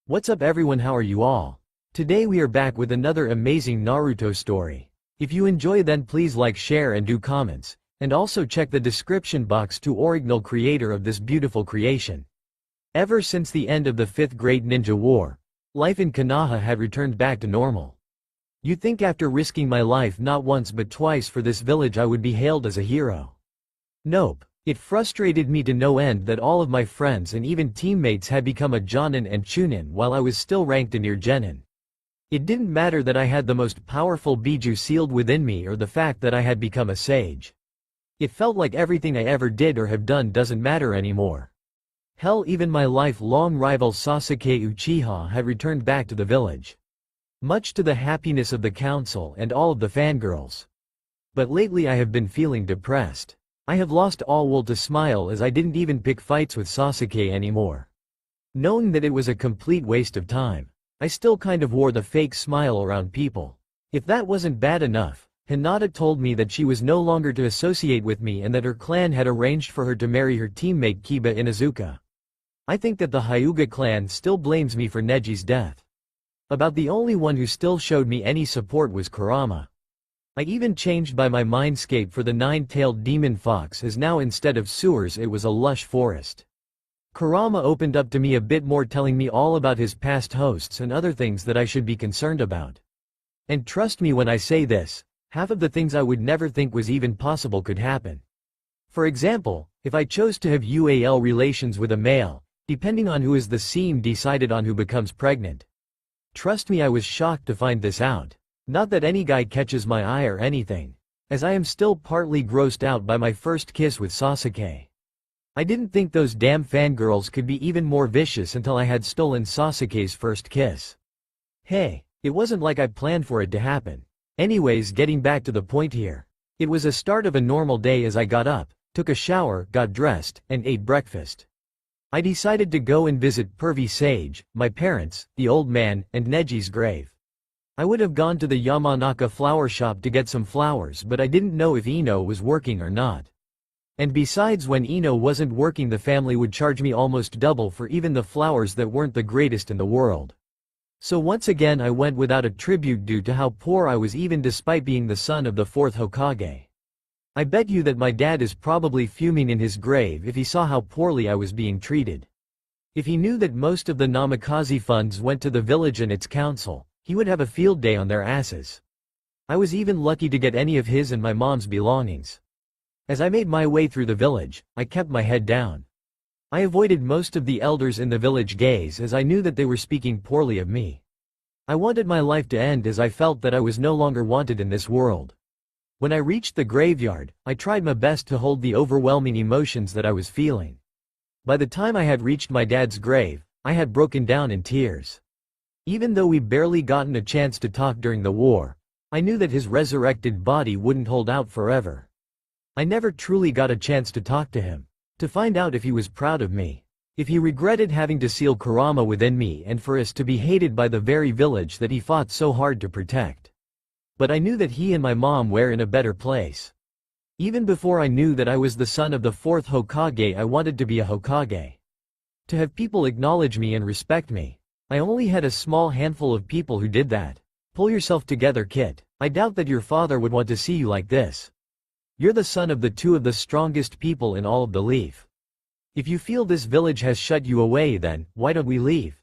What's up everyone, how are you all? Today we are back with another amazing Naruto story. If you enjoy then please like, share and do comments, and also check the description box to original creator of this beautiful creation. Ever since the end of the 5th Great Ninja War, life in Konoha had returned back to normal. You'd think after risking my life not once but twice for this village I would be hailed as a hero. Nope. It frustrated me to no end that all of my friends and even teammates had become a Jonin and Chunin while I was still ranked a near Genin. It didn't matter that I had the most powerful Biju sealed within me or the fact that I had become a sage. It felt like everything I ever did or have done doesn't matter anymore. Hell, even my lifelong rival Sasuke Uchiha had returned back to the village. Much to the happiness of the council and all of the fangirls. But lately I have been feeling depressed. I have lost all will to smile as I didn't even pick fights with Sasuke anymore. Knowing that it was a complete waste of time, I still kind of wore the fake smile around people. If that wasn't bad enough, Hinata told me that she was no longer to associate with me and that her clan had arranged for her to marry her teammate Kiba Inuzuka. I think that the Hyuga clan still blames me for Neji's death. About the only one who still showed me any support was Kurama. I even changed by my mindscape for the 9-tailed demon fox as now instead of sewers it was a lush forest. Kurama opened up to me a bit more, telling me all about his past hosts and other things that I should be concerned about. And trust me when I say this, half of the things I would never think was even possible could happen. For example, if I chose to have UAL relations with a male, depending on who is the seam decided on who becomes pregnant. Trust me, I was shocked to find this out. Not that any guy catches my eye or anything, as I am still partly grossed out by my first kiss with Sasuke. I didn't think those damn fangirls could be even more vicious until I had stolen Sasuke's first kiss. Hey, it wasn't like I planned for it to happen. Anyways, getting back to the point here. It was a start of a normal day as I got up, took a shower, got dressed, and ate breakfast. I decided to go and visit Pervy Sage, my parents, the old man, and Neji's grave. I would have gone to the Yamanaka flower shop to get some flowers, but I didn't know if Ino was working or not. And besides, when Ino wasn't working the family would charge me almost double for even the flowers that weren't the greatest in the world. So once again I went without a tribute due to how poor I was, even despite being the son of the 4th Hokage. I bet you that my dad is probably fuming in his grave if he saw how poorly I was being treated. If he knew that most of the Namikaze funds went to the village and its council, he would have a field day on their asses. I was even lucky to get any of his and my mom's belongings. As I made my way through the village, I kept my head down. I avoided most of the elders in the village gaze as I knew that they were speaking poorly of me. I wanted my life to end as I felt that I was no longer wanted in this world. When I reached the graveyard, I tried my best to hold the overwhelming emotions that I was feeling. By the time I had reached my dad's grave, I had broken down in tears. Even though we barely gotten a chance to talk during the war, I knew that his resurrected body wouldn't hold out forever. I never truly got a chance to talk to him, to find out if he was proud of me, if he regretted having to seal Kurama within me and for us to be hated by the very village that he fought so hard to protect. But I knew that he and my mom were in a better place. Even before I knew that I was the son of the 4th Hokage, I wanted to be a Hokage. To have people acknowledge me and respect me. I only had a small handful of people who did that. Pull yourself together, kid. I doubt that your father would want to see you like this. You're the son of the 2 of the strongest people in all of the Leaf. If you feel this village has shut you away, then why don't we leave?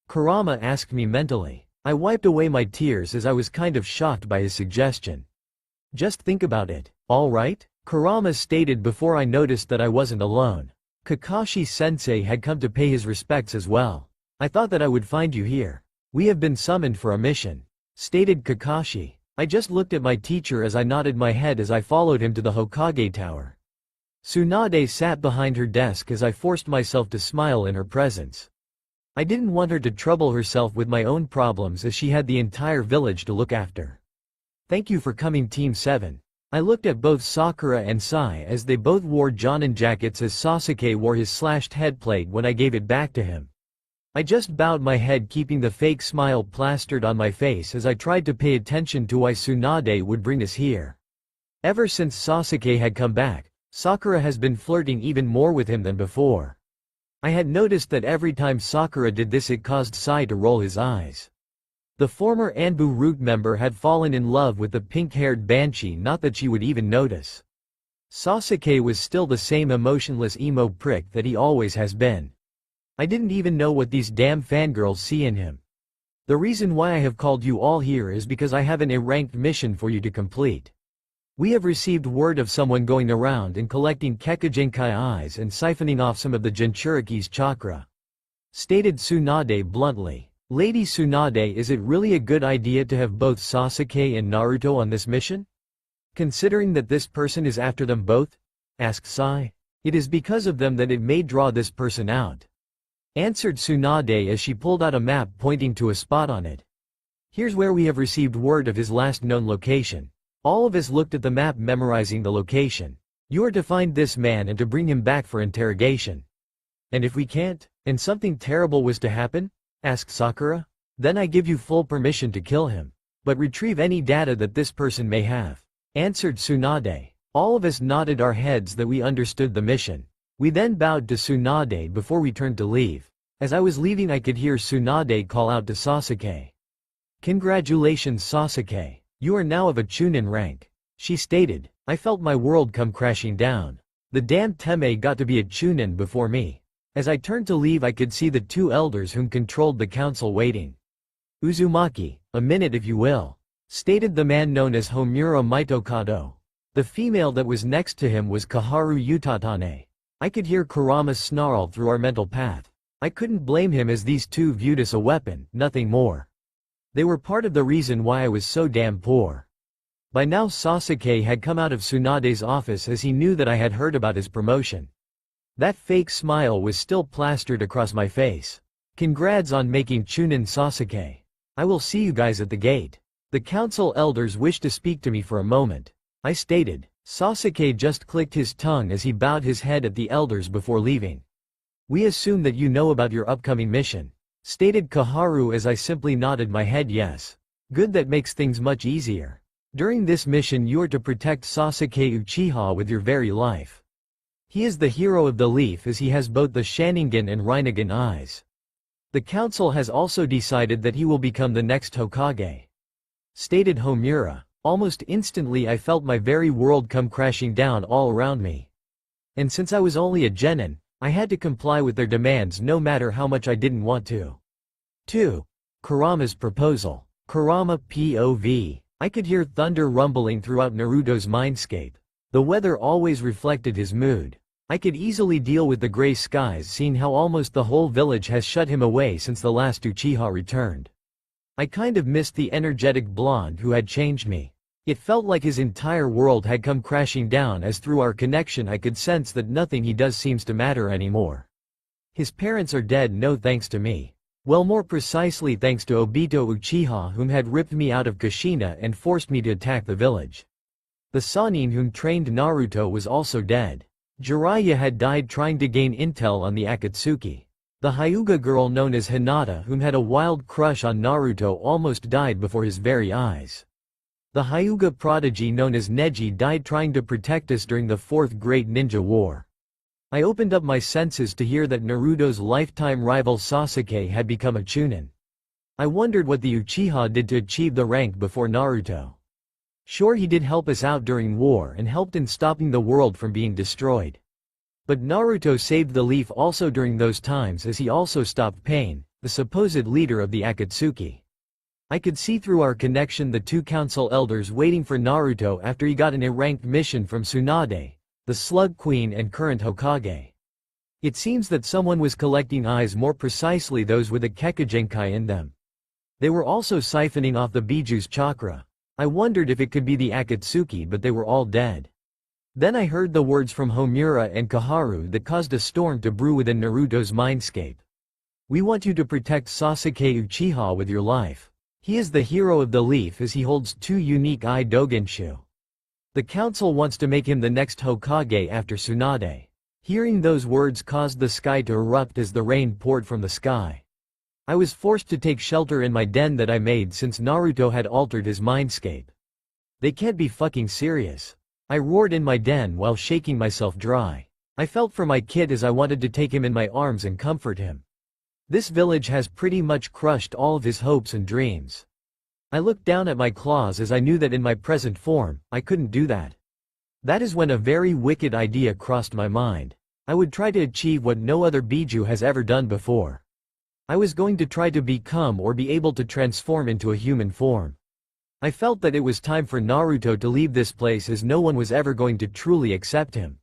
Kurama asked me mentally. I wiped away my tears as I was kind of shocked by his suggestion. Just think about it, alright? Kurama stated before I noticed that I wasn't alone. Kakashi-sensei had come to pay his respects as well. I thought that I would find you here. We have been summoned for a mission, stated Kakashi. I just looked at my teacher as I nodded my head as I followed him to the Hokage tower. Tsunade sat behind her desk as I forced myself to smile in her presence. I didn't want her to trouble herself with my own problems as she had the entire village to look after. Thank you for coming, Team 7. I looked at both Sakura and Sai as they both wore Jonin jackets as Sasuke wore his slashed headplate when I gave it back to him. I just bowed my head, keeping the fake smile plastered on my face as I tried to pay attention to why Tsunade would bring us here. Ever since Sasuke had come back, Sakura has been flirting even more with him than before. I had noticed that every time Sakura did this it caused Sai to roll his eyes. The former Anbu Root member had fallen in love with the pink-haired banshee, not that she would even notice. Sasuke was still the same emotionless emo prick that he always has been. I didn't even know what these damn fangirls see in him. The reason why I have called you all here is because I have an A-ranked mission for you to complete. We have received word of someone going around and collecting Kekujinkai eyes and siphoning off some of the Jinchuriki's chakra. Stated Tsunade bluntly. Lady Tsunade, is it really a good idea to have both Sasuke and Naruto on this mission? Considering that this person is after them both? Asked Sai. It is because of them that it may draw this person out. Answered Tsunade as she pulled out a map pointing to a spot on it. Here's where we have received word of his last known location. All of us looked at the map, memorizing the location. You are to find this man and to bring him back for interrogation. And if we can't, and something terrible was to happen? Asked Sakura. Then I give you full permission to kill him. But retrieve any data that this person may have. Answered Tsunade. All of us nodded our heads that we understood the mission. We then bowed to Tsunade before we turned to leave. As I was leaving I could hear Tsunade call out to Sasuke. Congratulations Sasuke. You are now of a Chunin rank. She stated. I felt my world come crashing down. The damn Teme got to be a Chunin before me. As I turned to leave I could see the two elders whom controlled the council waiting. Uzumaki, a minute if you will. Stated the man known as Homura Mitokado. The female that was next to him was Kaharu Utatane. I could hear Kurama's snarl through our mental path. I couldn't blame him as these two viewed us a weapon, nothing more. They were part of the reason why I was so damn poor. By now Sasuke had come out of Tsunade's office as he knew that I had heard about his promotion. That fake smile was still plastered across my face. Congrats on making Chunin Sasuke. I will see you guys at the gate. The council elders wished to speak to me for a moment. I stated. Sasuke just clicked his tongue as he bowed his head at the elders before leaving. We assume that you know about your upcoming mission. Stated Kaharu as I simply nodded my head yes. Good, that makes things much easier. During this mission you are to protect Sasuke Uchiha with your very life. He is the hero of the leaf as he has both the Sharingan and Rinnegan eyes. The council has also decided that he will become the next Hokage. Stated Homura. Almost instantly I felt my very world come crashing down all around me. And since I was only a genin, I had to comply with their demands no matter how much I didn't want to. 2. Kurama's proposal. Kurama POV. I could hear thunder rumbling throughout Naruto's mindscape. The weather always reflected his mood. I could easily deal with the gray skies, seeing how almost the whole village has shut him away since the last Uchiha returned. I kind of missed the energetic blonde who had changed me. It felt like his entire world had come crashing down as through our connection I could sense that nothing he does seems to matter anymore. His parents are dead, no thanks to me. Well, more precisely thanks to Obito Uchiha, whom had ripped me out of Kushina and forced me to attack the village. The Sannin whom trained Naruto was also dead. Jiraiya had died trying to gain intel on the Akatsuki. The Hyuga girl known as Hinata, whom had a wild crush on Naruto, almost died before his very eyes. The Hyuga prodigy known as Neji died trying to protect us during the Fourth Great Ninja War. I opened up my senses to hear that Naruto's lifetime rival Sasuke had become a Chunin. I wondered what the Uchiha did to achieve the rank before Naruto. Sure, he did help us out during war and helped in stopping the world from being destroyed. But Naruto saved the leaf also during those times, as he also stopped Pain, the supposed leader of the Akatsuki. I could see through our connection the two council elders waiting for Naruto after he got an A-ranked mission from Tsunade, the Slug Queen and current Hokage. It seems that someone was collecting eyes, more precisely those with a Kekujinkai in them. They were also siphoning off the Biju's chakra. I wondered if it could be the Akatsuki, but they were all dead. Then I heard the words from Homura and Kaharu that caused a storm to brew within Naruto's mindscape. We want you to protect Sasuke Uchiha with your life. He is the hero of the leaf as he holds 2 unique Eye Dogenshu. The council wants to make him the next Hokage after Tsunade. Hearing those words caused the sky to erupt as the rain poured from the sky. I was forced to take shelter in my den that I made since Naruto had altered his mindscape. They can't be fucking serious. I roared in my den while shaking myself dry. I felt for my kid as I wanted to take him in my arms and comfort him. This village has pretty much crushed all of his hopes and dreams. I looked down at my claws as I knew that in my present form, I couldn't do that. That is when a very wicked idea crossed my mind. I would try to achieve what no other Biju has ever done before. I was going to try to become or be able to transform into a human form. I felt that it was time for Naruto to leave this place as no one was ever going to truly accept him.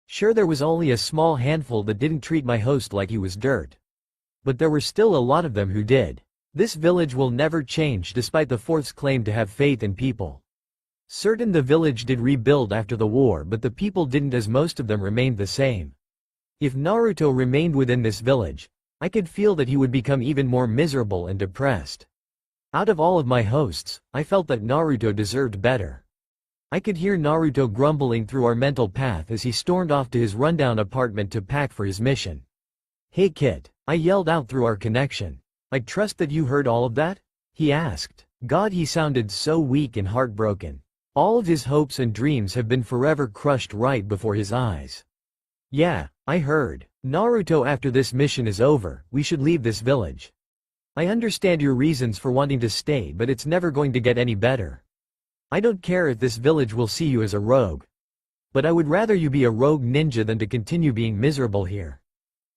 Sure, there was only a small handful that didn't treat my host like he was dirt. But there were still a lot of them who did. This village will never change despite the Fourth's claim to have faith in people. Certain the village did rebuild after the war, but the people didn't, as most of them remained the same. If Naruto remained within this village, I could feel that he would become even more miserable and depressed. Out of all of my hosts, I felt that Naruto deserved better. I could hear Naruto grumbling through our mental path as he stormed off to his rundown apartment to pack for his mission. "Hey kid," I yelled out through our connection. "I trust that you heard all of that?" he asked. God, he sounded so weak and heartbroken. All of his hopes and dreams have been forever crushed right before his eyes. "Yeah, I heard. Naruto, after this mission is over, we should leave this village. I understand your reasons for wanting to stay, but it's never going to get any better. I don't care if this village will see you as a rogue. But I would rather you be a rogue ninja than to continue being miserable here.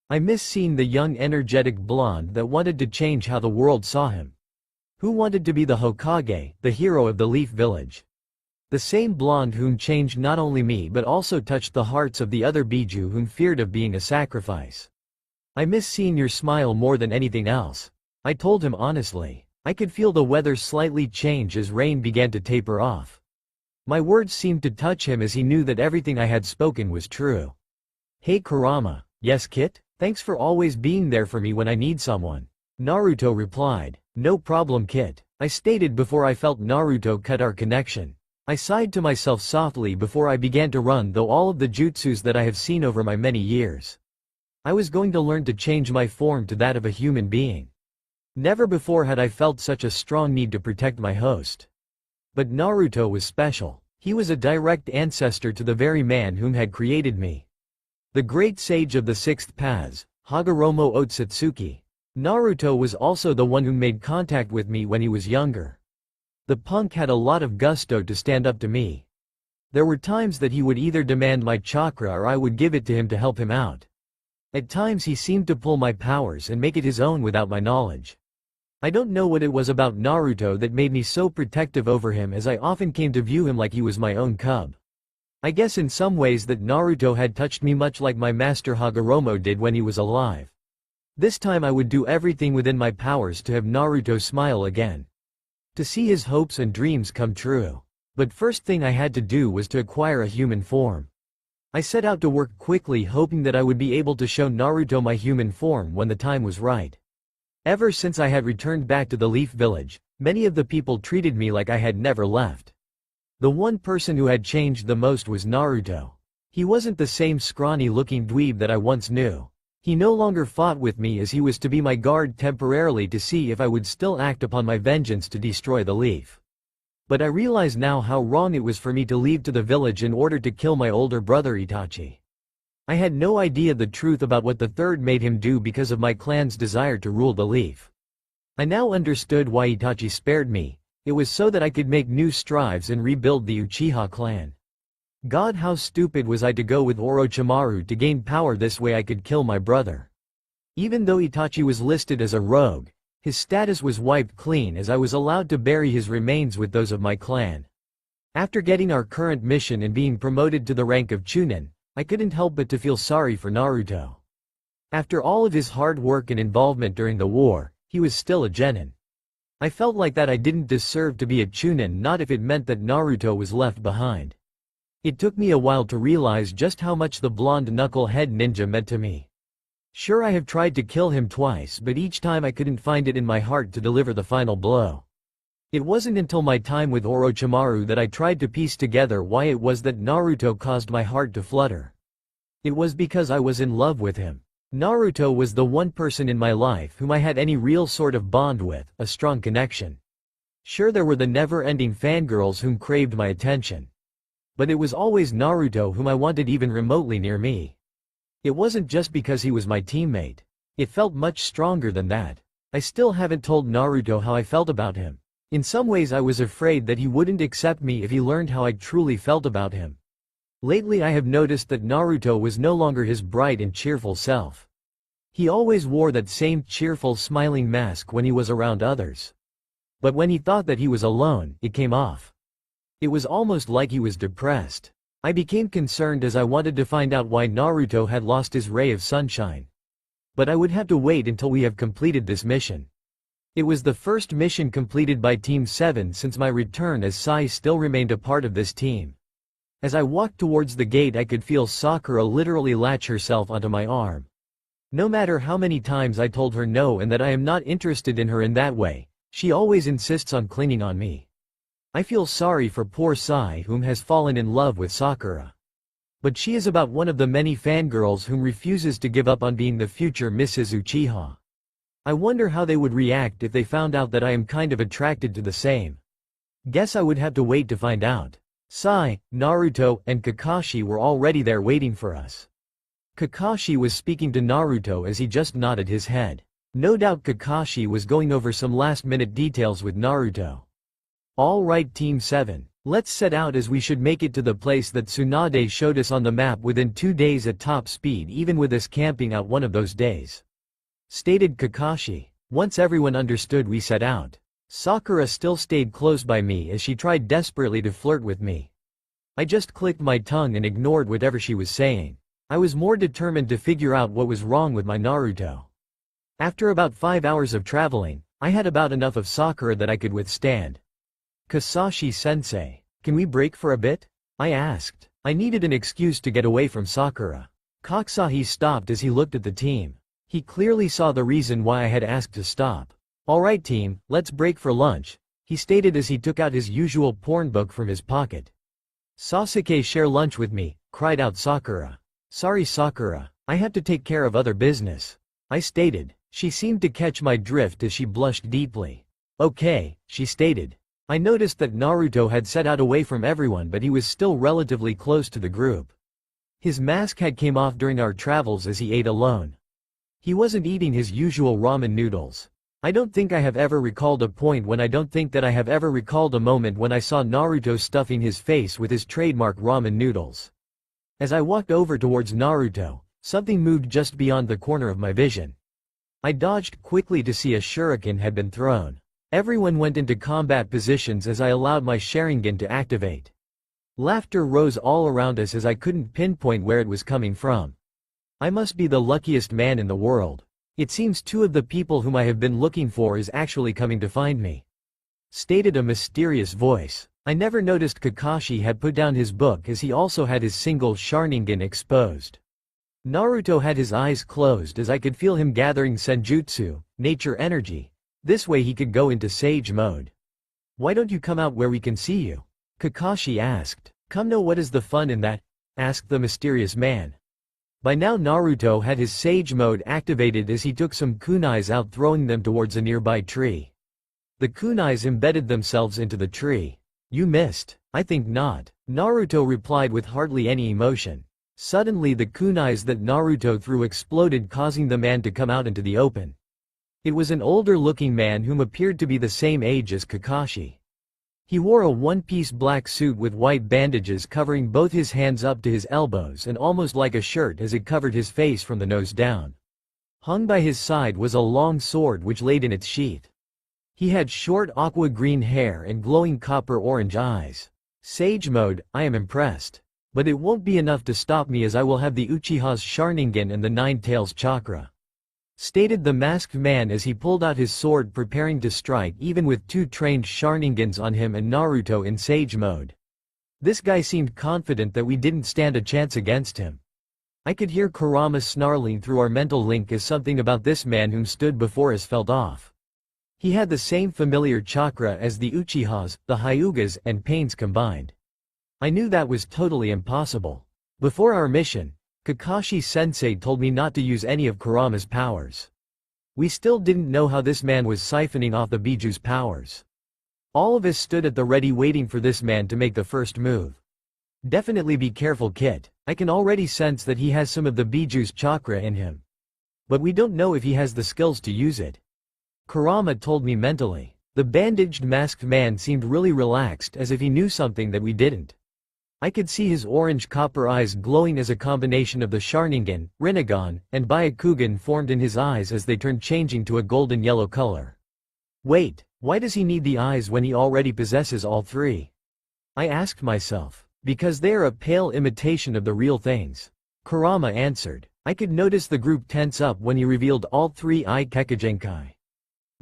I miss seeing the young energetic blonde that wanted to change how the world saw him. Who wanted to be the Hokage, the hero of the Leaf Village. The same blonde whom changed not only me but also touched the hearts of the other Biju whom feared of being a sacrifice. I miss seeing your smile more than anything else," I told him honestly. I could feel the weather slightly change as rain began to taper off. My words seemed to touch him as he knew that everything I had spoken was true. "Hey Kurama." "Yes Kit? Thanks for always being there for me when I need someone," Naruto replied. "No problem Kit," I stated before I felt Naruto cut our connection. I sighed to myself softly before I began to run through all of the jutsus that I have seen over my many years. I was going to learn to change my form to that of a human being. Never before had I felt such a strong need to protect my host. But Naruto was special. He was a direct ancestor to the very man whom had created me. The great sage of the sixth paths, Hagoromo Otsutsuki. Naruto was also the one who made contact with me when he was younger. The punk had a lot of gusto to stand up to me. There were times that he would either demand my chakra or I would give it to him to help him out. At times he seemed to pull my powers and make it his own without my knowledge. I don't know what it was about Naruto that made me so protective over him, as I often came to view him like he was my own cub. I guess in some ways that Naruto had touched me much like my master Hagoromo did when he was alive. This time I would do everything within my powers to have Naruto smile again. To see his hopes and dreams come true. But first thing I had to do was to acquire a human form. I set out to work quickly, hoping that I would be able to show Naruto my human form when the time was right. Ever since I had returned back to the Leaf Village, many of the people treated me like I had never left. The one person who had changed the most was Naruto. He wasn't the same scrawny-looking dweeb that I once knew. He no longer fought with me, as he was to be my guard temporarily to see if I would still act upon my vengeance to destroy the leaf. But I realize now how wrong it was for me to leave to the village in order to kill my older brother Itachi. I had no idea the truth about what the third made him do because of my clan's desire to rule the leaf. I now understood why Itachi spared me. It was so that I could make new strives and rebuild the Uchiha clan. God, how stupid was I to go with Orochimaru to gain power? This way I could kill my brother. Even though Itachi was listed as a rogue, his status was wiped clean, as I was allowed to bury his remains with those of my clan. After getting our current mission and being promoted to the rank of Chunin, I couldn't help but to feel sorry for Naruto. After all of his hard work and involvement during the war, he was still a genin. I felt like that I didn't deserve to be a Chunin, not if it meant that Naruto was left behind. It took me a while to realize just how much the blonde knucklehead ninja meant to me. Sure, I have tried to kill him twice, but each time I couldn't find it in my heart to deliver the final blow. It wasn't until my time with Orochimaru that I tried to piece together why it was that Naruto caused my heart to flutter. It was because I was in love with him. Naruto was the one person in my life whom I had any real sort of bond with, a strong connection. Sure, there were the never-ending fangirls whom craved my attention. But it was always Naruto whom I wanted even remotely near me. It wasn't just because he was my teammate. It felt much stronger than that. I still haven't told Naruto how I felt about him. In some ways I was afraid that he wouldn't accept me if he learned how I truly felt about him. Lately I have noticed that Naruto was no longer his bright and cheerful self. He always wore that same cheerful smiling mask when he was around others. But when he thought that he was alone, it came off. It was almost like he was depressed. I became concerned as I wanted to find out why Naruto had lost his ray of sunshine. But I would have to wait until we have completed this mission. It was the first mission completed by Team 7 since my return, as Sai still remained a part of this team. As I walked towards the gate I could feel Sakura literally latch herself onto my arm. No matter how many times I told her no and that I am not interested in her in that way, she always insists on clinging on me. I feel sorry for poor Sai, whom has fallen in love with Sakura. But she is about one of the many fangirls whom refuses to give up on being the future Mrs. Uchiha. I wonder how they would react if they found out that I am kind of attracted to the same. Guess I would have to wait to find out. Sai, Naruto, and Kakashi were already there waiting for us. Kakashi was speaking to Naruto as he just nodded his head. No doubt Kakashi was going over some last-minute details with Naruto. All right, Team 7, let's set out, as we should make it to the place that Tsunade showed us on the map within 2 days at top speed, even with us camping out one of those days. Stated Kakashi. Once everyone understood, we set out. Sakura still stayed close by me as she tried desperately to flirt with me. I just clicked my tongue and ignored whatever she was saying. I was more determined to figure out what was wrong with my Naruto. After about 5 hours of traveling, I had about enough of Sakura that I could withstand. Kasashi-sensei, can we break for a bit? I asked. I needed an excuse to get away from Sakura. Kakashi stopped as he looked at the team. He clearly saw the reason why I had asked to stop. Alright team, let's break for lunch, he stated as he took out his usual porn book from his pocket. Sasuke, share lunch with me, cried out Sakura. Sorry Sakura, I have to take care of other business, I stated. She seemed to catch my drift as she blushed deeply. Okay, she stated. I noticed that Naruto had set out away from everyone, but he was still relatively close to the group. His mask had came off during our travels as he ate alone. He wasn't eating his usual ramen noodles. I don't think I have ever recalled a point when I don't think that I have ever recalled a moment when I saw Naruto stuffing his face with his trademark ramen noodles. As I walked over towards Naruto, something moved just beyond the corner of my vision. I dodged quickly to see a shuriken had been thrown. Everyone went into combat positions as I allowed my Sharingan to activate. Laughter rose all around us as I couldn't pinpoint where it was coming from. I must be the luckiest man in the world. It seems 2 of the people whom I have been looking for is actually coming to find me. Stated a mysterious voice. I never noticed Kakashi had put down his book as he also had his single Sharingan exposed. Naruto had his eyes closed as I could feel him gathering senjutsu, nature energy. This way he could go into sage mode. Why don't you come out where we can see you? Kakashi asked. Come, no, what is the fun in that? Asked the mysterious man. By now Naruto had his sage mode activated as he took some kunais out, throwing them towards a nearby tree. The kunais embedded themselves into the tree. You missed. I think not, Naruto replied with hardly any emotion. Suddenly the kunais that Naruto threw exploded, causing the man to come out into the open. It was an older-looking man whom appeared to be the same age as Kakashi. He wore a one-piece black suit with white bandages covering both his hands up to his elbows and almost like a shirt as it covered his face from the nose down. Hung by his side was a long sword which laid in its sheath. He had short aqua-green hair and glowing copper-orange eyes. Sage mode, I am impressed. But it won't be enough to stop me, as I will have the Uchiha's Sharingan and the Nine Tails chakra. Stated the masked man as he pulled out his sword, preparing to strike, even with 2 trained Sharingans on him and Naruto in sage mode. This guy seemed confident that we didn't stand a chance against him. I could hear Kurama snarling through our mental link as something about this man whom stood before us felt off. He had the same familiar chakra as the Uchihas, the Hyugas, and Pains combined. I knew that was totally impossible. Before our mission, Kakashi-sensei told me not to use any of Kurama's powers. We still didn't know how this man was siphoning off the Biju's powers. All of us stood at the ready waiting for this man to make the first move. Definitely be careful, Kit. I can already sense that he has some of the Biju's chakra in him. But we don't know if he has the skills to use it. Kurama told me mentally. The bandaged masked man seemed really relaxed, as if he knew something that we didn't. I could see his orange copper eyes glowing as a combination of the Sharingan, Rinnegan, and Byakugan formed in his eyes as they turned, changing to a golden yellow color. Wait, why does he need the eyes when he already possesses all three? I asked myself. Because they are a pale imitation of the real things. Kurama answered. I could notice the group tense up when he revealed all three eye Kekkeigenkai.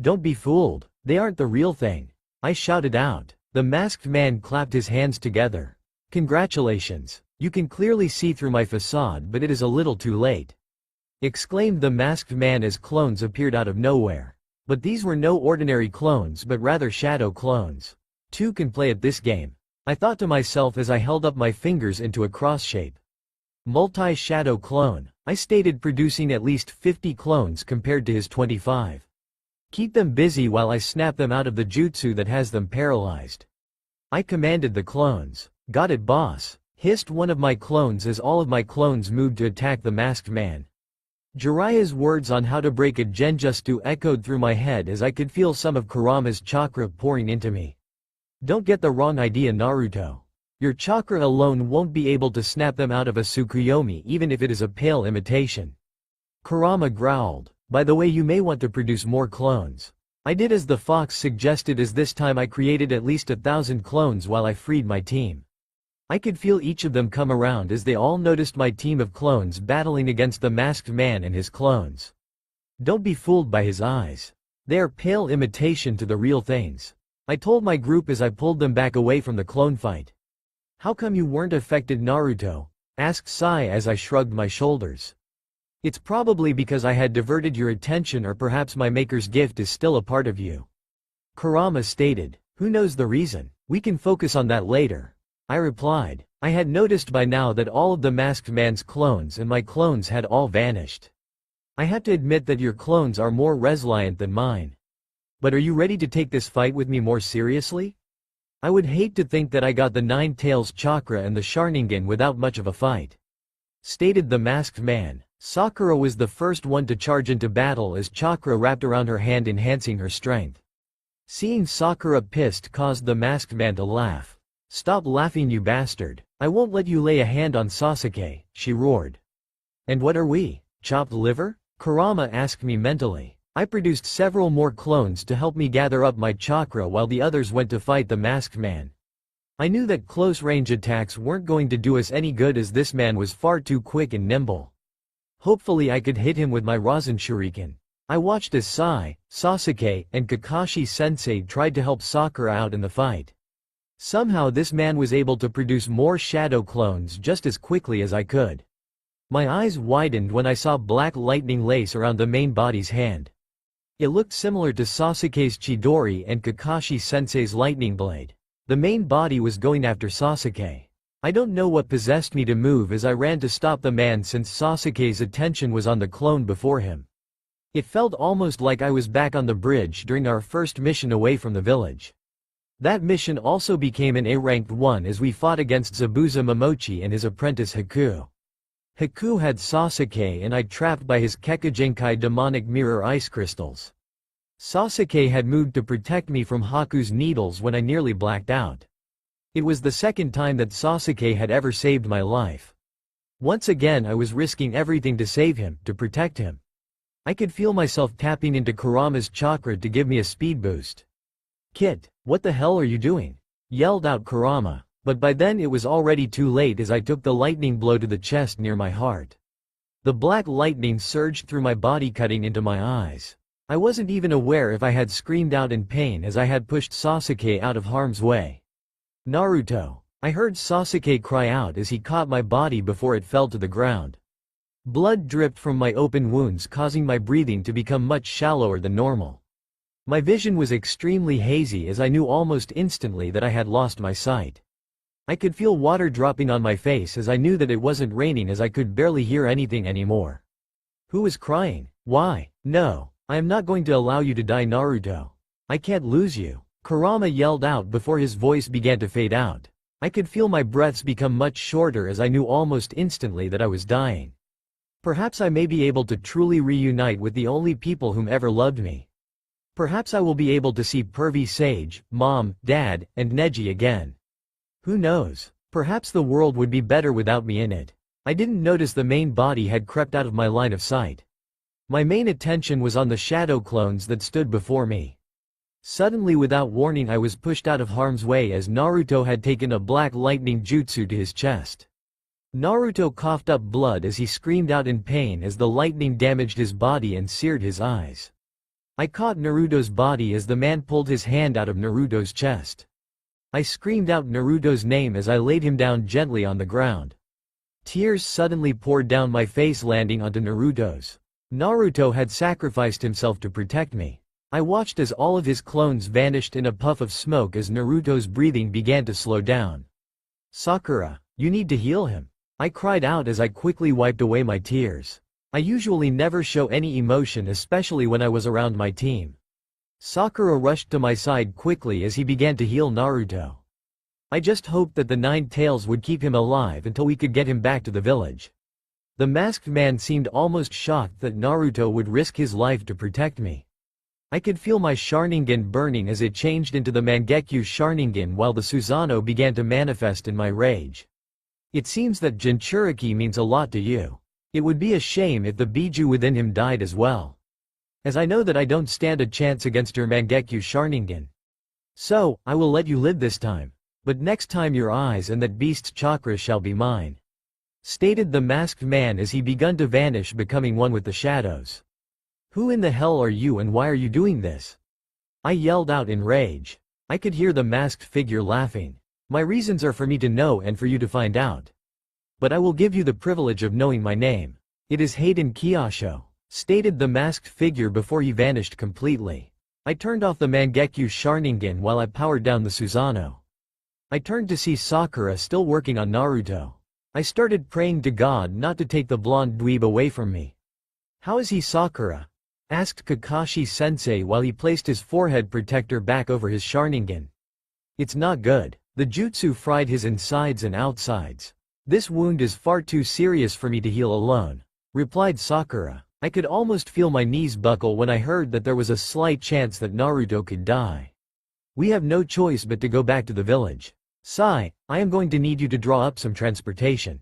Don't be fooled, they aren't the real thing. I shouted out. The masked man clapped his hands together. Congratulations, you can clearly see through my facade, but it is a little too late. Exclaimed the masked man as clones appeared out of nowhere. But these were no ordinary clones but rather shadow clones. Two can play at this game. I thought to myself as I held up my fingers into a cross shape. Multi-shadow clone, I stated, producing at least 50 clones compared to his 25. Keep them busy while I snap them out of the jutsu that has them paralyzed. I commanded the clones. Got it, boss, hissed one of my clones as all of my clones moved to attack the masked man. Jiraiya's words on how to break a genjutsu echoed through my head as I could feel some of Kurama's chakra pouring into me. Don't get the wrong idea, Naruto. Your chakra alone won't be able to snap them out of a Tsukuyomi even if it is a pale imitation. Kurama growled. By the way, you may want to produce more clones. I did as the fox suggested, as this time I created at least 1,000 clones while I freed my team. I could feel each of them come around as they all noticed my team of clones battling against the masked man and his clones. Don't be fooled by his eyes. They are pale imitation to the real things. I told my group as I pulled them back away from the clone fight. How come you weren't affected, Naruto? Asked Sai as I shrugged my shoulders. It's probably because I had diverted your attention, or perhaps my maker's gift is still a part of you. Kurama stated. Who knows the reason? We can focus on that later. I replied. I had noticed by now that all of the masked man's clones and my clones had all vanished. I have to admit that your clones are more resilient than mine. But are you ready to take this fight with me more seriously? I would hate to think that I got the Nine Tails chakra and the Sharingan without much of a fight. Stated the masked man. Sakura was the first one to charge into battle as chakra wrapped around her hand, enhancing her strength. Seeing Sakura pissed caused the masked man to laugh. Stop laughing, you bastard. I won't let you lay a hand on Sasuke, she roared. And what are we, chopped liver? Kurama asked me mentally. I produced several more clones to help me gather up my chakra while the others went to fight the masked man. I knew that close-range attacks weren't going to do us any good as this man was far too quick and nimble. Hopefully I could hit him with my Rasen Shuriken. I watched as Sai, Sasuke, and Kakashi-sensei tried to help Sakura out in the fight. Somehow this man was able to produce more shadow clones just as quickly as I could. My eyes widened when I saw black lightning lace around the main body's hand. It looked similar to Sasuke's Chidori and Kakashi-sensei's lightning blade. The main body was going after Sasuke. I don't know what possessed me to move as I ran to stop the man since Sasuke's attention was on the clone before him. It felt almost like I was back on the bridge during our first mission away from the village. That mission also became an A-ranked one as we fought against Zabuza Momochi and his apprentice Haku. Haku had Sasuke and I trapped by his Kekkeigenkai demonic mirror ice crystals. Sasuke had moved to protect me from Haku's needles when I nearly blacked out. It was the second time that Sasuke had ever saved my life. Once again I was risking everything to save him, to protect him. I could feel myself tapping into Kurama's chakra to give me a speed boost. Kit, what the hell are you doing? Yelled out Kurama, but by then it was already too late as I took the lightning blow to the chest near my heart. The black lightning surged through my body, cutting into my eyes. I wasn't even aware if I had screamed out in pain as I had pushed Sasuke out of harm's way. Naruto, I heard Sasuke cry out as he caught my body before it fell to the ground. Blood dripped from my open wounds, causing my breathing to become much shallower than normal. My vision was extremely hazy as I knew almost instantly that I had lost my sight. I could feel water dropping on my face as I knew that it wasn't raining as I could barely hear anything anymore. Who was crying? Why? No, I am not going to allow you to die, Naruto. I can't lose you. Kurama yelled out before his voice began to fade out. I could feel my breaths become much shorter as I knew almost instantly that I was dying. Perhaps I may be able to truly reunite with the only people whom ever loved me. Perhaps I will be able to see Pervy Sage, Mom, Dad, and Neji again. Who knows? Perhaps the world would be better without me in it. I didn't notice the main body had crept out of my line of sight. My main attention was on the shadow clones that stood before me. Suddenly, without warning, I was pushed out of harm's way as Naruto had taken a black lightning jutsu to his chest. Naruto coughed up blood as he screamed out in pain as the lightning damaged his body and seared his eyes. I caught Naruto's body as the man pulled his hand out of Naruto's chest. I screamed out Naruto's name as I laid him down gently on the ground. Tears suddenly poured down my face, landing onto Naruto's. Naruto had sacrificed himself to protect me. I watched as all of his clones vanished in a puff of smoke as Naruto's breathing began to slow down. "Sakura, you need to heal him," I cried out as I quickly wiped away my tears. I usually never show any emotion, especially when I was around my team. Sakura rushed to my side quickly as he began to heal Naruto. I just hoped that the 9 tails would keep him alive until we could get him back to the village. The masked man seemed almost shocked that Naruto would risk his life to protect me. I could feel my Sharingan burning as it changed into the Mangekyo Sharingan while the Susanoo began to manifest in my rage. It seems that Jinchuriki means a lot to you. It would be a shame if the Biju within him died as well. As I know that I don't stand a chance against your Mangekyo Sharingan. So, I will let you live this time. But next time your eyes and that beast's chakra shall be mine," stated the masked man as he begun to vanish, becoming one with the shadows. "Who in the hell are you and why are you doing this?" I yelled out in rage. I could hear the masked figure laughing. "My reasons are for me to know and for you to find out. But I will give you the privilege of knowing my name. It is Hayden Kiyosho," stated the masked figure before he vanished completely. I turned off the Mangekyo Sharingan while I powered down the Susanoo. I turned to see Sakura still working on Naruto. I started praying to God not to take the blonde dweeb away from me. "How is he, Sakura?" asked Kakashi-sensei while he placed his forehead protector back over his Sharingan. "It's not good. The jutsu fried his insides and outsides. This wound is far too serious for me to heal alone," replied Sakura. I could almost feel my knees buckle when I heard that there was a slight chance that Naruto could die. "We have no choice but to go back to the village. Sai, I am going to need you to draw up some transportation.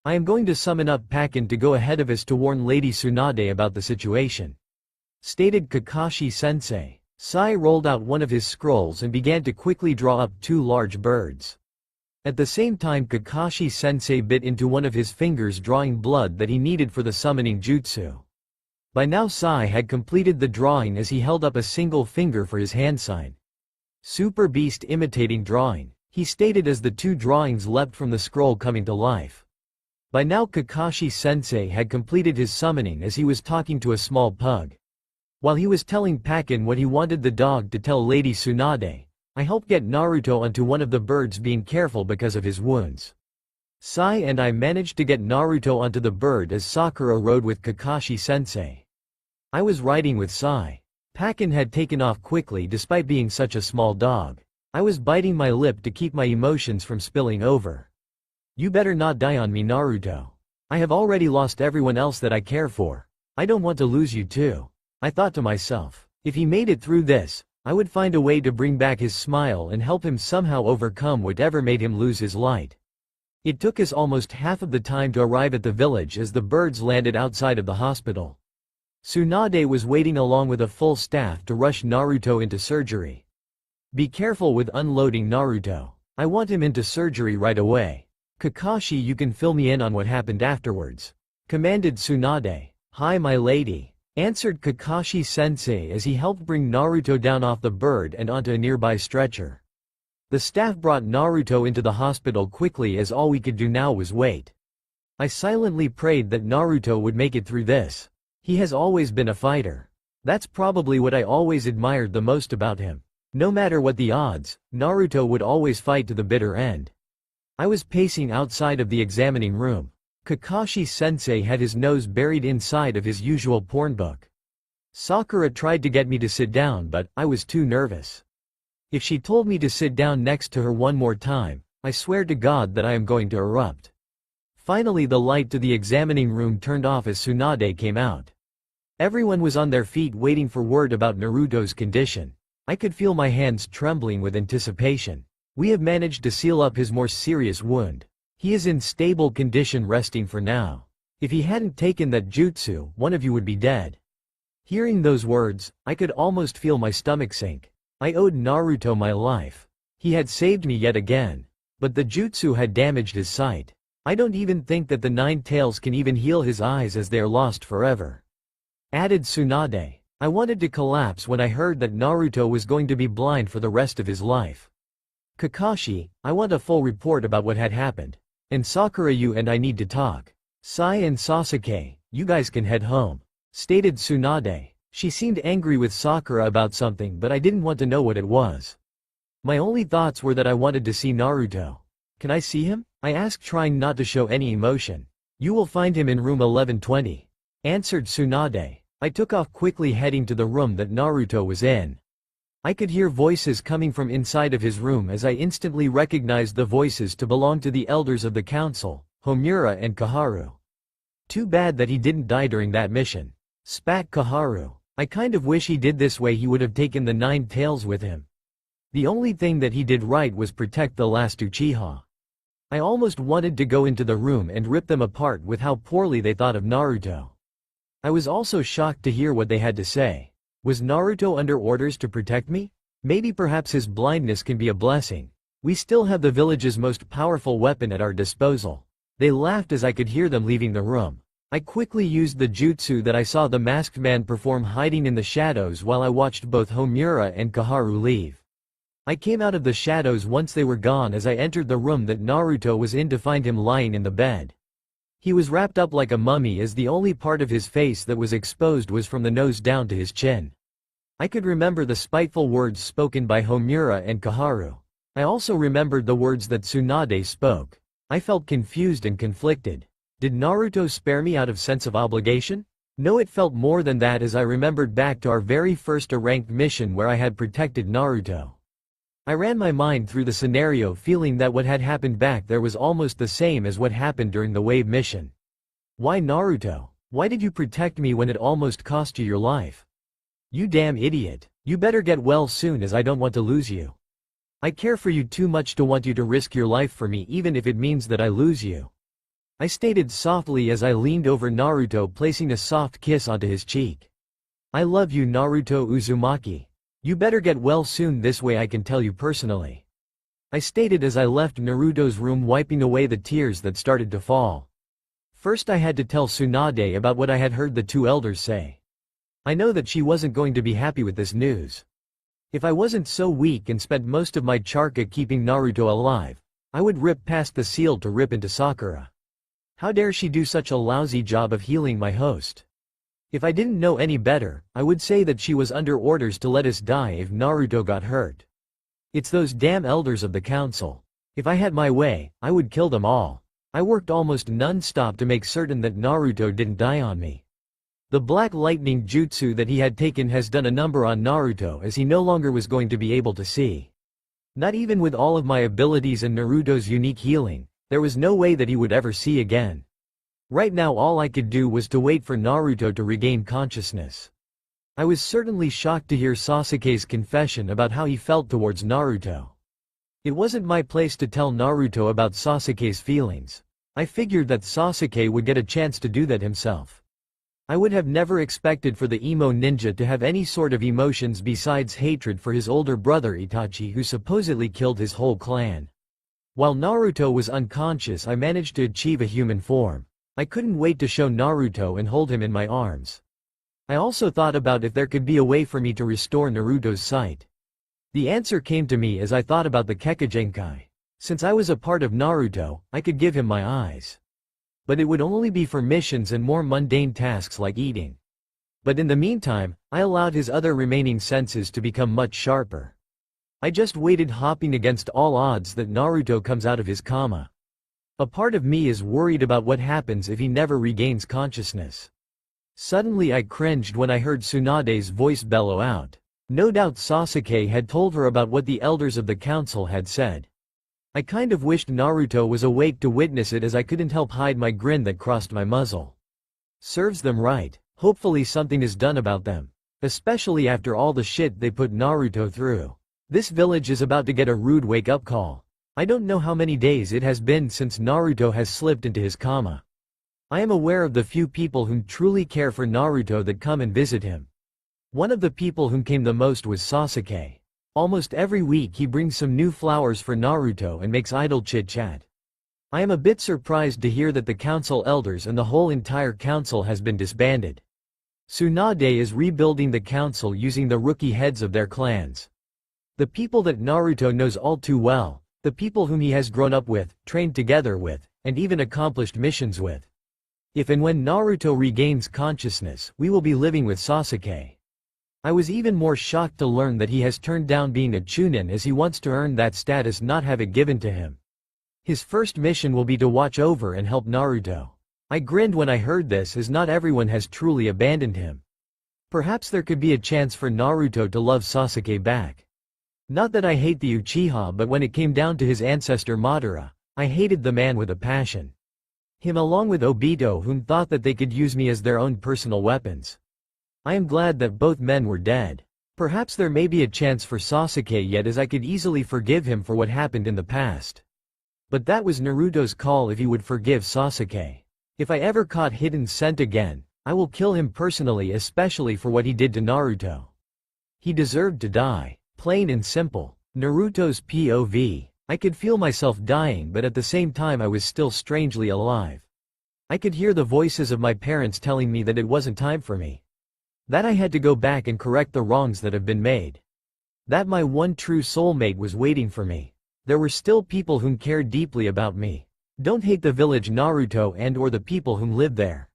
I am going to summon up Pakin to go ahead of us to warn Lady Tsunade about the situation," stated Kakashi-sensei. Sai rolled out one of his scrolls and began to quickly draw up 2 large birds. At the same time, Kakashi-sensei bit into one of his fingers, drawing blood that he needed for the summoning jutsu. By now Sai had completed the drawing as he held up a single finger for his hand sign. "Super Beast imitating drawing," he stated as the 2 drawings leapt from the scroll, coming to life. By now Kakashi-sensei had completed his summoning as he was talking to a small pug. While he was telling Pakin what he wanted the dog to tell Lady Tsunade, I helped get Naruto onto one of the birds, being careful because of his wounds. Sai and I managed to get Naruto onto the bird as Sakura rode with Kakashi-sensei. I was riding with Sai. Pakin had taken off quickly despite being such a small dog. I was biting my lip to keep my emotions from spilling over. "You better not die on me, Naruto. I have already lost everyone else that I care for. I don't want to lose you too," I thought to myself. If he made it through this, I would find a way to bring back his smile and help him somehow overcome whatever made him lose his light. It took us almost half of the time to arrive at the village as the birds landed outside of the hospital. Tsunade was waiting along with a full staff to rush Naruto into surgery. "Be careful with unloading Naruto. I want him into surgery right away. Kakashi, you can fill me in on what happened afterwards," commanded Tsunade. "Hi, my lady," answered Kakashi-sensei as he helped bring Naruto down off the bird and onto a nearby stretcher. The staff brought Naruto into the hospital quickly as all we could do now was wait. I silently prayed that Naruto would make it through this. He has always been a fighter. That's probably what I always admired the most about him. No matter what the odds, Naruto would always fight to the bitter end. I was pacing outside of the examining room. Kakashi-sensei had his nose buried inside of his usual porn book. Sakura tried to get me to sit down, but I was too nervous. If she told me to sit down next to her one more time, I swear to God that I am going to erupt. Finally the light to the examining room turned off as Tsunade came out. Everyone was on their feet waiting for word about Naruto's condition. I could feel my hands trembling with anticipation. We have managed to seal up his more serious wound. He is in stable condition resting for now. If he hadn't taken that jutsu, one of you would be dead. Hearing those words, I could almost feel my stomach sink. I owed Naruto my life. He had saved me yet again. But the jutsu had damaged his sight. I don't even think that the 9 tails can even heal his eyes as they are lost forever. Added Tsunade. I wanted to collapse when I heard that Naruto was going to be blind for the rest of his life. Kakashi, I want a full report about what had happened. And Sakura, you and I need to talk. Sai and Sasuke, you guys can head home. Stated Tsunade. She seemed angry with Sakura about something, but I didn't want to know what it was. My only thoughts were that I wanted to see Naruto. Can I see him? I asked, trying not to show any emotion. You will find him in room 1120. Answered Tsunade. I took off quickly, heading to the room that Naruto was in. I could hear voices coming from inside of his room as I instantly recognized the voices to belong to the elders of the council, Homura and Koharu. Too bad that he didn't die during that mission. Spat Koharu. I kind of wish he did. This way he would have taken the 9 tails with him. The only thing that he did right was protect the last Uchiha. I almost wanted to go into the room and rip them apart with how poorly they thought of Naruto. I was also shocked to hear what they had to say. Was Naruto under orders to protect me? Maybe perhaps his blindness can be a blessing. We still have the village's most powerful weapon at our disposal. They laughed as I could hear them leaving the room. I quickly used the jutsu that I saw the masked man perform, hiding in the shadows while I watched both Homura and Koharu leave. I came out of the shadows once they were gone as I entered the room that Naruto was in to find him lying in the bed. He was wrapped up like a mummy, as the only part of his face that was exposed was from the nose down to his chin. I could remember the spiteful words spoken by Homura and Koharu. I also remembered the words that Tsunade spoke. I felt confused and conflicted. Did Naruto spare me out of sense of obligation? No, it felt more than that, as I remembered back to our very first ranked mission where I had protected Naruto. I ran my mind through the scenario, feeling that what had happened back there was almost the same as what happened during the wave mission. Why, Naruto? Why did you protect me when it almost cost you your life? You damn idiot. You better get well soon, as I don't want to lose you. I care for you too much to want you to risk your life for me, even if it means that I lose you. I stated softly as I leaned over Naruto, placing a soft kiss onto his cheek. I love you, Naruto Uzumaki. You better get well soon, this way I can tell you personally. I stated as I left Naruto's room, wiping away the tears that started to fall. First I had to tell Tsunade about what I had heard the 2 elders say. I know that she wasn't going to be happy with this news. If I wasn't so weak and spent most of my charka keeping Naruto alive, I would rip past the seal to rip into Sakura. How dare she do such a lousy job of healing my host? If I didn't know any better, I would say that she was under orders to let us die if Naruto got hurt. It's those damn elders of the council. If I had my way, I would kill them all. I worked almost non-stop to make certain that Naruto didn't die on me. The black lightning jutsu that he had taken has done a number on Naruto, as he no longer was going to be able to see. Not even with all of my abilities and Naruto's unique healing, there was no way that he would ever see again. Right now all I could do was to wait for Naruto to regain consciousness. I was certainly shocked to hear Sasuke's confession about how he felt towards Naruto. It wasn't my place to tell Naruto about Sasuke's feelings. I figured that Sasuke would get a chance to do that himself. I would have never expected for the emo ninja to have any sort of emotions besides hatred for his older brother Itachi, who supposedly killed his whole clan. While Naruto was unconscious, I managed to achieve a human form. I couldn't wait to show Naruto and hold him in my arms. I also thought about if there could be a way for me to restore Naruto's sight. The answer came to me as I thought about the Kekagenkai. Since I was a part of Naruto, I could give him my eyes. But it would only be for missions and more mundane tasks like eating. But in the meantime, I allowed his other remaining senses to become much sharper. I just waited, hoping against all odds that Naruto comes out of his coma. A part of me is worried about what happens if he never regains consciousness. Suddenly I cringed when I heard Tsunade's voice bellow out. No doubt Sasuke had told her about what the elders of the council had said. I kind of wished Naruto was awake to witness it, as I couldn't help hide my grin that crossed my muzzle. Serves them right. Hopefully something is done about them. Especially after all the shit they put Naruto through. This village is about to get a rude wake-up call. I don't know how many days it has been since Naruto has slipped into his coma. I am aware of the few people who truly care for Naruto that come and visit him. One of the people whom came the most was Sasuke. Almost every week he brings some new flowers for Naruto and makes idle chit-chat. I am a bit surprised to hear that the council elders and the whole entire council has been disbanded. Tsunade is rebuilding the council using the rookie heads of their clans. The people that Naruto knows all too well, the people whom he has grown up with, trained together with, and even accomplished missions with. If and when Naruto regains consciousness, we will be living with Sasuke. I was even more shocked to learn that he has turned down being a Chunin, as he wants to earn that status, not have it given to him. His first mission will be to watch over and help Naruto. I grinned when I heard this, as not everyone has truly abandoned him. Perhaps there could be a chance for Naruto to love Sasuke back. Not that I hate the Uchiha, but when it came down to his ancestor Madara, I hated the man with a passion. Him along with Obito, whom thought that they could use me as their own personal weapons. I am glad that both men were dead. Perhaps there may be a chance for Sasuke yet, as I could easily forgive him for what happened in the past. But that was Naruto's call if he would forgive Sasuke. If I ever caught Hidden Scent again, I will kill him personally, especially for what he did to Naruto. He deserved to die. Plain and simple. Naruto's POV. I could feel myself dying, but at the same time I was still strangely alive. I could hear the voices of my parents telling me that it wasn't time for me. That I had to go back and correct the wrongs that have been made. That my one true soulmate was waiting for me. There were still people whom cared deeply about me. Don't hate the village Naruto and or the people whom live there.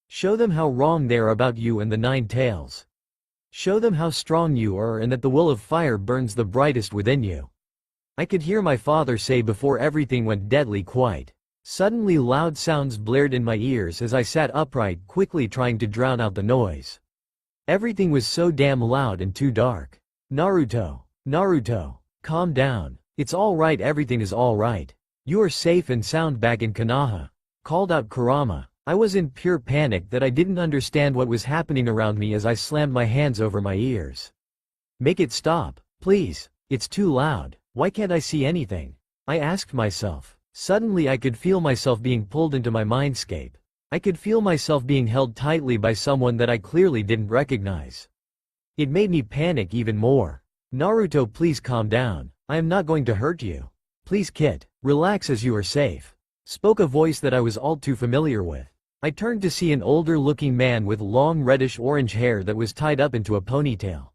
Show them how wrong they are about you and the Nine Tails. Show them how strong you are and that the will of fire burns the brightest within you. I could hear my father say before everything went deadly quiet. Suddenly loud sounds blared in my ears as I sat upright, quickly trying to drown out the noise. Everything was so damn loud and too dark. Naruto, calm down. It's all right, everything is all right. You are safe and sound back in Konoha, called out Kurama. I was in pure panic that I didn't understand what was happening around me as I slammed my hands over my ears. Make it stop, please. It's too loud. Why can't I see anything? I asked myself. Suddenly I could feel myself being pulled into my mindscape. I could feel myself being held tightly by someone that I clearly didn't recognize. It made me panic even more. Naruto, please calm down. I am not going to hurt you. Please Kit, relax, as you are safe. Spoke a voice that I was all too familiar with. I turned to see an older-looking man with long reddish-orange hair that was tied up into a ponytail.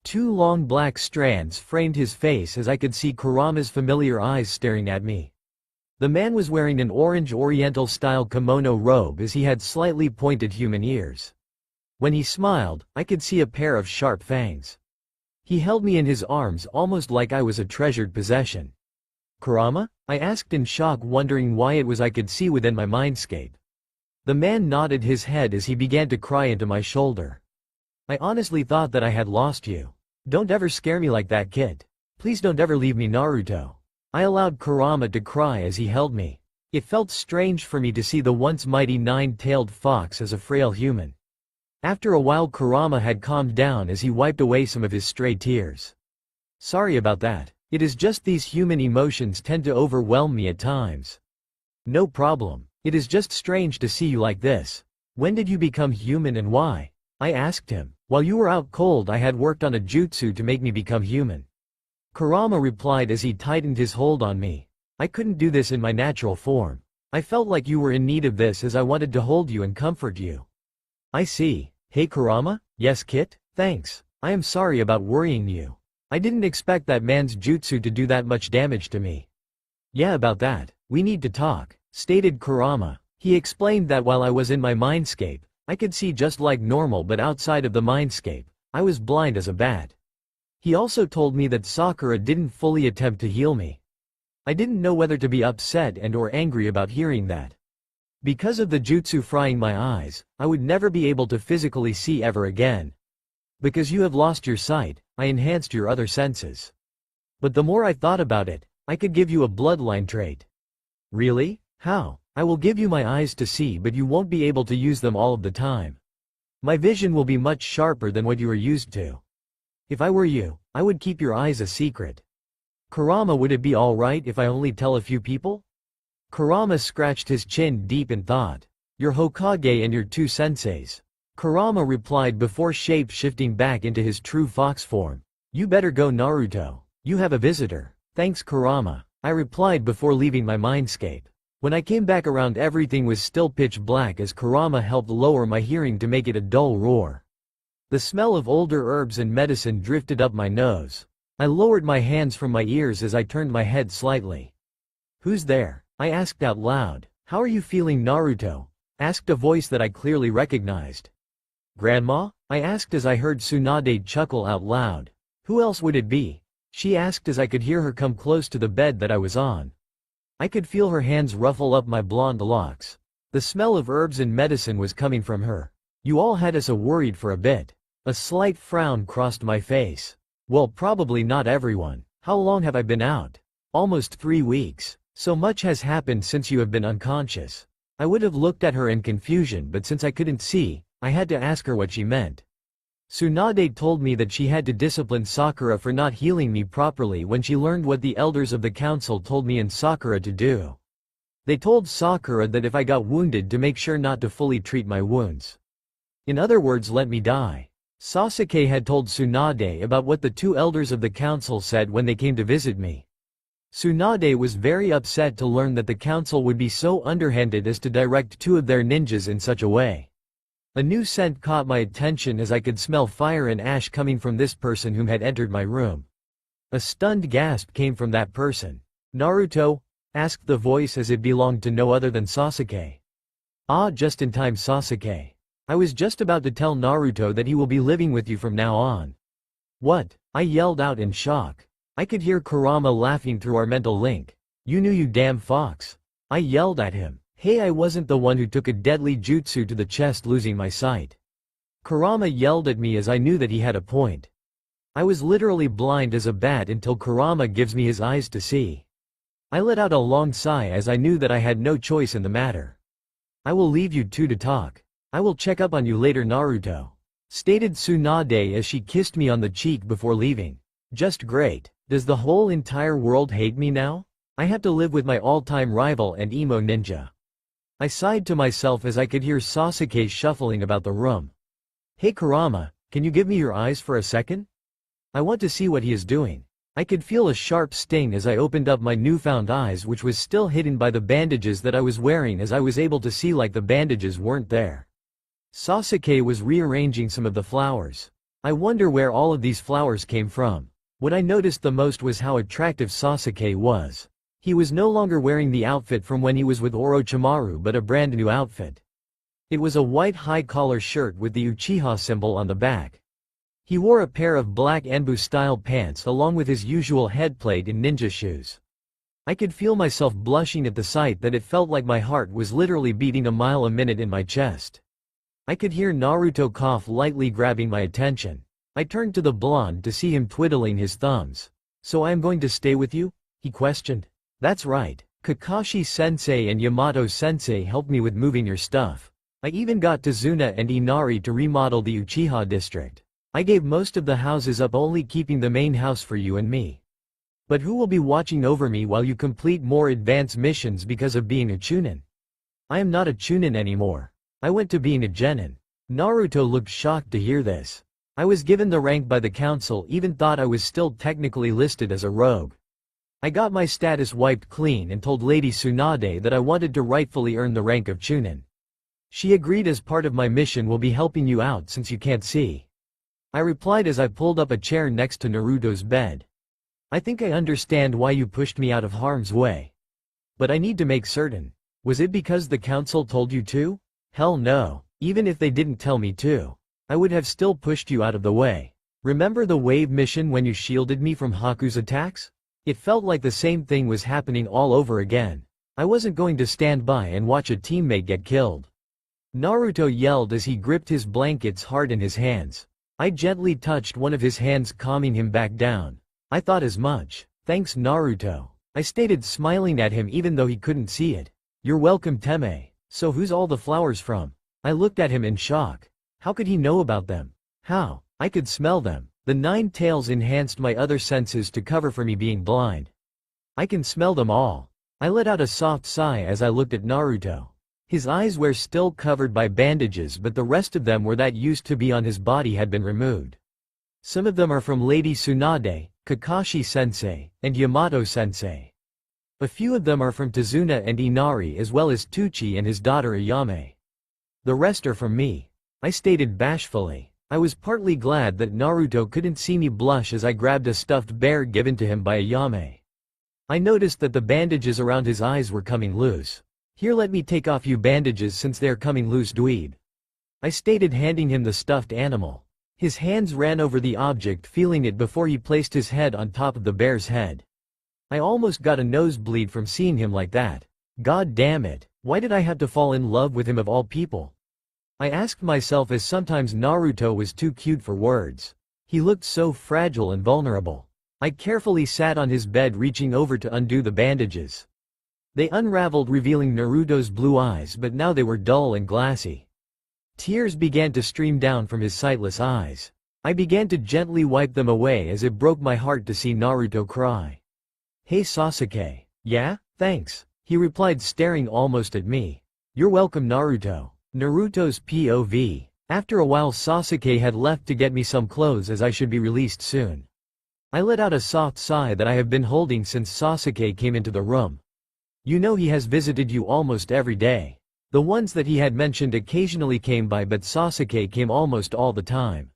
Two long black strands framed his face as I could see Kurama's familiar eyes staring at me. The man was wearing an orange Oriental-style kimono robe as he had slightly pointed human ears. When he smiled, I could see a pair of sharp fangs. He held me in his arms almost like I was a treasured possession. Kurama? I asked in shock, wondering why it was I could see within my mindscape. The man nodded his head as he began to cry into my shoulder. I honestly thought that I had lost you. Don't ever scare me like that, kid. Please don't ever leave me, Naruto. I allowed Kurama to cry as he held me. It felt strange for me to see the once mighty nine-tailed fox as a frail human. After a while Kurama had calmed down as he wiped away some of his stray tears. Sorry about that. It is just these human emotions tend to overwhelm me at times. No problem. It is just strange to see you like this. When did you become human and why? I asked him. While you were out cold, I had worked on a jutsu to make me become human. Kurama replied as he tightened his hold on me. I couldn't do this in my natural form. I felt like you were in need of this as I wanted to hold you and comfort you. I see. Hey Kurama? Yes Kit? Thanks. I am sorry about worrying you. I didn't expect that man's jutsu to do that much damage to me. Yeah, about that. We need to talk, stated Kurama. He explained that while I was in my mindscape, I could see just like normal, but outside of the mindscape, I was blind as a bat. He also told me that Sakura didn't fully attempt to heal me. I didn't know whether to be upset and or angry about hearing that. Because of the jutsu frying my eyes, I would never be able to physically see ever again. Because you have lost your sight, I enhanced your other senses. But the more I thought about it, I could give you a bloodline trait. Really? How? I will give you my eyes to see, but you won't be able to use them all of the time. My vision will be much sharper than what you are used to. If I were you, I would keep your eyes a secret. Kurama, would it be alright if I only tell a few people? Kurama scratched his chin deep in thought. Your Hokage and your two senseis. Kurama replied before shape-shifting back into his true fox form. You better go, Naruto. You have a visitor. Thanks, Kurama, I replied before leaving my mindscape. When I came back around, everything was still pitch black as Kurama helped lower my hearing to make it a dull roar. The smell of older herbs and medicine drifted up my nose. I lowered my hands from my ears as I turned my head slightly. Who's there? I asked out loud. How are you feeling, Naruto? Asked a voice that I clearly recognized. Grandma? I asked as I heard Tsunade chuckle out loud. Who else would it be? She asked as I could hear her come close to the bed that I was on. I could feel her hands ruffle up my blonde locks. The smell of herbs and medicine was coming from her. You all had us worried for a bit. A slight frown crossed my face. Well, probably not everyone. How long have I been out? Almost 3 weeks. So much has happened since you have been unconscious. I would have looked at her in confusion, but since I couldn't see, I had to ask her what she meant. Tsunade told me that she had to discipline Sakura for not healing me properly when she learned what the elders of the council told me and Sakura to do. They told Sakura that if I got wounded to make sure not to fully treat my wounds. In other words, let me die. Sasuke had told Tsunade about what the 2 elders of the council said when they came to visit me. Tsunade was very upset to learn that the council would be so underhanded as to direct 2 of their ninjas in such a way. A new scent caught my attention as I could smell fire and ash coming from this person whom had entered my room. A stunned gasp came from that person. Naruto? Asked the voice as it belonged to no other than Sasuke. Ah, just in time, Sasuke. I was just about to tell Naruto that he will be living with you from now on. What? I yelled out in shock. I could hear Kurama laughing through our mental link. You knew, you damn fox. I yelled at him. Hey, I wasn't the one who took a deadly jutsu to the chest, losing my sight. Kurama yelled at me as I knew that he had a point. I was literally blind as a bat until Kurama gives me his eyes to see. I let out a long sigh as I knew that I had no choice in the matter. I will leave you 2 to talk. I will check up on you later, Naruto. Stated Tsunade as she kissed me on the cheek before leaving. Just great. Does the whole entire world hate me now? I have to live with my all-time rival and emo ninja. I sighed to myself as I could hear Sasuke shuffling about the room. Hey Kurama, can you give me your eyes for a second? I want to see what he is doing. I could feel a sharp sting as I opened up my newfound eyes, which was still hidden by the bandages that I was wearing, as I was able to see like the bandages weren't there. Sasuke was rearranging some of the flowers. I wonder where all of these flowers came from. What I noticed the most was how attractive Sasuke was. He was no longer wearing the outfit from when he was with Orochimaru, but a brand new outfit. It was a white high-collar shirt with the Uchiha symbol on the back. He wore a pair of black Enbu-style pants along with his usual headplate and ninja shoes. I could feel myself blushing at the sight that it felt like my heart was literally beating a mile a minute in my chest. I could hear Naruto cough lightly, grabbing my attention. I turned to the blonde to see him twiddling his thumbs. So I am going to stay with you? He questioned. That's right. Kakashi-sensei and Yamato-sensei helped me with moving your stuff. I even got Tazuna and Inari to remodel the Uchiha district. I gave most of the houses up, only keeping the main house for you and me. But who will be watching over me while you complete more advanced missions because of being a Chunin? I am not a Chunin anymore. I went to being a Genin. Naruto looked shocked to hear this. I was given the rank by the council, even thought I was still technically listed as a rogue. I got my status wiped clean and told Lady Tsunade that I wanted to rightfully earn the rank of Chunin. She agreed, as part of my mission will be helping you out since you can't see. I replied as I pulled up a chair next to Naruto's bed. I think I understand why you pushed me out of harm's way. But I need to make certain. Was it because the council told you to? Hell no. Even if they didn't tell me to, I would have still pushed you out of the way. Remember the wave mission when you shielded me from Haku's attacks? It felt like the same thing was happening all over again. I wasn't going to stand by and watch a teammate get killed. Naruto yelled as he gripped his blankets hard in his hands. I gently touched one of his hands, calming him back down. I thought as much. Thanks, Naruto. I stated, smiling at him even though he couldn't see it. You're welcome, Teme. So who's all the flowers from? I looked at him in shock. How could he know about them? How? I could smell them. The 9 tails enhanced my other senses to cover for me being blind. I can smell them all. I let out a soft sigh as I looked at Naruto. His eyes were still covered by bandages, but the rest of them were that used to be on his body had been removed. Some of them are from Lady Tsunade, Kakashi-sensei, and Yamato-sensei. A few of them are from Tazuna and Inari as well as Tucci and his daughter Ayame. The rest are from me. I stated bashfully. I was partly glad that Naruto couldn't see me blush as I grabbed a stuffed bear given to him by Ayame. I noticed that the bandages around his eyes were coming loose. Here, let me take off you bandages since they're coming loose, dweeb. I stated, handing him the stuffed animal. His hands ran over the object, feeling it before he placed his head on top of the bear's head. I almost got a nosebleed from seeing him like that. God damn it, why did I have to fall in love with him of all people? I asked myself, as sometimes Naruto was too cute for words. He looked so fragile and vulnerable. I carefully sat on his bed, reaching over to undo the bandages. They unraveled, revealing Naruto's blue eyes, but now they were dull and glassy. Tears began to stream down from his sightless eyes. I began to gently wipe them away as it broke my heart to see Naruto cry. Hey Sasuke. Yeah? Thanks. He replied, staring almost at me. You're welcome, Naruto. Naruto's POV. After a while, Sasuke had left to get me some clothes as I should be released soon. I let out a soft sigh that I have been holding since Sasuke came into the room. You know, he has visited you almost every day. The ones that he had mentioned occasionally came by, but Sasuke came almost all the time.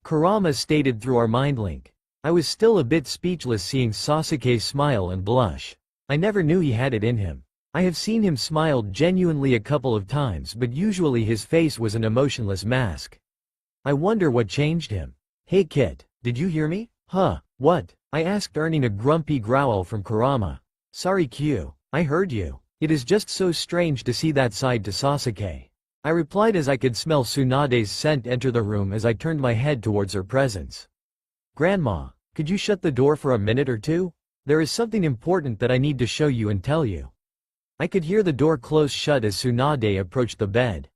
Kurama stated through our mind link. I was still a bit speechless seeing Sasuke smile and blush. I never knew he had it in him. I have seen him smile genuinely a couple of times, but usually his face was an emotionless mask. I wonder what changed him. Hey Kit, did you hear me? Huh, what? I asked, earning a grumpy growl from Kurama. Sorry Q, I heard you. It is just so strange to see that side to Sasuke. I replied as I could smell Tsunade's scent enter the room as I turned my head towards her presence. Grandma, could you shut the door for a minute or two? There is something important that I need to show you and tell you. I could hear the door close shut as Tsunade approached the bed.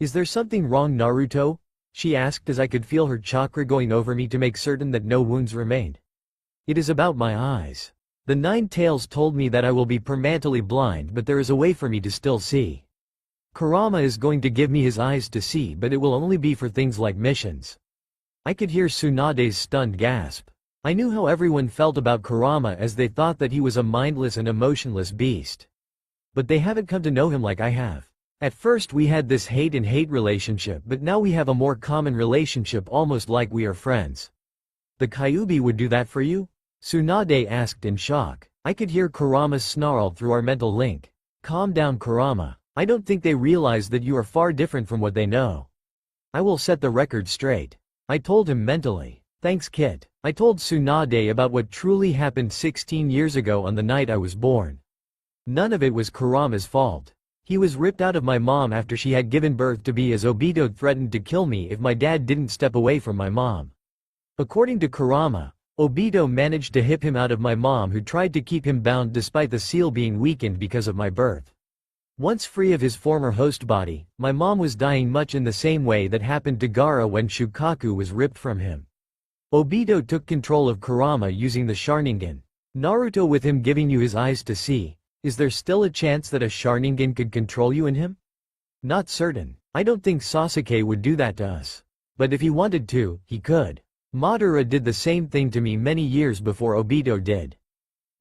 Is there something wrong, Naruto? She asked as I could feel her chakra going over me to make certain that no wounds remained. It is about my eyes. The 9 tails told me that I will be permanently blind, but there is a way for me to still see. Kurama is going to give me his eyes to see, but it will only be for things like missions. I could hear Tsunade's stunned gasp. I knew how everyone felt about Kurama, as they thought that he was a mindless and emotionless beast. But they haven't come to know him like I have. At first we had this hate and hate relationship, but now we have a more common relationship, almost like we are friends. The Kyuubi would do that for you? Tsunade asked in shock. I could hear Kurama snarl through our mental link. Calm down, Kurama. I don't think they realize that you are far different from what they know. I will set the record straight. I told him mentally. Thanks Kit. I told Tsunade about what truly happened 16 years ago on the night I was born. None of it was Kurama's fault. He was ripped out of my mom after she had given birth to me, as Obito threatened to kill me if my dad didn't step away from my mom. According to Kurama, Obito managed to hip him out of my mom, who tried to keep him bound despite the seal being weakened because of my birth. Once free of his former host body, my mom was dying much in the same way that happened to Gaara when Shukaku was ripped from him. Obito took control of Kurama using the Sharingan. Naruto, with him giving you his eyes to see, is there still a chance that a Sharingan could control you in him? Not certain. I don't think Sasuke would do that to us. But if he wanted to, he could. Madara did the same thing to me many years before Obito did.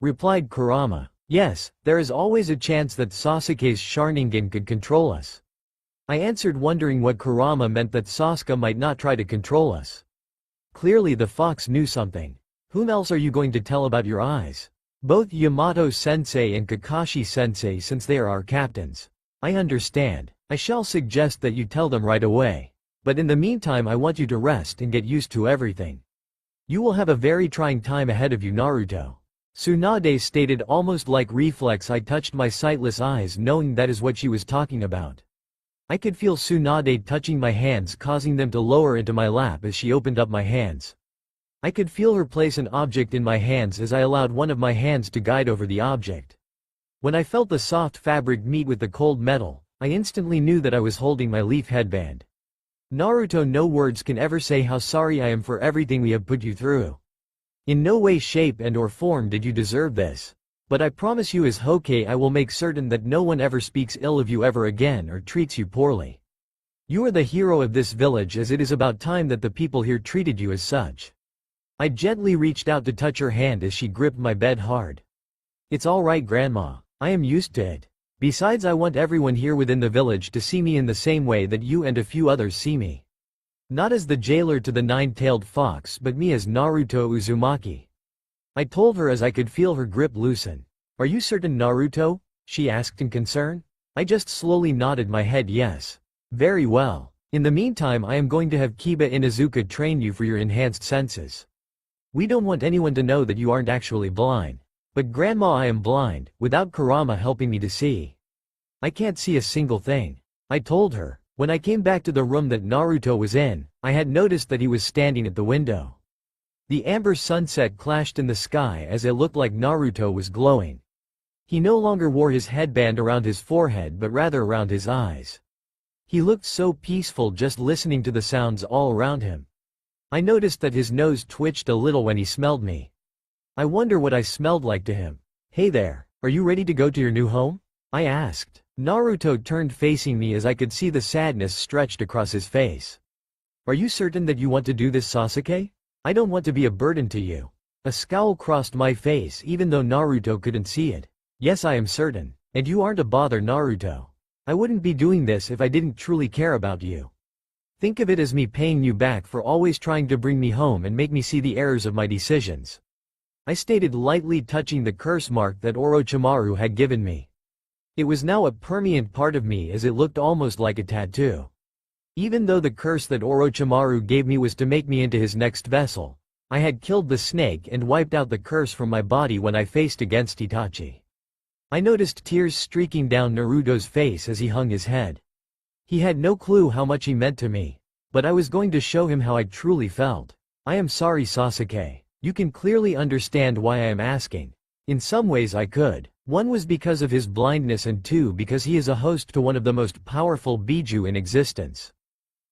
Replied Kurama. Yes, there is always a chance that Sasuke's Sharingan could control us. I answered, wondering what Kurama meant that Sasuke might not try to control us. Clearly the fox knew something. Whom else are you going to tell about your eyes? Both Yamato-sensei and Kakashi-sensei, since they are our captains. I understand. I shall suggest that you tell them right away. But in the meantime I want you to rest and get used to everything. You will have a very trying time ahead of you, Naruto. Tsunade stated, almost like reflex. I touched my sightless eyes, knowing that is what she was talking about. I could feel Tsunade touching my hands, causing them to lower into my lap as she opened up my hands. I could feel her place an object in my hands as I allowed one of my hands to guide over the object. When I felt the soft fabric meet with the cold metal, I instantly knew that I was holding my leaf headband. Naruto, no words can ever say how sorry I am for everything we have put you through. In no way, shape and or form did you deserve this. But I promise you as Hokage I will make certain that no one ever speaks ill of you ever again or treats you poorly. You are the hero of this village, as it is about time that the people here treated you as such. I gently reached out to touch her hand as she gripped my bed hard. It's all right, Grandma. I am used to it. Besides, I want everyone here within the village to see me in the same way that you and a few others see me. Not as the jailer to the nine-tailed fox, but me as Naruto Uzumaki. I told her as I could feel her grip loosen. Are you certain, Naruto? She asked in concern. I just slowly nodded my head yes. Very well. In the meantime, I am going to have Kiba Inuzuka train you for your enhanced senses. We don't want anyone to know that you aren't actually blind. But Grandma, I am blind, without Kurama helping me to see. I can't see a single thing. I told her. When I came back to the room that Naruto was in, I had noticed that he was standing at the window. The amber sunset clashed in the sky as it looked like Naruto was glowing. He no longer wore his headband around his forehead but rather around his eyes. He looked so peaceful just listening to the sounds all around him. I noticed that his nose twitched a little when he smelled me. I wonder what I smelled like to him. Hey there, are you ready to go to your new home? I asked. Naruto turned facing me as I could see the sadness stretched across his face. Are you certain that you want to do this, Sasuke? I don't want to be a burden to you. A scowl crossed my face even though Naruto couldn't see it. Yes, I am certain. And you aren't a bother, Naruto. I wouldn't be doing this if I didn't truly care about you. Think of it as me paying you back for always trying to bring me home and make me see the errors of my decisions. I stated, lightly touching the curse mark that Orochimaru had given me. It was now a permanent part of me as it looked almost like a tattoo. Even though the curse that Orochimaru gave me was to make me into his next vessel, I had killed the snake and wiped out the curse from my body when I faced against Itachi. I noticed tears streaking down Naruto's face as he hung his head. He had no clue how much he meant to me, but I was going to show him how I truly felt. I am sorry, Sasuke. You can clearly understand why I am asking. In some ways I could. One was because of his blindness and two because he is a host to one of the most powerful Biju in existence.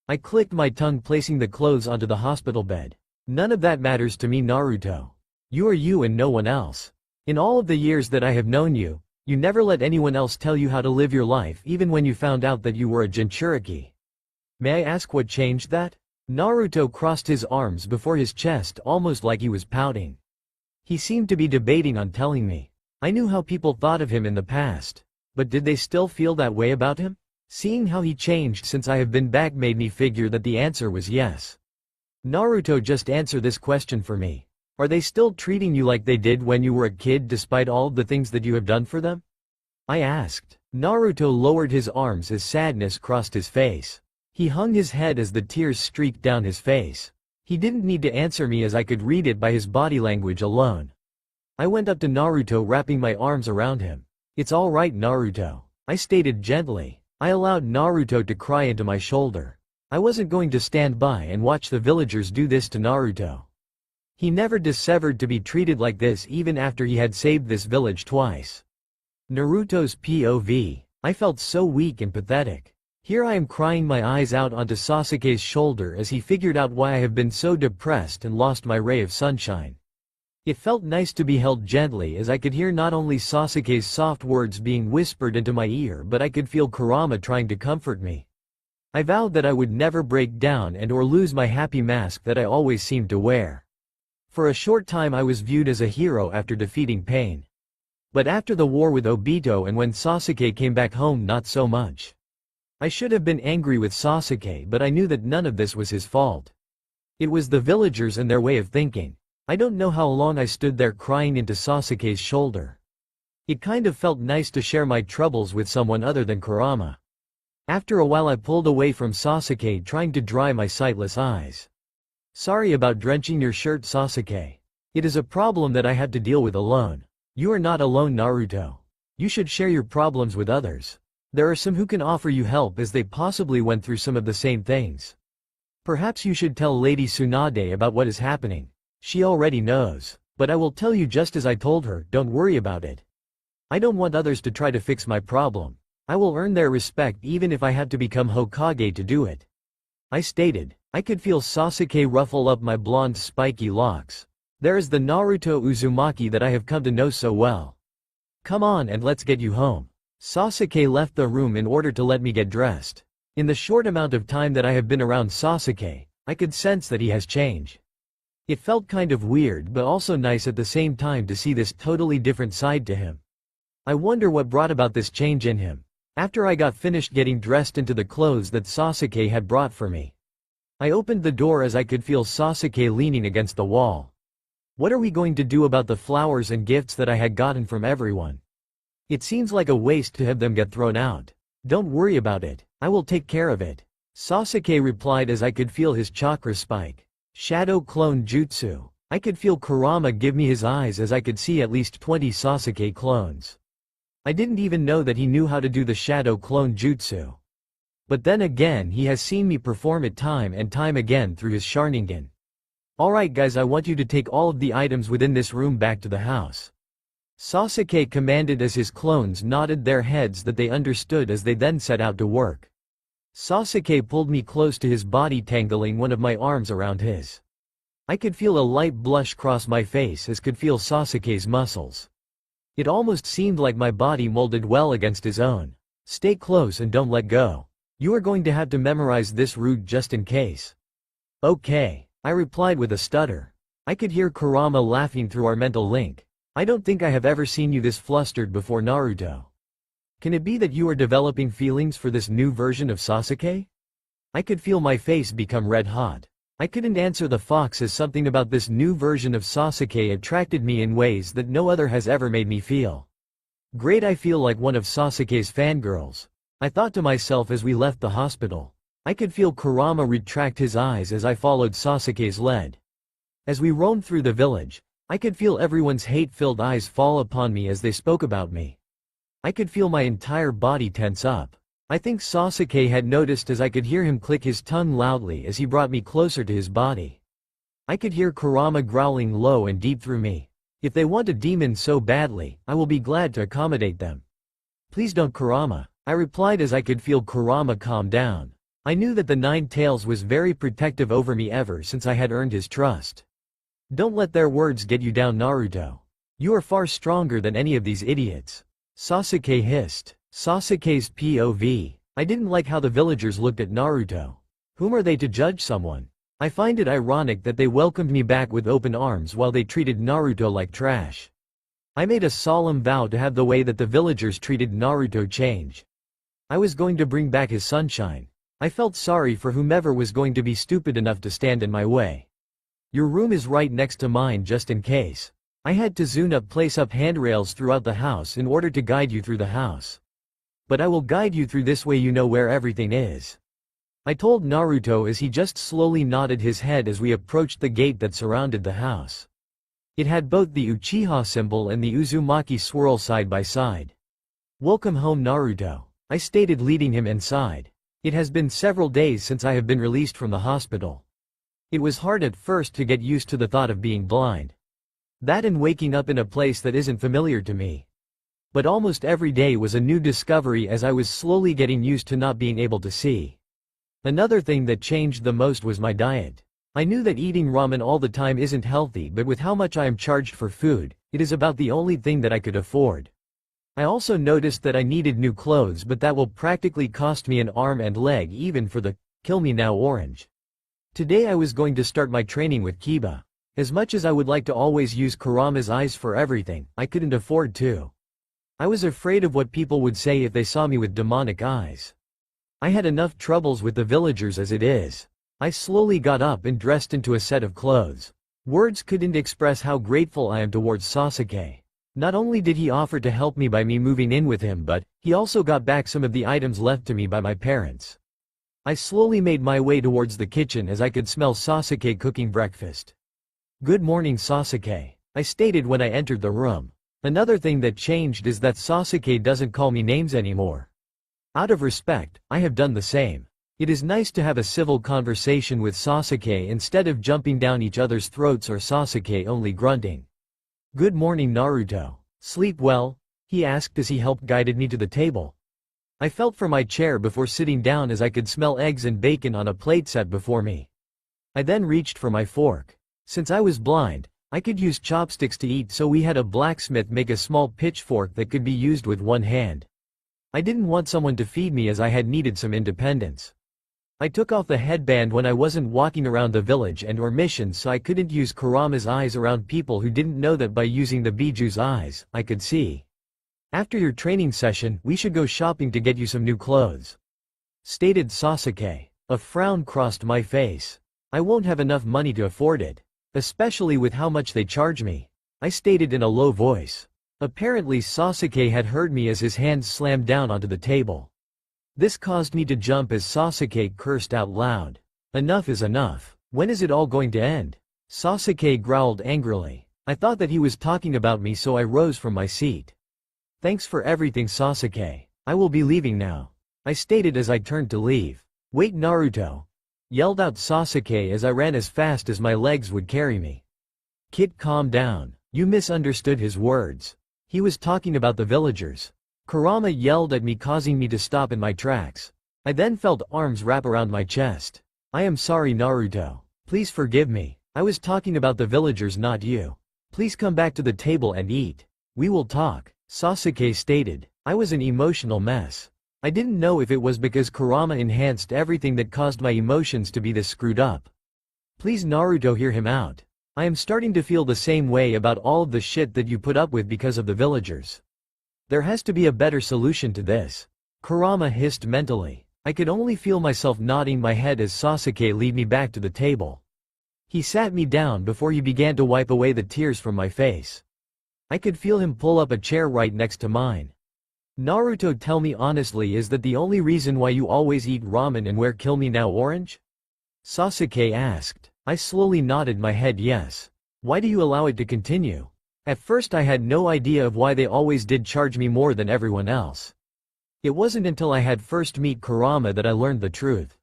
I clicked my tongue, placing the clothes onto the hospital bed. None of that matters to me, Naruto. You are you and no one else. In all of the years that I have known you, you never let anyone else tell you how to live your life, even when you found out that you were a Jinchuriki. May I ask what changed that? Naruto crossed his arms before his chest almost like he was pouting. He seemed to be debating on telling me. I knew how people thought of him in the past. But did they still feel that way about him? Seeing how he changed since I have been back made me figure that the answer was yes. Naruto, just answer this question for me. Are they still treating you like they did when you were a kid despite all the things that you have done for them? I asked. Naruto lowered his arms as sadness crossed his face. He hung his head as the tears streaked down his face. He didn't need to answer me as I could read it by his body language alone. I went up to Naruto, wrapping my arms around him. It's all right, Naruto, I stated gently. I allowed Naruto to cry into my shoulder. I wasn't going to stand by and watch the villagers do this to Naruto. He never deserved to be treated like this even after he had saved this village twice. Naruto's POV. I felt so weak and pathetic. Here I am crying my eyes out onto Sasuke's shoulder as he figured out why I have been so depressed and lost my ray of sunshine. It felt nice to be held gently as I could hear not only Sasuke's soft words being whispered into my ear, but I could feel Kurama trying to comfort me. I vowed that I would never break down and or lose my happy mask that I always seemed to wear. For a short time I was viewed as a hero after defeating pain. But after the war with Obito and when Sasuke came back home, not so much. I should have been angry with Sasuke, but I knew that none of this was his fault. It was the villagers and their way of thinking. I don't know how long I stood there crying into Sasuke's shoulder. It kind of felt nice to share my troubles with someone other than Kurama. After a while I pulled away from Sasuke, trying to dry my sightless eyes. Sorry about drenching your shirt, Sasuke. It is a problem that I had to deal with alone. You are not alone, Naruto. You should share your problems with others. There are some who can offer you help as they possibly went through some of the same things. Perhaps you should tell Lady Tsunade about what is happening. She already knows. But I will tell you just as I told her, don't worry about it. I don't want others to try to fix my problem. I will earn their respect even if I have to become Hokage to do it. I stated. I could feel Sasuke ruffle up my blonde spiky locks. There is the Naruto Uzumaki that I have come to know so well. Come on and let's get you home. Sasuke left the room in order to let me get dressed. In the short amount of time that I have been around Sasuke, I could sense that he has changed. It felt kind of weird but also nice at the same time to see this totally different side to him. I wonder what brought about this change in him. After I got finished getting dressed into the clothes that Sasuke had brought for me, I opened the door as I could feel Sasuke leaning against the wall. What are we going to do about the flowers and gifts that I had gotten from everyone? It seems like a waste to have them get thrown out. Don't worry about it. I will take care of it. Sasuke replied as I could feel his chakra spike. Shadow clone jutsu. I could feel Kurama give me his eyes as I could see at least 20 Sasuke clones. I didn't even know that he knew how to do the shadow clone jutsu. But then again he has seen me perform it time and time again through his Sharingan. Alright guys, I want you to take all of the items within this room back to the house. Sasuke commanded as his clones nodded their heads that they understood as they then set out to work. Sasuke pulled me close to his body, tangling one of my arms around his. I could feel a light blush cross my face as could feel Sasuke's muscles. It almost seemed like my body molded well against his own. Stay close and don't let go. You are going to have to memorize this route just in case. Okay, I replied with a stutter. I could hear Kurama laughing through our mental link. I don't think I have ever seen you this flustered before, Naruto. Can it be that you are developing feelings for this new version of Sasuke? I could feel my face become red hot. I couldn't answer the fox as something about this new version of Sasuke attracted me in ways that no other has ever made me feel. Great, I feel like one of Sasuke's fangirls. I thought to myself as we left the hospital. I could feel Kurama retract his eyes as I followed Sasuke's lead. As we roamed through the village, I could feel everyone's hate-filled eyes fall upon me as they spoke about me. I could feel my entire body tense up. I think Sasuke had noticed as I could hear him click his tongue loudly as he brought me closer to his body. I could hear Kurama growling low and deep through me. If they want a demon so badly, I will be glad to accommodate them. Please don't, Kurama, I replied as I could feel Kurama calm down. I knew that the Nine Tails was very protective over me ever since I had earned his trust. Don't let their words get you down, Naruto. You are far stronger than any of these idiots. Sasuke hissed. Sasuke's POV. I didn't like how the villagers looked at Naruto. Whom are they to judge someone? I find it ironic that they welcomed me back with open arms while they treated Naruto like trash. I made a solemn vow to have the way that the villagers treated Naruto change. I was going to bring back his sunshine. I felt sorry for whomever was going to be stupid enough to stand in my way. Your room is right next to mine just in case. I had to place up handrails throughout the house in order to guide you through the house. But I will guide you through this way, you know where everything is. I told Naruto as he just slowly nodded his head as we approached the gate that surrounded the house. It had both the Uchiha symbol and the Uzumaki swirl side by side. Welcome home, Naruto, I stated, leading him inside. It has been several days since I have been released from the hospital. It was hard at first to get used to the thought of being blind. That and waking up in a place that isn't familiar to me. But almost every day was a new discovery as I was slowly getting used to not being able to see. Another thing that changed the most was my diet. I knew that eating ramen all the time isn't healthy, but with how much I am charged for food, it is about the only thing that I could afford. I also noticed that I needed new clothes, but that will practically cost me an arm and leg even for the Kill Me Now orange. Today I was going to start my training with Kiba. As much as I would like to always use Kurama's eyes for everything, I couldn't afford to. I was afraid of what people would say if they saw me with demonic eyes. I had enough troubles with the villagers as it is. I slowly got up and dressed into a set of clothes. Words couldn't express how grateful I am towards Sasuke. Not only did he offer to help me by me moving in with him, but he also got back some of the items left to me by my parents. I slowly made my way towards the kitchen as I could smell Sasuke cooking breakfast. Good morning, Sasuke, I stated when I entered the room. Another thing that changed is that Sasuke doesn't call me names anymore. Out of respect, I have done the same. It is nice to have a civil conversation with Sasuke instead of jumping down each other's throats or Sasuke only grunting. "Good morning, Naruto. Sleep well?" he asked as he helped guided me to the table. I felt for my chair before sitting down as I could smell eggs and bacon on a plate set before me. I then reached for my fork. Since I was blind, I could use chopsticks to eat, so we had a blacksmith make a small pitchfork that could be used with one hand. I didn't want someone to feed me as I had needed some independence. I took off the headband when I wasn't walking around the village and or missions, so I couldn't use Kurama's eyes around people who didn't know that by using the Biju's eyes, I could see. "After your training session, we should go shopping to get you some new clothes," stated Sasuke. A frown crossed my face. "I won't have enough money to afford it. Especially with how much they charge me," I stated in a low voice. Apparently Sasuke had heard me as his hands slammed down onto the table. This caused me to jump as Sasuke cursed out loud. "Enough is enough. When is it all going to end?" Sasuke growled angrily. I thought that he was talking about me, so I rose from my seat. "Thanks for everything, Sasuke. I will be leaving now," I stated as I turned to leave. "Wait, Naruto," yelled out Sasuke as I ran as fast as my legs would carry me. "Kid, calm down. You misunderstood his words. He was talking about the villagers." Kurama yelled at me, causing me to stop in my tracks. I then felt arms wrap around my chest. "I am sorry, Naruto. Please forgive me. I was talking about the villagers, not you. Please come back to the table and eat. We will talk," Sasuke stated. I was an emotional mess. I didn't know if it was because Kurama enhanced everything that caused my emotions to be this screwed up. "Please, Naruto, hear him out. I am starting to feel the same way about all of the shit that you put up with because of the villagers. There has to be a better solution to this," Kurama hissed mentally. I could only feel myself nodding my head as Sasuke led me back to the table. He sat me down before he began to wipe away the tears from my face. I could feel him pull up a chair right next to mine. "Naruto, tell me honestly, is that the only reason why you always eat ramen and wear Kill Me Now orange?" Sasuke asked. I slowly nodded my head yes. "Why do you allow it to continue?" At first I had no idea of why they always did charge me more than everyone else. It wasn't until I had first meet Kurama that I learned the truth.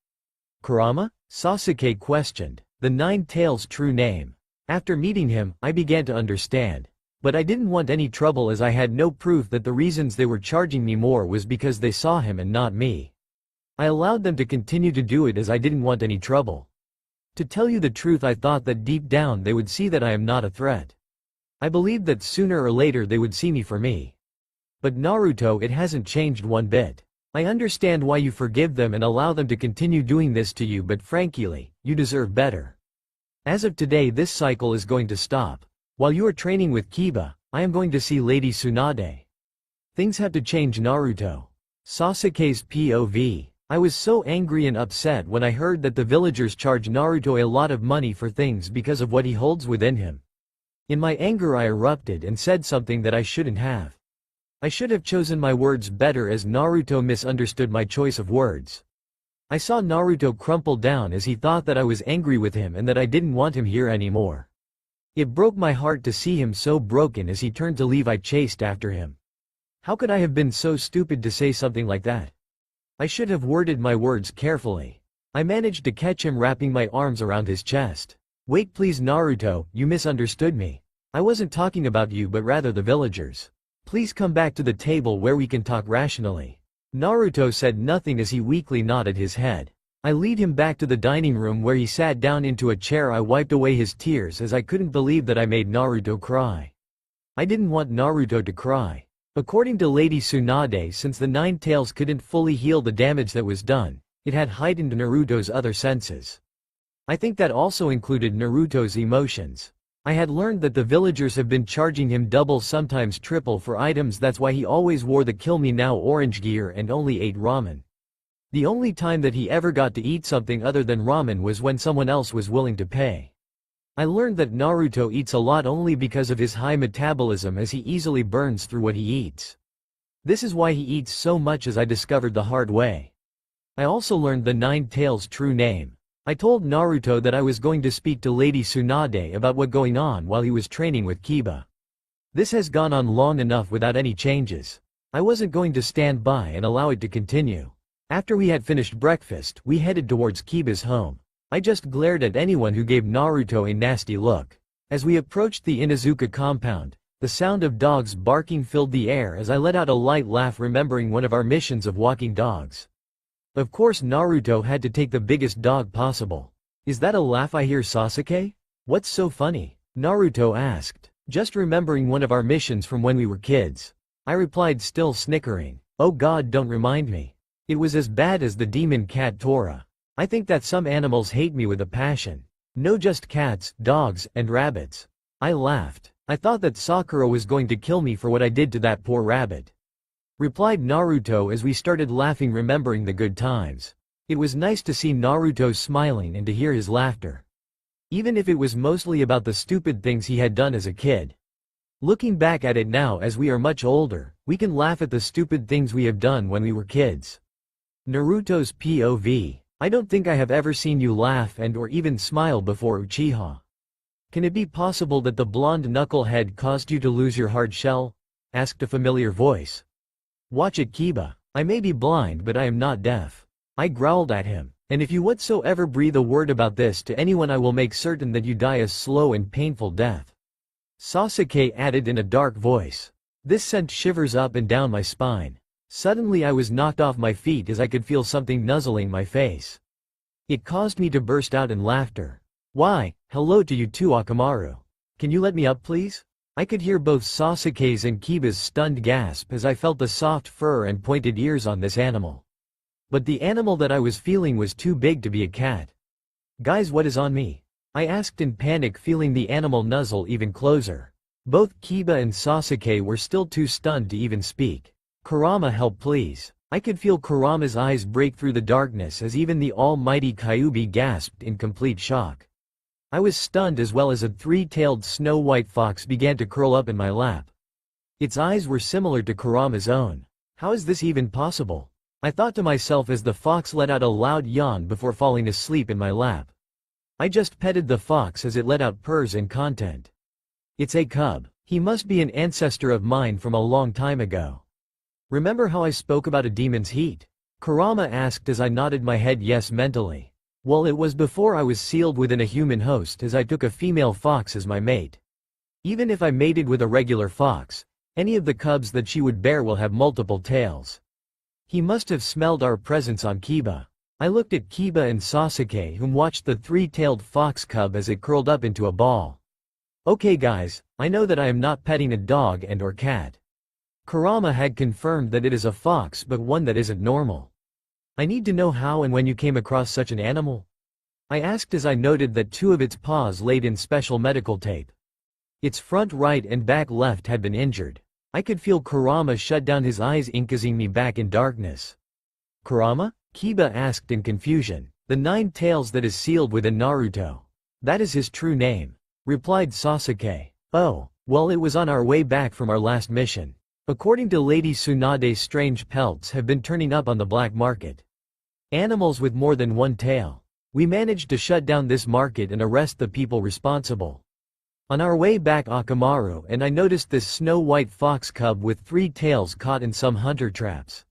"Kurama?" Sasuke questioned. The Nine Tails' true name. After meeting him, I began to understand. But I didn't want any trouble as I had no proof that the reasons they were charging me more was because they saw him and not me. I allowed them to continue to do it as I didn't want any trouble. To tell you the truth, I thought that deep down they would see that I am not a threat. I believed that sooner or later they would see me for me. But Naruto, it hasn't changed one bit. I understand why you forgive them and allow them to continue doing this to you, but frankly, you deserve better. As of today, this cycle is going to stop. While you are training with Kiba, I am going to see Lady Tsunade. Things have to change, Naruto. Sasuke's POV. I was so angry and upset when I heard that the villagers charge Naruto a lot of money for things because of what he holds within him. In my anger I erupted and said something that I shouldn't have. I should have chosen my words better as Naruto misunderstood my choice of words. I saw Naruto crumple down as he thought that I was angry with him and that I didn't want him here anymore. It broke my heart to see him so broken. As he turned to leave, I chased after him. How could I have been so stupid to say something like that? I should have worded my words carefully. I managed to catch him wrapping my arms around his chest. "Wait please, Naruto, you misunderstood me. I wasn't talking about you but rather the villagers. Please come back to the table where we can talk rationally." Naruto said nothing as he weakly nodded his head. I lead him back to the dining room where he sat down into a chair. I wiped away his tears as I couldn't believe that I made Naruto cry. I didn't want Naruto to cry. According to Lady Tsunade, since the Nine Tails couldn't fully heal the damage that was done, it had heightened Naruto's other senses. I think that also included Naruto's emotions. I had learned that the villagers have been charging him double, sometimes triple for items. That's why he always wore the Kill Me Now orange gear and only ate ramen. The only time that he ever got to eat something other than ramen was when someone else was willing to pay. I learned that Naruto eats a lot only because of his high metabolism, as he easily burns through what he eats. This is why he eats so much, as I discovered the hard way. I also learned the Nine Tails' true name. I told Naruto that I was going to speak to Lady Tsunade about what going on while he was training with Kiba. This has gone on long enough without any changes. I wasn't going to stand by and allow it to continue. After we had finished breakfast, we headed towards Kiba's home. I just glared at anyone who gave Naruto a nasty look. As we approached the Inuzuka compound, the sound of dogs barking filled the air as I let out a light laugh, remembering one of our missions of walking dogs. Of course Naruto had to take the biggest dog possible. Is that a laugh I hear, Sasuke? What's so funny? Naruto asked. Just remembering one of our missions from when we were kids. I replied, still snickering. Oh God, don't remind me. It was as bad as the demon cat Tora. I think that some animals hate me with a passion. No, just cats, dogs, and rabbits. I laughed. I thought that Sakura was going to kill me for what I did to that poor rabbit. Replied Naruto as we started laughing, remembering the good times. It was nice to see Naruto smiling and to hear his laughter. Even if it was mostly about the stupid things he had done as a kid. Looking back at it now as we are much older, we can laugh at the stupid things we have done when we were kids. Naruto's POV. I don't think I have ever seen you laugh and or even smile before, Uchiha. Can it be possible that the blonde knucklehead caused you to lose your hard shell? Asked a familiar voice. Watch it, Kiba. I may be blind, but I am not deaf. I growled at him. And if you whatsoever breathe a word about this to anyone, I will make certain that you die a slow and painful death. Sasuke added in a dark voice. This sent shivers up and down my spine. Suddenly I was knocked off my feet as I could feel something nuzzling my face. It caused me to burst out in laughter. Why, hello to you too, Akamaru. Can you let me up, please? I could hear both Sasuke's and Kiba's stunned gasp as I felt the soft fur and pointed ears on this animal. But the animal that I was feeling was too big to be a cat. Guys, what is on me? I asked in panic, feeling the animal nuzzle even closer. Both Kiba and Sasuke were still too stunned to even speak. Kurama, help please. I could feel Kurama's eyes break through the darkness as even the almighty Kyuubi gasped in complete shock. I was stunned, as well as a three-tailed snow-white fox began to curl up in my lap. Its eyes were similar to Kurama's own. How is this even possible? I thought to myself as the fox let out a loud yawn before falling asleep in my lap. I just petted the fox as it let out purrs and content. It's a cub. He must be an ancestor of mine from a long time ago. Remember how I spoke about a demon's heat? Kurama asked as I nodded my head yes mentally. Well, it was before I was sealed within a human host, as I took a female fox as my mate. Even if I mated with a regular fox, any of the cubs that she would bear will have multiple tails. He must have smelled our presence on Kiba. I looked at Kiba and Sasuke, whom watched the three-tailed fox cub as it curled up into a ball. Okay guys, I know that I am not petting a dog and or cat. Kurama had confirmed that it is a fox, but one that isn't normal. I need to know how and when you came across such an animal. I asked as I noted that two of its paws laid in special medical tape. Its front right and back left had been injured. I could feel Kurama shut down his eyes, encasing me back in darkness. Kurama? Kiba asked in confusion. The 9 tails that is sealed within Naruto. That is his true name, replied Sasuke. Oh, well, it was on our way back from our last mission. According to Lady Tsunade, strange pelts have been turning up on the black market. Animals with more than 1 tail. We managed to shut down this market and arrest the people responsible. On our way back, Akamaru and I noticed this snow-white fox cub with 3 tails caught in some hunter traps.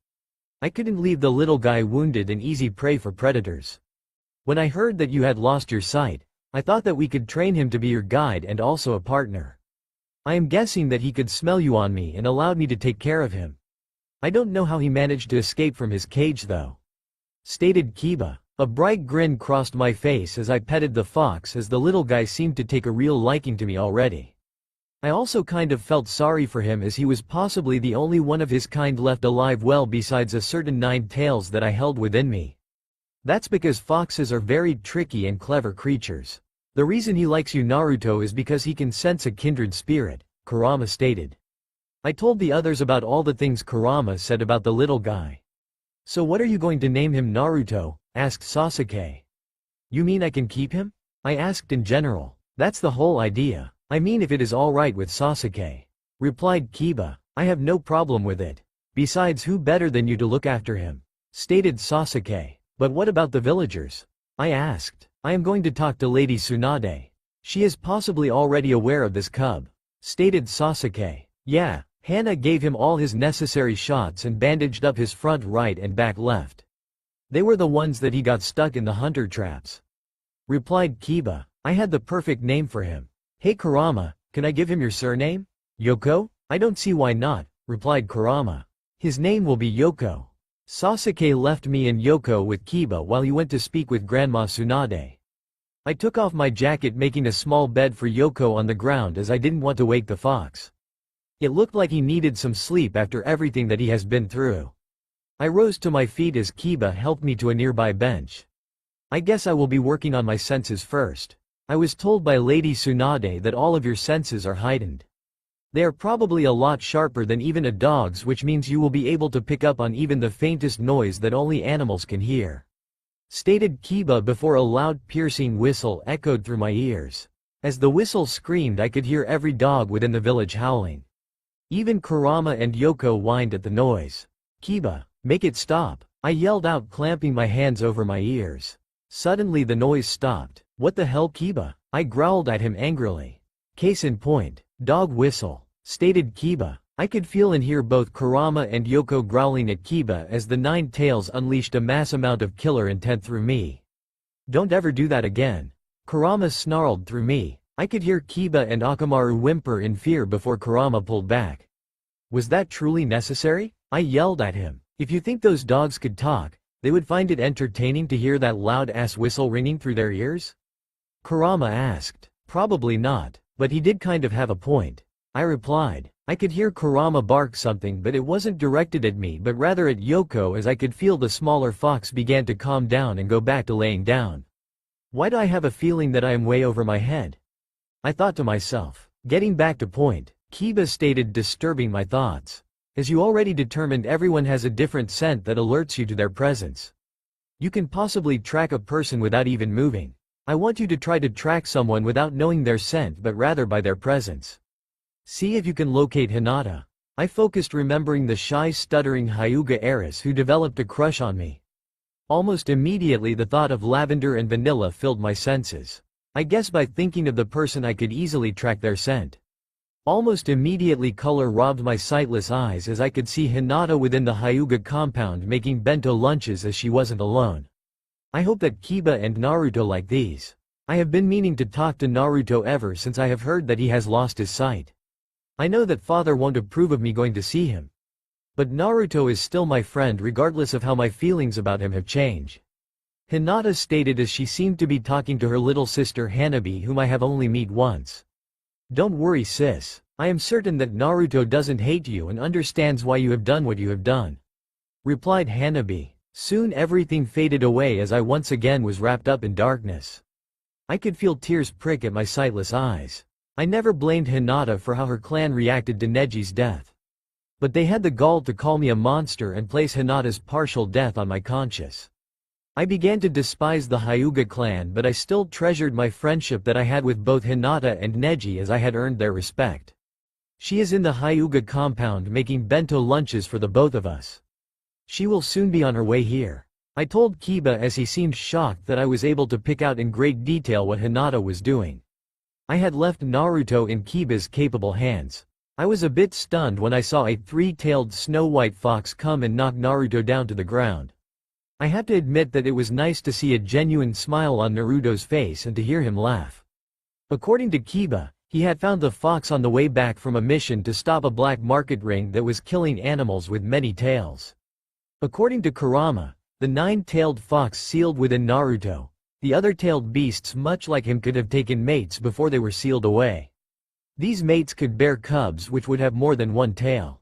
I couldn't leave the little guy wounded and easy prey for predators. When I heard that you had lost your sight, I thought that we could train him to be your guide and also a partner. I am guessing that he could smell you on me and allowed me to take care of him. I don't know how he managed to escape from his cage though, stated Kiba. A bright grin crossed my face as I petted the fox, as the little guy seemed to take a real liking to me already. I also kind of felt sorry for him, as he was possibly the only one of his kind left alive, well, besides a certain 9 tails that I held within me. That's because foxes are very tricky and clever creatures. The reason he likes you, Naruto, is because he can sense a kindred spirit, Kurama stated. I told the others about all the things Kurama said about the little guy. So what are you going to name him, Naruto? Asked Sasuke. You mean I can keep him? I asked in general. That's the whole idea. I mean, if it is all right with Sasuke, replied Kiba. I have no problem with it. Besides, who better than you to look after him? Stated Sasuke. But what about the villagers? I asked. I am going to talk to Lady Tsunade. She is possibly already aware of this cub, stated Sasuke. Yeah, Hana gave him all his necessary shots and bandaged up his front right and back left. They were the ones that he got stuck in the hunter traps. Replied Kiba. I had the perfect name for him. Hey Kurama, can I give him your surname? Yoko? I don't see why not, replied Kurama. His name will be Yoko. Sasuke left me and Yoko with Kiba while he went to speak with Grandma Tsunade. I took off my jacket, making a small bed for Yoko on the ground as I didn't want to wake the fox. It looked like he needed some sleep after everything that he has been through. I rose to my feet as Kiba helped me to a nearby bench. I guess I will be working on my senses first. I was told by Lady Tsunade that all of your senses are heightened. They are probably a lot sharper than even a dog's, which means you will be able to pick up on even the faintest noise that only animals can hear. Stated Kiba before a loud piercing whistle echoed through my ears. As the whistle screamed, I could hear every dog within the village howling. Even Kurama and Yoko whined at the noise. Kiba, make it stop, I yelled out, clamping my hands over my ears. Suddenly the noise stopped. What the hell, Kiba? I growled at him angrily. Case in point, dog whistle, stated Kiba. I could feel and hear both Kurama and Yoko growling at Kiba as the nine tails unleashed a mass amount of killer intent through me. Don't ever do that again. Kurama snarled through me. I could hear Kiba and Akamaru whimper in fear before Kurama pulled back. Was that truly necessary? I yelled at him. If you think those dogs could talk, they would find it entertaining to hear that loud-ass whistle ringing through their ears? Kurama asked. Probably not, but he did kind of have a point. I replied. I could hear Kurama bark something, but it wasn't directed at me but rather at Yoko, as I could feel the smaller fox began to calm down and go back to laying down. Why do I have a feeling that I am way over my head? I thought to myself. Getting back to point, Kiba stated, disturbing my thoughts. As you already determined, everyone has a different scent that alerts you to their presence. You can possibly track a person without even moving. I want you to try to track someone without knowing their scent but rather by their presence. See if you can locate Hinata. I focused, remembering the shy, stuttering Hyuga heiress who developed a crush on me. Almost immediately the thought of lavender and vanilla filled my senses. I guess by thinking of the person I could easily track their scent. Almost immediately color robbed my sightless eyes as I could see Hinata within the Hyuga compound making bento lunches as she wasn't alone. I hope that Kiba and Naruto like these. I have been meaning to talk to Naruto ever since I have heard that he has lost his sight. I know that father won't approve of me going to see him. But Naruto is still my friend regardless of how my feelings about him have changed. Hinata stated as she seemed to be talking to her little sister Hanabi, whom I have only met once. Don't worry sis, I am certain that Naruto doesn't hate you and understands why you have done what you have done. Replied Hanabi. Soon everything faded away as I once again was wrapped up in darkness. I could feel tears prick at my sightless eyes. I never blamed Hinata for how her clan reacted to Neji's death. But they had the gall to call me a monster and place Hinata's partial death on my conscience. I began to despise the Hyuga clan, but I still treasured my friendship that I had with both Hinata and Neji, as I had earned their respect. She is in the Hyuga compound making bento lunches for the both of us. She will soon be on her way here. I told Kiba as he seemed shocked that I was able to pick out in great detail what Hinata was doing. I had left Naruto in Kiba's capable hands. I was a bit stunned when I saw a three-tailed snow-white fox come and knock Naruto down to the ground. I have to admit that it was nice to see a genuine smile on Naruto's face and to hear him laugh. According to Kiba, he had found the fox on the way back from a mission to stop a black market ring that was killing animals with many tails. According to Kurama, the nine-tailed fox sealed within Naruto. The other tailed beasts much like him could have taken mates before they were sealed away. These mates could bear cubs which would have more than one tail.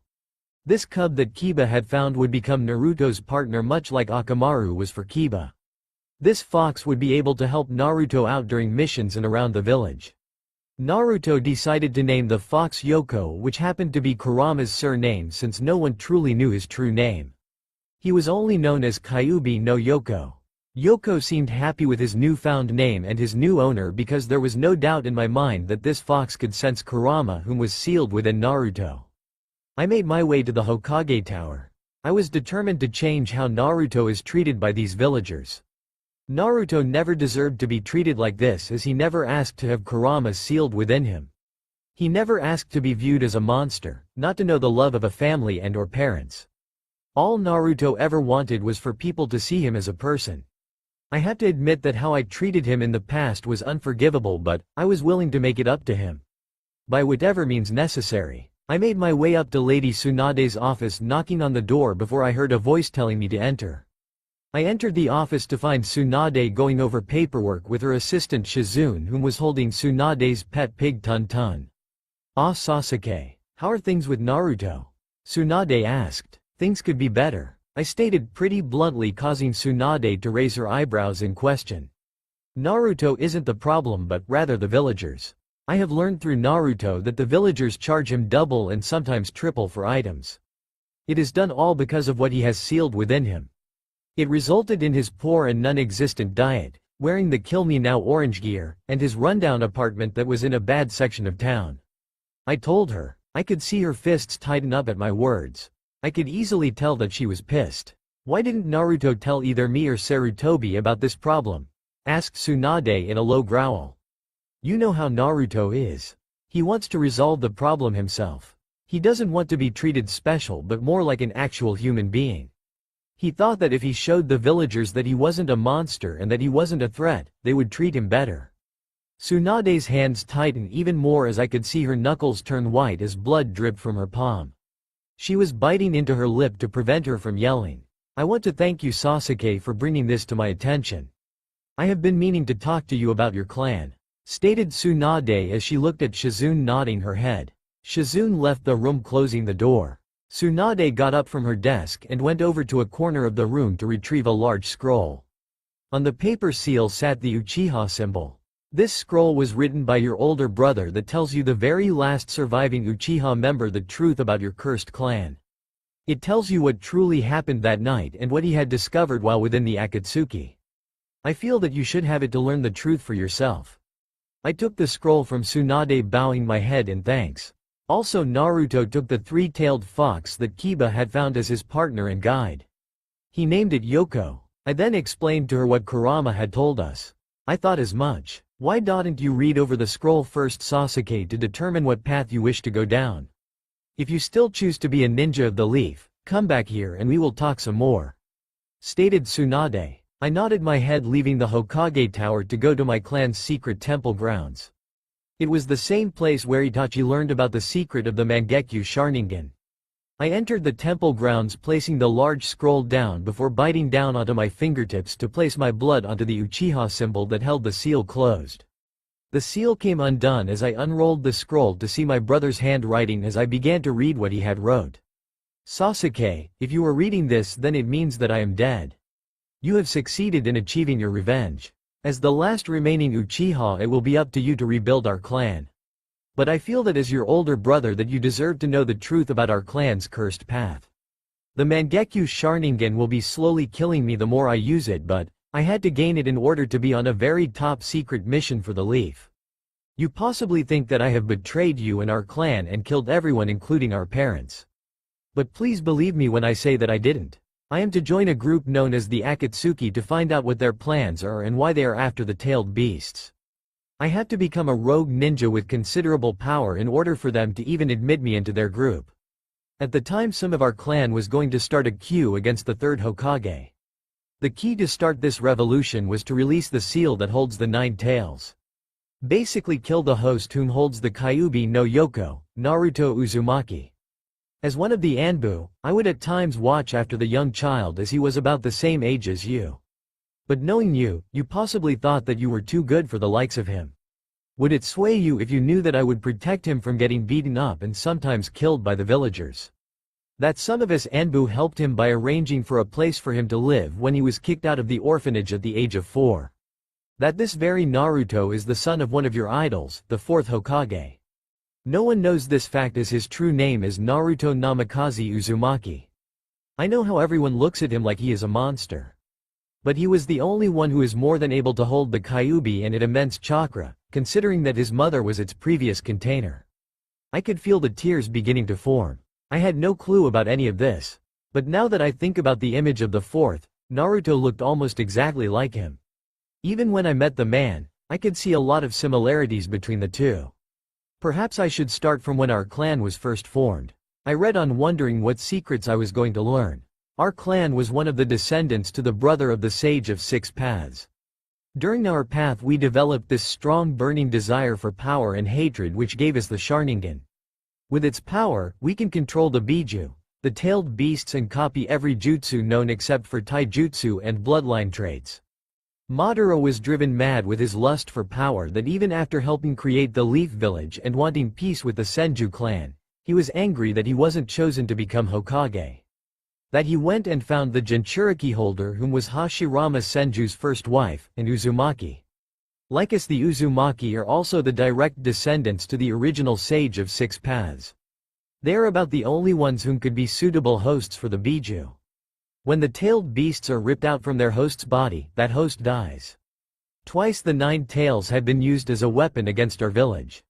This cub that Kiba had found would become Naruto's partner, much like Akamaru was for Kiba. This fox would be able to help Naruto out during missions and around the village. Naruto decided to name the fox Yoko, which happened to be Kurama's surname since no one truly knew his true name. He was only known as Kyuubi no Yoko. Yoko seemed happy with his newfound name and his new owner because there was no doubt in my mind that this fox could sense Kurama, whom was sealed within Naruto. I made my way to the Hokage Tower. I was determined to change how Naruto is treated by these villagers. Naruto never deserved to be treated like this, as he never asked to have Kurama sealed within him. He never asked to be viewed as a monster, not to know the love of a family and or parents. All Naruto ever wanted was for people to see him as a person. I have to admit that how I treated him in the past was unforgivable, but I was willing to make it up to him. By whatever means necessary. I made my way up to Lady Tsunade's office, knocking on the door before I heard a voice telling me to enter. I entered the office to find Tsunade going over paperwork with her assistant Shizune, whom was holding Tsunade's pet pig Tun Tun. "Ah, Sasuke, how are things with Naruto?" Tsunade asked. "Things could be better," I stated pretty bluntly, causing Tsunade to raise her eyebrows in question. "Naruto isn't the problem, but rather the villagers. I have learned through Naruto that the villagers charge him double and sometimes triple for items. It is done all because of what he has sealed within him. It resulted in his poor and non-existent diet, wearing the Kill Me Now orange gear, and his rundown apartment that was in a bad section of town." I told her. I could see her fists tighten up at my words. I could easily tell that she was pissed. "Why didn't Naruto tell either me or Sarutobi about this problem?" asked Tsunade in a low growl. "You know how Naruto is. He wants to resolve the problem himself. He doesn't want to be treated special but more like an actual human being. He thought that if he showed the villagers that he wasn't a monster and that he wasn't a threat, they would treat him better." Tsunade's hands tightened even more as I could see her knuckles turn white as blood dripped from her palm. She was biting into her lip to prevent her from yelling. "I want to thank you, Sasuke, for bringing this to my attention. I have been meaning to talk to you about your clan," stated Tsunade as she looked at Shizune, nodding her head. Shizune left the room, closing the door. Tsunade got up from her desk and went over to a corner of the room to retrieve a large scroll. On the paper seal sat the Uchiha symbol. "This scroll was written by your older brother that tells you, the very last surviving Uchiha member, the truth about your cursed clan. It tells you what truly happened that night and what he had discovered while within the Akatsuki. I feel that you should have it to learn the truth for yourself." I took the scroll from Tsunade, bowing my head in thanks. Also, Naruto took the three-tailed fox that Kiba had found as his partner and guide. He named it Yoko. I then explained to her what Kurama had told us. "I thought as much. Why didn't you read over the scroll first, Sasuke, to determine what path you wish to go down? If you still choose to be a ninja of the leaf, come back here and we will talk some more," stated Tsunade. I nodded my head, leaving the Hokage Tower to go to my clan's secret temple grounds. It was the same place where Itachi learned about the secret of the Mangekyo Sharingan. I entered the temple grounds, placing the large scroll down before biting down onto my fingertips to place my blood onto the Uchiha symbol that held the seal closed. The seal came undone as I unrolled the scroll to see my brother's handwriting as I began to read what he had wrote. "Sasuke, if you are reading this, then it means that I am dead. You have succeeded in achieving your revenge. As the last remaining Uchiha, it will be up to you to rebuild our clan. But I feel that as your older brother that you deserve to know the truth about our clan's cursed path. The Mangekyo Sharingan will be slowly killing me the more I use it, but I had to gain it in order to be on a very top secret mission for the Leaf. You possibly think that I have betrayed you and our clan and killed everyone, including our parents. But please believe me when I say that I didn't. I am to join a group known as the Akatsuki to find out what their plans are and why they are after the tailed beasts. I have to become a rogue ninja with considerable power in order for them to even admit me into their group. At the time, some of our clan was going to start a coup against the third Hokage. The key to start this revolution was to release the seal that holds the 9 tails. Basically kill the host whom holds the Kyuubi no Yoko, Naruto Uzumaki. As one of the Anbu, I would at times watch after the young child as he was about the same age as you. But knowing you, you possibly thought that you were too good for the likes of him. Would it sway you if you knew that I would protect him from getting beaten up and sometimes killed by the villagers? That some of us Anbu helped him by arranging for a place for him to live when he was kicked out of the orphanage at the age of 4. That this very Naruto is the son of one of your idols, the 4th Hokage. No one knows this fact as his true name is Naruto Namikaze Uzumaki. I know how everyone looks at him like he is a monster. But he was the only one who is more than able to hold the Kyuubi and its immense chakra, considering that his mother was its previous container. I could feel the tears beginning to form. I had no clue about any of this. But now that I think about the image of the 4th, Naruto looked almost exactly like him. Even when I met the man, I could see a lot of similarities between the two. Perhaps I should start from when our clan was first formed. I read on, wondering what secrets I was going to learn. Our clan was one of the descendants to the brother of the Sage of Six Paths. During our path we developed this strong burning desire for power and hatred which gave us the Sharingan. With its power, we can control the Biju, the tailed beasts, and copy every jutsu known except for taijutsu and bloodline traits. Madara was driven mad with his lust for power that even after helping create the Leaf Village and wanting peace with the Senju clan, he was angry that he wasn't chosen to become Hokage. That he went and found the Jinchuriki holder, whom was Hashirama Senju's first wife, and Uzumaki. Like us, the Uzumaki are also the direct descendants to the original Sage of Six Paths. They are about the only ones whom could be suitable hosts for the Biju. When the tailed beasts are ripped out from their host's body, that host dies. Twice the 9 tails had been used as a weapon against our village.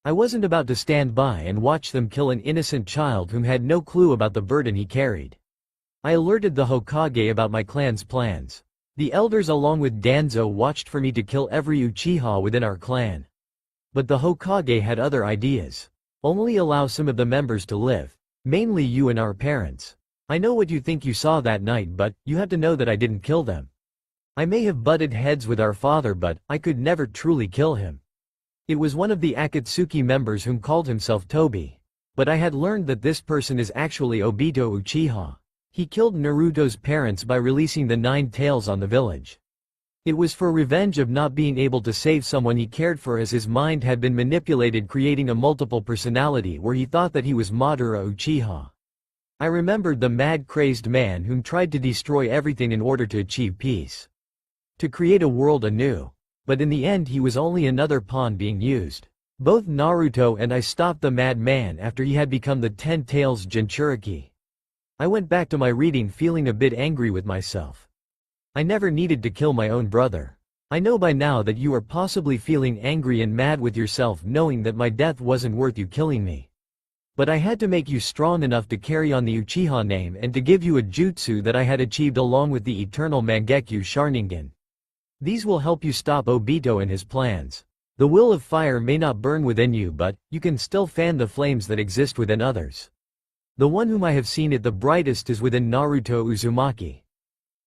I wasn't about to stand by and watch them kill an innocent child whom had no clue about the burden he carried. I alerted the Hokage about my clan's plans. The elders along with Danzo watched for me to kill every Uchiha within our clan. But the Hokage had other ideas. Only allow some of the members to live. Mainly you and our parents. I know what you think you saw that night, but you have to know that I didn't kill them. I may have butted heads with our father, but I could never truly kill him. It was one of the Akatsuki members whom called himself Tobi. But I had learned that this person is actually Obito Uchiha. He killed Naruto's parents by releasing the 9 tails on the village. It was for revenge of not being able to save someone he cared for, as his mind had been manipulated, creating a multiple personality where he thought that he was Madara Uchiha. I remembered the mad crazed man whom tried to destroy everything in order to achieve peace. To create a world anew. But in the end he was only another pawn being used. Both Naruto and I stopped the mad man after he had become the 10 tails Jinchuriki. I went back to my reading feeling a bit angry with myself. I never needed to kill my own brother. I know by now that you are possibly feeling angry and mad with yourself, knowing that my death wasn't worth you killing me. But I had to make you strong enough to carry on the Uchiha name and to give you a jutsu that I had achieved along with the eternal Mangekyo Sharingan. These will help you stop Obito and his plans. The will of fire may not burn within you, but you can still fan the flames that exist within others. The one whom I have seen it the brightest is within Naruto Uzumaki.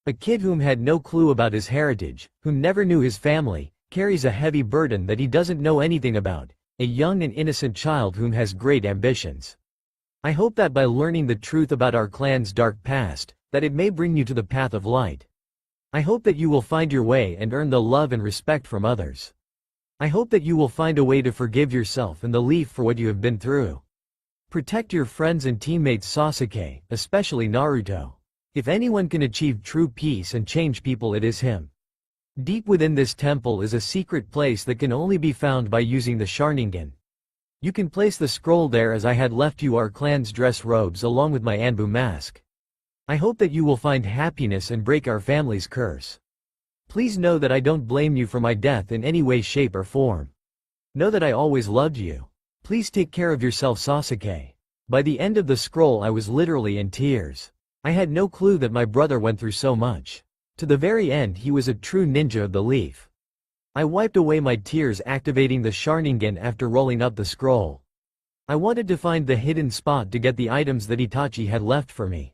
A kid whom had no clue about his heritage, whom never knew his family, carries a heavy burden that he doesn't know anything about, a young and innocent child whom has great ambitions. I hope that by learning the truth about our clan's dark past, that it may bring you to the path of light. I hope that you will find your way and earn the love and respect from others. I hope that you will find a way to forgive yourself and the Leaf for what you have been through. Protect your friends and teammates Sasuke, especially Naruto. If anyone can achieve true peace and change people, it is him. Deep within this temple is a secret place that can only be found by using the Sharingan. You can place the scroll there, as I had left you our clan's dress robes along with my Anbu mask. I hope that you will find happiness and break our family's curse. Please know that I don't blame you for my death in any way, shape or form. Know that I always loved you. Please take care of yourself, Sasuke. By the end of the scroll I was literally in tears. I had no clue that my brother went through so much. To the very end he was a true ninja of the Leaf. I wiped away my tears, activating the Sharingan after rolling up the scroll. I wanted to find the hidden spot to get the items that Itachi had left for me.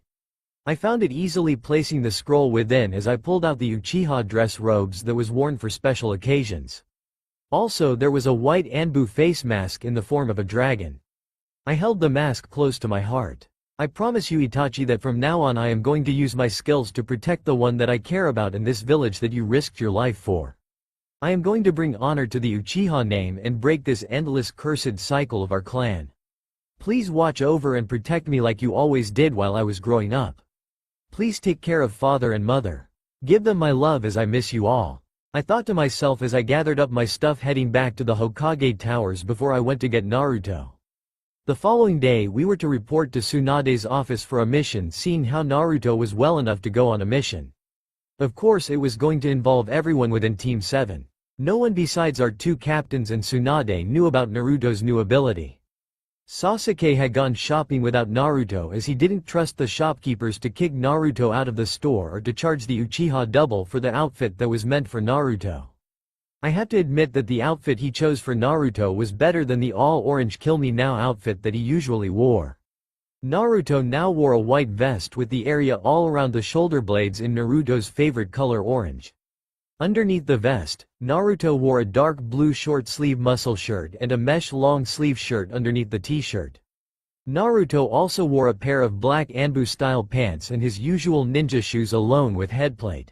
I found it easily, placing the scroll within as I pulled out the Uchiha dress robes that was worn for special occasions. Also there was a white Anbu face mask in the form of a dragon. I held the mask close to my heart. I promise you, Itachi, that from now on I am going to use my skills to protect the one that I care about in this village that you risked your life for. I am going to bring honor to the Uchiha name and break this endless cursed cycle of our clan. Please watch over and protect me like you always did while I was growing up. Please take care of father and mother. Give them my love as I miss you all. I thought to myself as I gathered up my stuff heading back to the Hokage Towers before I went to get Naruto. The following day we were to report to Tsunade's office for a mission, seeing how Naruto was well enough to go on a mission. Of course it was going to involve everyone within Team 7. No one besides our 2 captains and Tsunade knew about Naruto's new ability. Sasuke had gone shopping without Naruto as he didn't trust the shopkeepers to kick Naruto out of the store or to charge the Uchiha double for the outfit that was meant for Naruto. I have to admit that the outfit he chose for Naruto was better than the all-orange Kill Me Now outfit that he usually wore. Naruto now wore a white vest with the area all around the shoulder blades in Naruto's favorite color orange. Underneath the vest, Naruto wore a dark blue short-sleeve muscle shirt and a mesh long-sleeve shirt underneath the t-shirt. Naruto also wore a pair of black Anbu-style pants and his usual ninja shoes alone with headplate.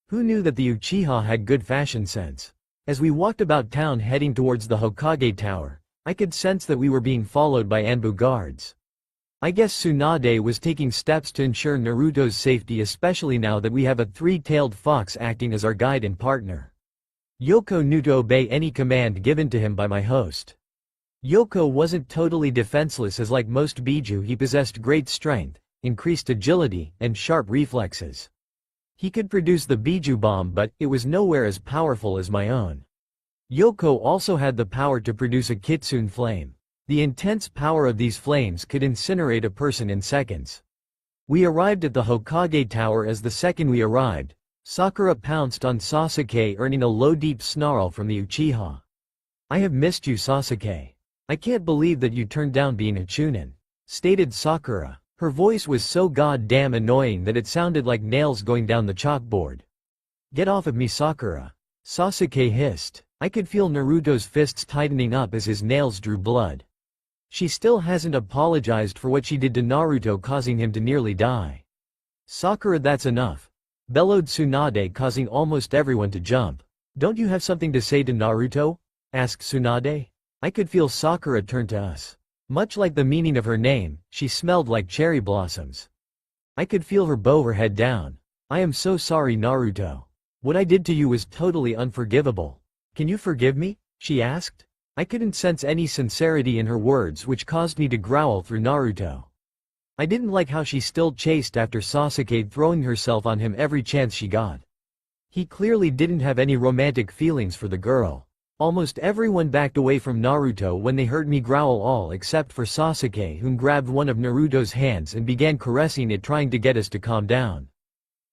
Who knew that the Uchiha had good fashion sense? As we walked about town heading towards the Hokage Tower, I could sense that we were being followed by Anbu guards. I guess Tsunade was taking steps to ensure Naruto's safety, especially now that we have a three-tailed fox acting as our guide and partner. Yoko knew to obey any command given to him by my host. Yoko wasn't totally defenseless, as like most Biju he possessed great strength, increased agility, and sharp reflexes. He could produce the Biju bomb, but it was nowhere as powerful as my own. Yoko also had the power to produce a kitsune flame. The intense power of these flames could incinerate a person in seconds. We arrived at the Hokage Tower. As the second we arrived, Sakura pounced on Sasuke, earning a low deep snarl from the Uchiha. "I have missed you, Sasuke. I can't believe that you turned down being a Chunin," stated Sakura. Her voice was so goddamn annoying that it sounded like nails going down the chalkboard. "Get off of me, Sakura," Sasuke hissed. I could feel Naruto's fists tightening up as his nails drew blood. "She still hasn't apologized for what she did to Naruto, causing him to nearly die." "Sakura, that's enough," bellowed Tsunade, causing almost everyone to jump. "Don't you have something to say to Naruto?" asked Tsunade. I could feel Sakura turn to us. Much like the meaning of her name, she smelled like cherry blossoms. I could feel her bow her head down. "I am so sorry, Naruto. What I did to you was totally unforgivable. Can you forgive me?" she asked. I couldn't sense any sincerity in her words, which caused me to growl through Naruto. I didn't like how she still chased after Sasuke, throwing herself on him every chance she got. He clearly didn't have any romantic feelings for the girl. Almost everyone backed away from Naruto when they heard me growl, all except for Sasuke, whom grabbed one of Naruto's hands and began caressing it, trying to get us to calm down.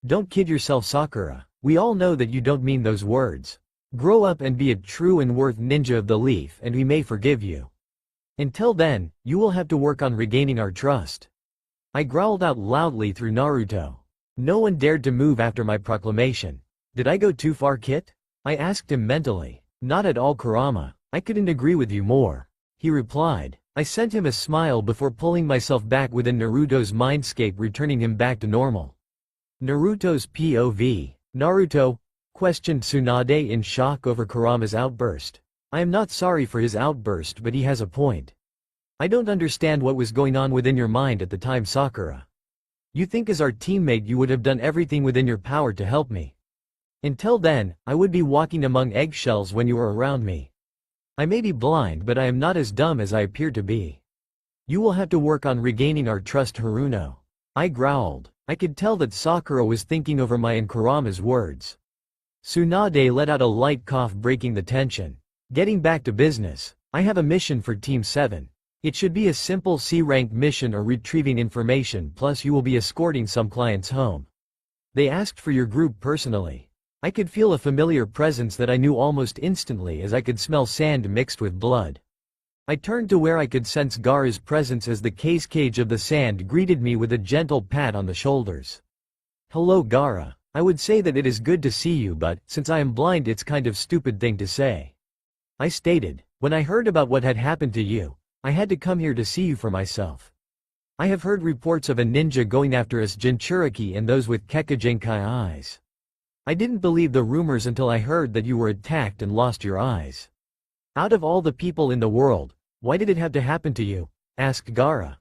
"Don't kid yourself, Sakura. We all know that you don't mean those words. Grow up and be a true and worth ninja of the leaf, and we may forgive you. Until then, you will have to work on regaining our trust." I growled out loudly through Naruto. No one dared to move after my proclamation. "Did I go too far, Kit?" I asked him mentally. "Not at all, Kurama. I couldn't agree with you more," he replied. I sent him a smile before pulling myself back within Naruto's mindscape, returning him back to normal. Naruto's POV. "Naruto?" questioned Tsunade in shock over Kurama's outburst. "I am not sorry for his outburst, but he has a point. I don't understand what was going on within your mind at the time, Sakura. You think as our teammate you would have done everything within your power to help me. Until then, I would be walking among eggshells when you were around me. I may be blind, but I am not as dumb as I appear to be. You will have to work on regaining our trust, Haruno." I growled. I could tell that Sakura was thinking over my and Kurama's words. Tsunade let out a light cough, breaking the tension. "Getting back to business, I have a mission for Team 7. It should be a simple C-rank mission or retrieving information, plus you will be escorting some clients home. They asked for your group personally." I could feel a familiar presence that I knew almost instantly, as I could smell sand mixed with blood. I turned to where I could sense Gaara's presence as the cage of the sand greeted me with a gentle pat on the shoulders. "Hello, Gaara. I would say that it is good to see you, but since I am blind it's kind of stupid thing to say," I stated. "When I heard about what had happened to you, I had to come here to see you for myself. I have heard reports of a ninja going after us Jinchuriki and those with Kekagenkai eyes. I didn't believe the rumors until I heard that you were attacked and lost your eyes. Out of all the people in the world, why did it have to happen to you?" asked Gaara.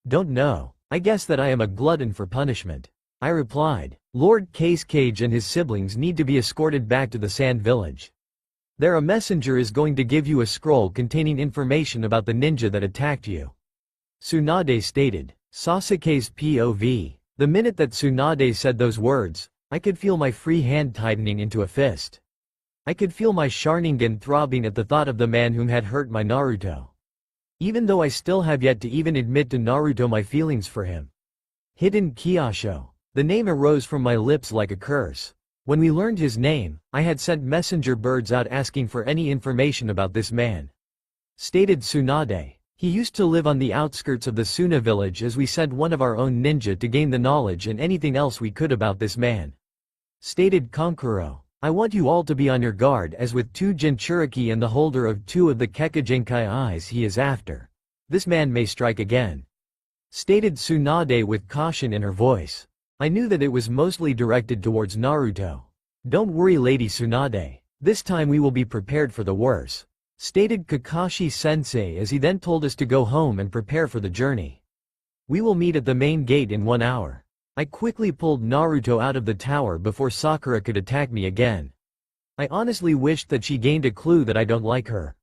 "Don't know. I guess that I am a glutton for punishment," I replied. "Lord Cage and his siblings need to be escorted back to the Sand Village. There a messenger is going to give you a scroll containing information about the ninja that attacked you," Tsunade stated. Sasuke's POV. The minute that Tsunade said those words, I could feel my free hand tightening into a fist. I could feel my Sharingan throbbing at the thought of the man whom had hurt my Naruto. Even though I still have yet to even admit to Naruto my feelings for him. Hidden Kyosho. The name arose from my lips like a curse. When we learned his name, I had sent messenger birds out asking for any information about this man," stated Tsunade. He used to live on the outskirts of the Suna village as we sent one of our own ninja to gain the knowledge and anything else we could about this man. Stated Konkuro. I want you all to be on your guard as with 2 Jinchuriki and the holder of 2 of the Kekijinkai eyes he is after. This man may strike again. Stated Tsunade with caution in her voice. I knew that it was mostly directed towards Naruto. Don't worry Lady Tsunade. This time we will be prepared for the worst. Stated Kakashi-sensei as he then told us to go home and prepare for the journey. We will meet at the main gate in 1 hour. I quickly pulled Naruto out of the tower before Sakura could attack me again. I honestly wished that she gained a clue that I don't like her.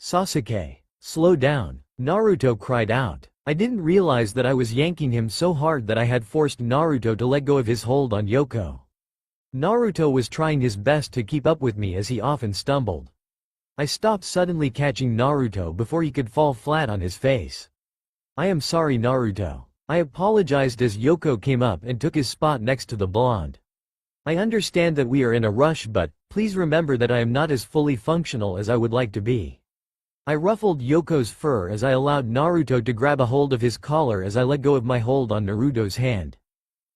Sasuke, slow down, Naruto cried out. I didn't realize that I was yanking him so hard that I had forced Naruto to let go of his hold on Yoko. Naruto was trying his best to keep up with me as he often stumbled. I stopped suddenly catching Naruto before he could fall flat on his face. I am sorry Naruto. I apologized as Yoko came up and took his spot next to the blonde. I understand that we are in a rush but, please remember that I am not as fully functional as I would like to be. I ruffled Yoko's fur as I allowed Naruto to grab a hold of his collar as I let go of my hold on Naruto's hand.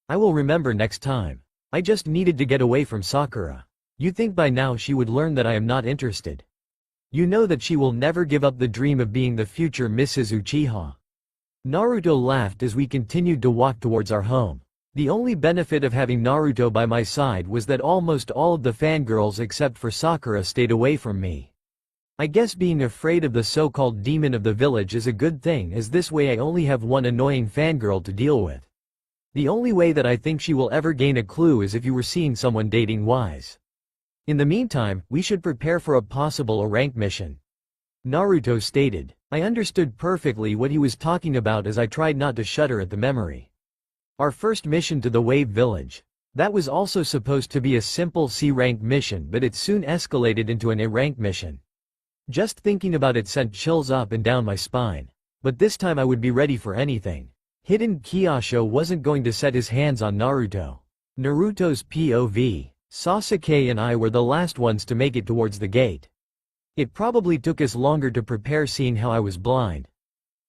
I will remember next time. I just needed to get away from Sakura. You think by now she would learn that I am not interested. You know that she will never give up the dream of being the future Mrs. Uchiha. Naruto laughed as we continued to walk towards our home. The only benefit of having Naruto by my side was that almost all of the fangirls except for Sakura stayed away from me. I guess being afraid of the so-called demon of the village is a good thing as this way I only have one annoying fangirl to deal with. The only way that I think she will ever gain a clue is if you were seeing someone dating Wise. In the meantime, we should prepare for a possible rank mission. Naruto stated. I understood perfectly what he was talking about as I tried not to shudder at the memory. Our first mission to the Wave Village. That was also supposed to be a simple C-rank mission but it soon escalated into an A-rank mission. Just thinking about it sent chills up and down my spine. But this time I would be ready for anything. Hidden Kyosho wasn't going to set his hands on Naruto. Naruto's POV. Sasuke and I were the last ones to make it towards the gate. It probably took us longer to prepare seeing how I was blind.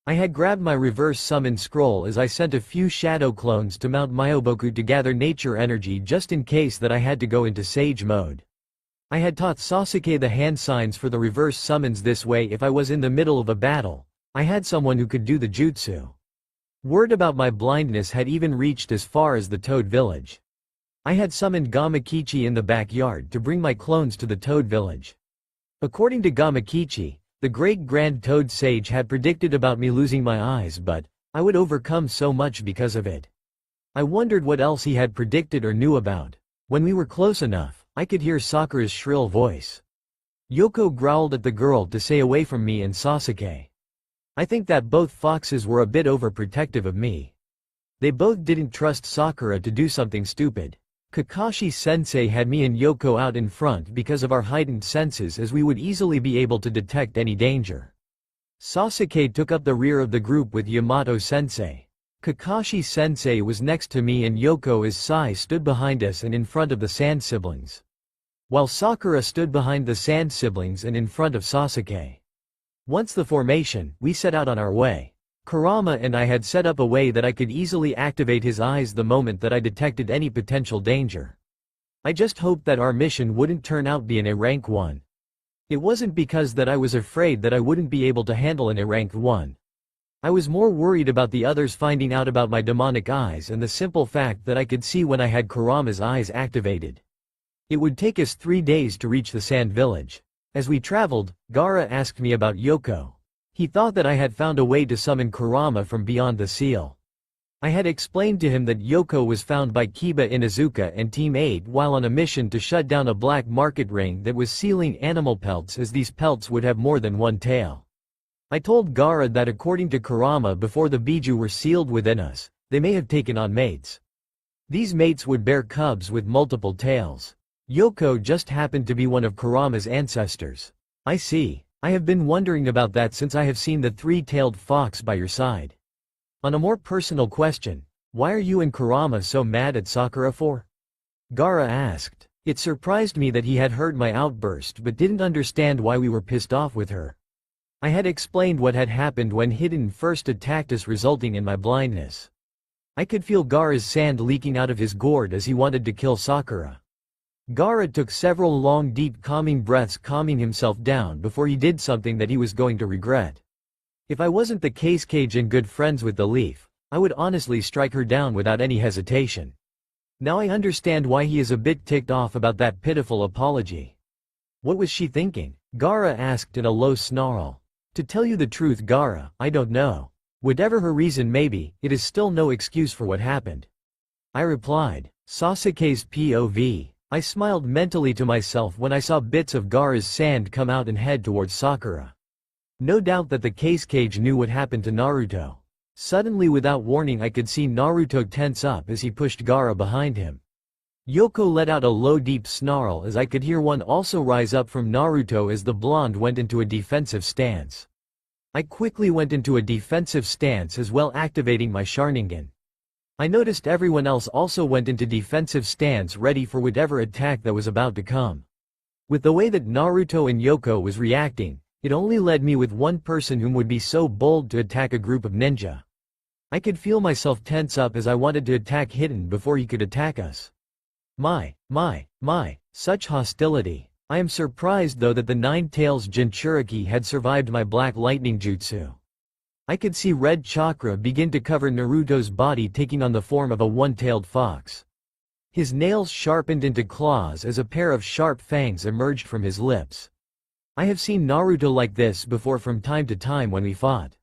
I had grabbed my reverse summon scroll as I sent a few shadow clones to Mount Myoboku to gather nature energy just in case that I had to go into sage mode. I had taught Sasuke the hand signs for the reverse summons this way if I was in the middle of a battle, I had someone who could do the jutsu. Word about my blindness had even reached as far as the Toad Village. I had summoned Gamakichi in the backyard to bring my clones to the Toad Village. According to Gamakichi, the great grand Toad Sage had predicted about me losing my eyes but, I would overcome so much because of it. I wondered what else he had predicted or knew about. When we were close enough, I could hear Sakura's shrill voice. Yoko growled at the girl to stay away from me and Sasuke. I think that both foxes were a bit overprotective of me. They both didn't trust Sakura to do something stupid. Kakashi-sensei had me and Yoko out in front because of our heightened senses as we would easily be able to detect any danger. Sasuke took up the rear of the group with Yamato-sensei. Kakashi-sensei was next to me and Yoko as Sai stood behind us and in front of the Sand siblings. While Sakura stood behind the Sand siblings and in front of Sasuke. Once the formation, we set out on our way. Kurama and I had set up a way that I could easily activate his eyes the moment that I detected any potential danger. I just hoped that our mission wouldn't turn out being a rank 1. It wasn't because that I was afraid that I wouldn't be able to handle an A rank 1. I was more worried about the others finding out about my demonic eyes and the simple fact that I could see when I had Kurama's eyes activated. It would take us 3 days to reach the Sand Village. As we traveled, Gaara asked me about Yoko. He thought that I had found a way to summon Kurama from beyond the seal. I had explained to him that Yoko was found by Kiba Inuzuka and Team 8 while on a mission to shut down a black market ring that was sealing animal pelts as these pelts would have more than one tail. I told Gaara that according to Kurama before the Biju were sealed within us, they may have taken on mates. These mates would bear cubs with multiple tails. Yoko just happened to be one of Kurama's ancestors. I see. I have been wondering about that since I have seen the 3-tailed fox by your side. On a more personal question, why are you and Kurama so mad at Sakura for? Gaara asked. It surprised me that he had heard my outburst but didn't understand why we were pissed off with her. I had explained what had happened when Hidden first attacked us, resulting in my blindness. I could feel Gaara's sand leaking out of his gourd as he wanted to kill Sakura. Gaara took several long deep calming breaths, calming himself down before he did something that he was going to regret. If I wasn't the case cage and good friends with the leaf, I would honestly strike her down without any hesitation. Now I understand why he is a bit ticked off about that pitiful apology. What was she thinking? Gaara asked in a low snarl. To tell you the truth, Gaara, I don't know. Whatever her reason may be, it is still no excuse for what happened. I replied. Sasuke's POV. I smiled mentally to myself when I saw bits of Gaara's sand come out and head towards Sakura. No doubt that the case cage knew what happened to Naruto. Suddenly, without warning, I could see Naruto tense up as he pushed Gaara behind him. Yoko let out a low deep snarl as I could hear one also rise up from Naruto as the blonde went into a defensive stance. I quickly went into a defensive stance as well, activating my Sharingan. I noticed everyone else also went into defensive stance, ready for whatever attack that was about to come. With the way that Naruto and Yoko was reacting, it only led me with one person whom would be so bold to attack a group of ninja. I could feel myself tense up as I wanted to attack Hidden before he could attack us. Such hostility. I am surprised though that the Nine Tails Jinchuriki had survived my black lightning jutsu. I could see red chakra begin to cover Naruto's body, taking on the form of a one-tailed fox. His nails sharpened into claws as a pair of sharp fangs emerged from his lips. I have seen Naruto like this before from time to time when we fought.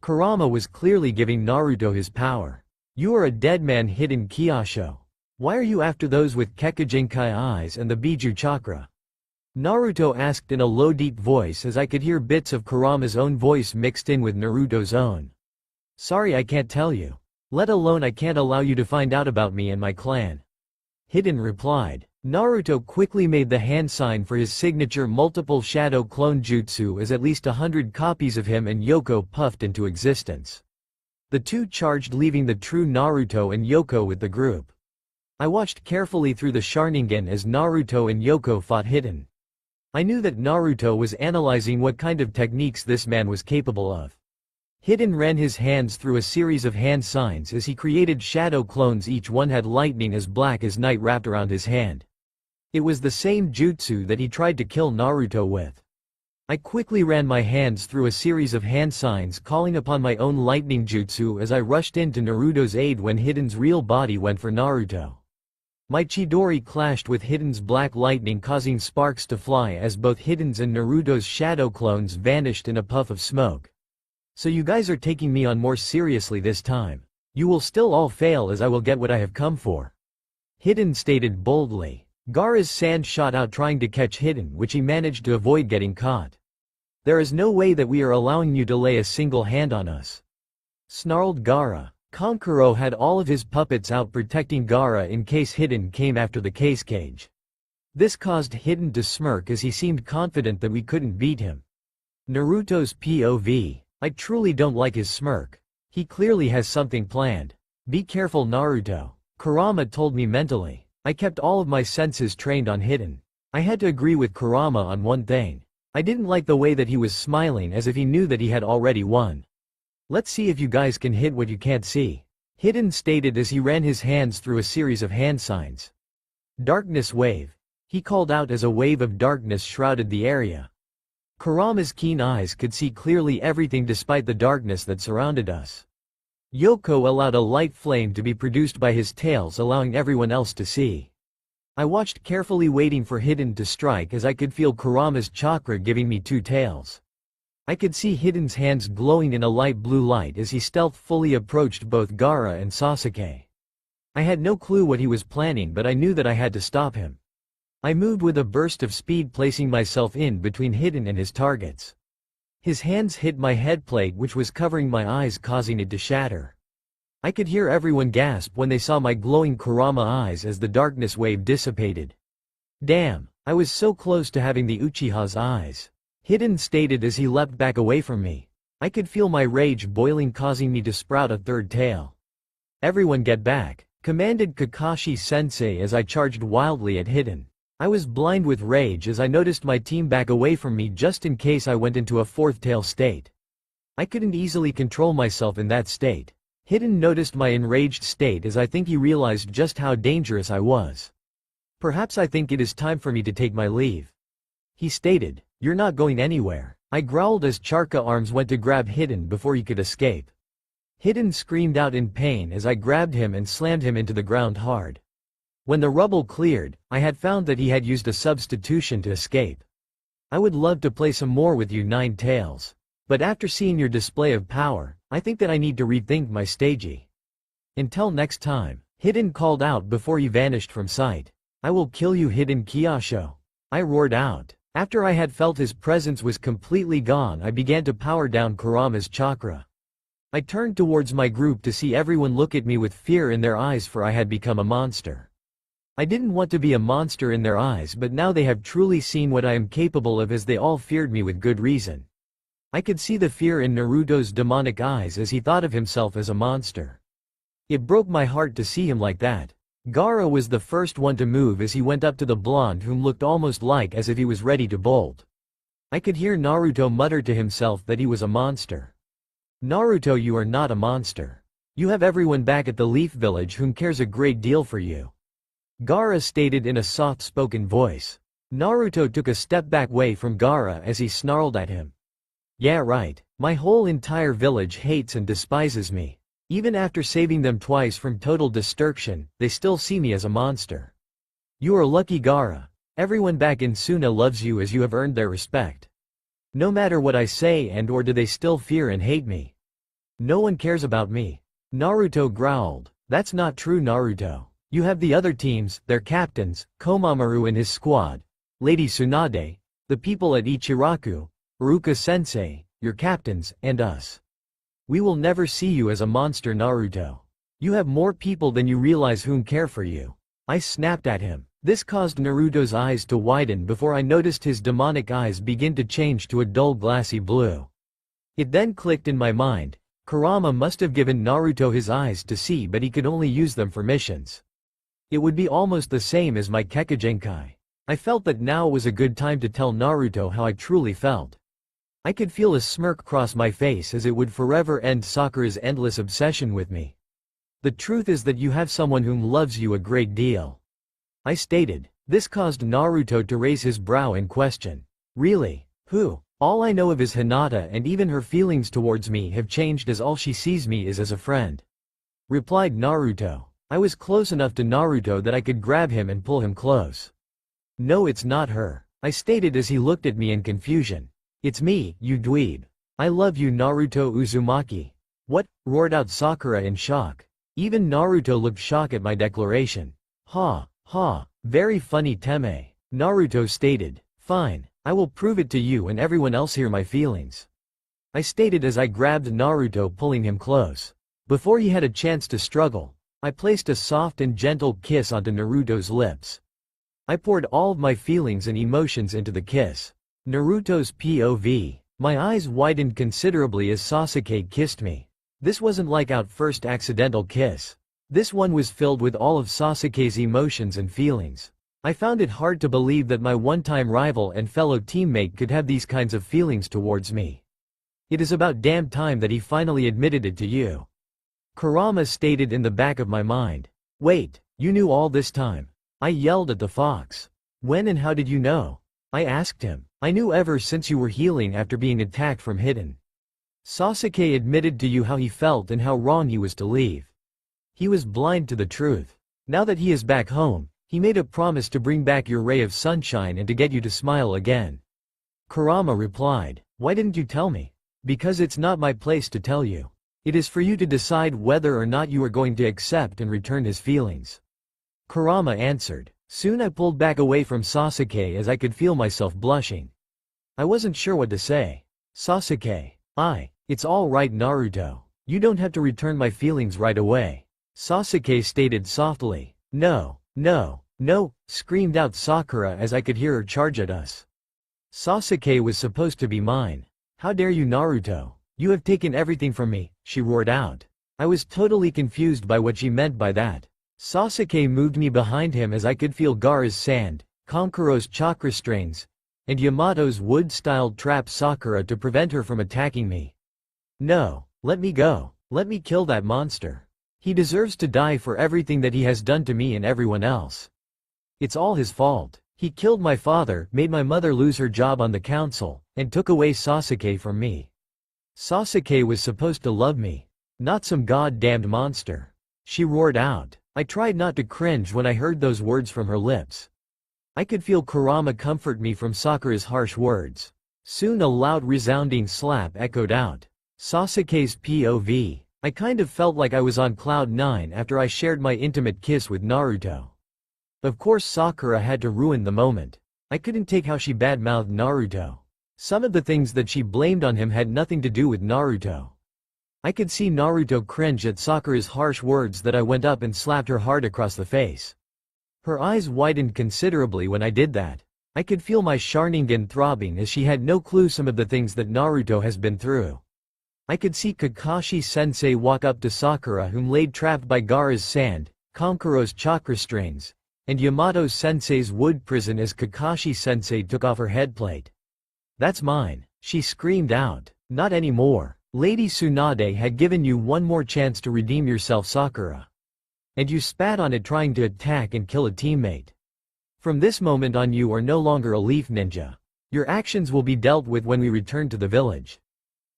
Kurama was clearly giving Naruto his power. You are a dead man, Hidden Kyosho. Why are you after those with Kekujinkai eyes and the Biju chakra? Naruto asked in a low deep voice as I could hear bits of Kurama's own voice mixed in with Naruto's own. Sorry, I can't tell you. Let alone I can't allow you to find out about me and my clan. Hidden replied. Naruto quickly made the hand sign for his signature multiple shadow clone jutsu as at least 100 copies of him and Yoko puffed into existence. The two charged, leaving the true Naruto and Yoko with the group. I watched carefully through the Sharingan as Naruto and Yoko fought Hidden. I knew that Naruto was analyzing what kind of techniques this man was capable of. Hidden ran his hands through a series of hand signs as he created shadow clones, each one had lightning as black as night wrapped around his hand. It was the same jutsu that he tried to kill Naruto with. I quickly ran my hands through a series of hand signs, calling upon my own lightning jutsu as I rushed in to Naruto's aid when Hidden's real body went for Naruto. My Chidori clashed with Hidden's black lightning, causing sparks to fly as both Hidden's and Naruto's shadow clones vanished in a puff of smoke. So you guys are taking me on more seriously this time. You will still all fail as I will get what I have come for. Hidden stated boldly. Gaara's sand shot out trying to catch Hidden, which he managed to avoid getting caught. There is no way that we are allowing you to lay a single hand on us, snarled Gaara. Kankuro had all of his puppets out protecting Gaara in case Hidden came after the case cage. This caused Hidden to smirk as he seemed confident that we couldn't beat him. Naruto's POV. I truly don't like his smirk. He clearly has something planned. Be careful, Naruto. Kurama told me mentally. I kept all of my senses trained on Hidden. I had to agree with Kurama on one thing. I didn't like the way that he was smiling as if he knew that he had already won. Let's see if you guys can hit what you can't see. Hidden stated as he ran his hands through a series of hand signs. Darkness wave. He called out as a wave of darkness shrouded the area. Kurama's keen eyes could see clearly everything despite the darkness that surrounded us. Yoko allowed a light flame to be produced by his tails, allowing everyone else to see. I watched carefully, waiting for Hidden to strike as I could feel Kurama's chakra giving me two tails. I could see Hidden's hands glowing in a light blue light as he stealthily approached both Gaara and Sasuke. I had no clue what he was planning, but I knew that I had to stop him. I moved with a burst of speed, placing myself in between Hidden and his targets. His hands hit my headplate, which was covering my eyes, causing it to shatter. I could hear everyone gasp when they saw my glowing Kurama eyes as the darkness wave dissipated. Damn, I was so close to having the Uchiha's eyes. Hidden stated as he leapt back away from me. I could feel my rage boiling, causing me to sprout a third tail. Everyone get back, commanded Kakashi-sensei as I charged wildly at Hidden. I was blind with rage as I noticed my team back away from me just in case I went into a fourth tail state. I couldn't easily control myself in that state. Hidden noticed my enraged state as I think he realized just how dangerous I was. Perhaps I think it is time for me to take my leave. He stated, "You're not going anywhere." I growled as Charka arms went to grab Hidden before he could escape. Hidden screamed out in pain as I grabbed him and slammed him into the ground hard. When the rubble cleared, I had found that he had used a substitution to escape. I would love to play some more with you, Nine Tails. But after seeing your display of power, I think that I need to rethink my strategy. Until next time, Hidden called out before he vanished from sight. I will kill you, Hidden Kyosho. I roared out. After I had felt his presence was completely gone, I began to power down Kurama's chakra. I turned towards my group to see everyone look at me with fear in their eyes, for I had become a monster. I didn't want to be a monster in their eyes, but now they have truly seen what I am capable of, as they all feared me with good reason. I could see the fear in Naruto's demonic eyes as he thought of himself as a monster. It broke my heart to see him like that. Gaara was the first one to move as he went up to the blonde, whom looked almost like as if he was ready to bolt. I could hear Naruto mutter to himself that he was a monster. Naruto, you are not a monster. You have everyone back at the Leaf Village whom cares a great deal for you. Gaara stated in a soft-spoken voice. Naruto took a step back away from Gaara as he snarled at him. Yeah, right. My whole entire village hates and despises me. Even after saving them twice from total destruction, they still see me as a monster. You are lucky, Gaara. Everyone back in Suna loves you as you have earned their respect. No matter what I say, and or do they still fear and hate me? No one cares about me. Naruto growled. That's not true, Naruto. You have the other teams, their captains, Komamaru and his squad, Lady Tsunade, the people at Ichiraku, Iruka-sensei, your captains, and us. We will never see you as a monster, Naruto. You have more people than you realize whom care for you. I snapped at him. This caused Naruto's eyes to widen before I noticed his demonic eyes begin to change to a dull glassy blue. It then clicked in my mind. Kurama must have given Naruto his eyes to see, but he could only use them for missions. It would be almost the same as my Kekagenkai. I felt that now was a good time to tell Naruto how I truly felt. I could feel a smirk cross my face, as it would forever end Sakura's endless obsession with me. The truth is that you have someone whom loves you a great deal. I stated. This caused Naruto to raise his brow in question. Really? Who? All I know of is Hinata, and even her feelings towards me have changed, as all she sees me is as a friend. Replied Naruto. I was close enough to Naruto that I could grab him and pull him close. No, it's not her, I stated as he looked at me in confusion. It's me, you dweeb. I love you, Naruto Uzumaki. What? Roared out Sakura in shock. Even Naruto looked shocked at my declaration. Ha, ha, very funny, Teme. Naruto stated. Fine, I will prove it to you and everyone else here my feelings. I stated as I grabbed Naruto, pulling him close. Before he had a chance to struggle, I placed a soft and gentle kiss onto Naruto's lips. I poured all of my feelings and emotions into the kiss. Naruto's POV. My eyes widened considerably as Sasuke kissed me. This wasn't like our first accidental kiss. This one was filled with all of Sasuke's emotions and feelings. I found it hard to believe that my one-time rival and fellow teammate could have these kinds of feelings towards me. It is about damn time that he finally admitted it to you. Kurama stated in the back of my mind. Wait, you knew all this time? I yelled at the fox. When and how did you know? I asked him. I knew ever since you were healing after being attacked from Hidden. Sasuke admitted to you how he felt and how wrong he was to leave. He was blind to the truth. Now that he is back home, he made a promise to bring back your ray of sunshine and to get you to smile again. Kurama replied. Why didn't you tell me? Because it's not my place to tell you. It is for you to decide whether or not you are going to accept and return his feelings. Kurama answered. Soon I pulled back away from Sasuke as I could feel myself blushing. I wasn't sure what to say. Sasuke. It's all right, Naruto. You don't have to return my feelings right away. Sasuke stated softly. No, no, no, screamed out Sakura as I could hear her charge at us. Sasuke was supposed to be mine. How dare you, Naruto? You have taken everything from me, she roared out. I was totally confused by what she meant by that. Sasuke moved me behind him as I could feel Gaara's sand, Kankuro's chakra strings, and Yamato's wood-styled trap Sakura to prevent her from attacking me. No, let me go. Let me kill that monster. He deserves to die for everything that he has done to me and everyone else. It's all his fault. He killed my father, made my mother lose her job on the council, and took away Sasuke from me. Sasuke was supposed to love me, not some goddamned monster. She roared out. I tried not to cringe when I heard those words from her lips. I could feel Kurama comfort me from Sakura's harsh words. Soon a loud resounding slap echoed out. Sasuke's POV. I kind of felt like I was on cloud 9 after I shared my intimate kiss with Naruto. Of course Sakura had to ruin the moment. I couldn't take how she badmouthed Naruto. Some of the things that she blamed on him had nothing to do with Naruto. I could see Naruto cringe at Sakura's harsh words that I went up and slapped her hard across the face. Her eyes widened considerably when I did that. I could feel my Sharingan throbbing as she had no clue some of the things that Naruto has been through. I could see Kakashi-sensei walk up to Sakura, whom laid trapped by Gaara's sand, Kankuro's chakra strings, and Yamato-sensei's wood prison as Kakashi-sensei took off her headplate. "That's mine," she screamed out. "Not anymore. Lady Tsunade had given you one more chance to redeem yourself, Sakura. And you spat on it trying to attack and kill a teammate. From this moment on you are no longer a leaf ninja. Your actions will be dealt with when we return to the village.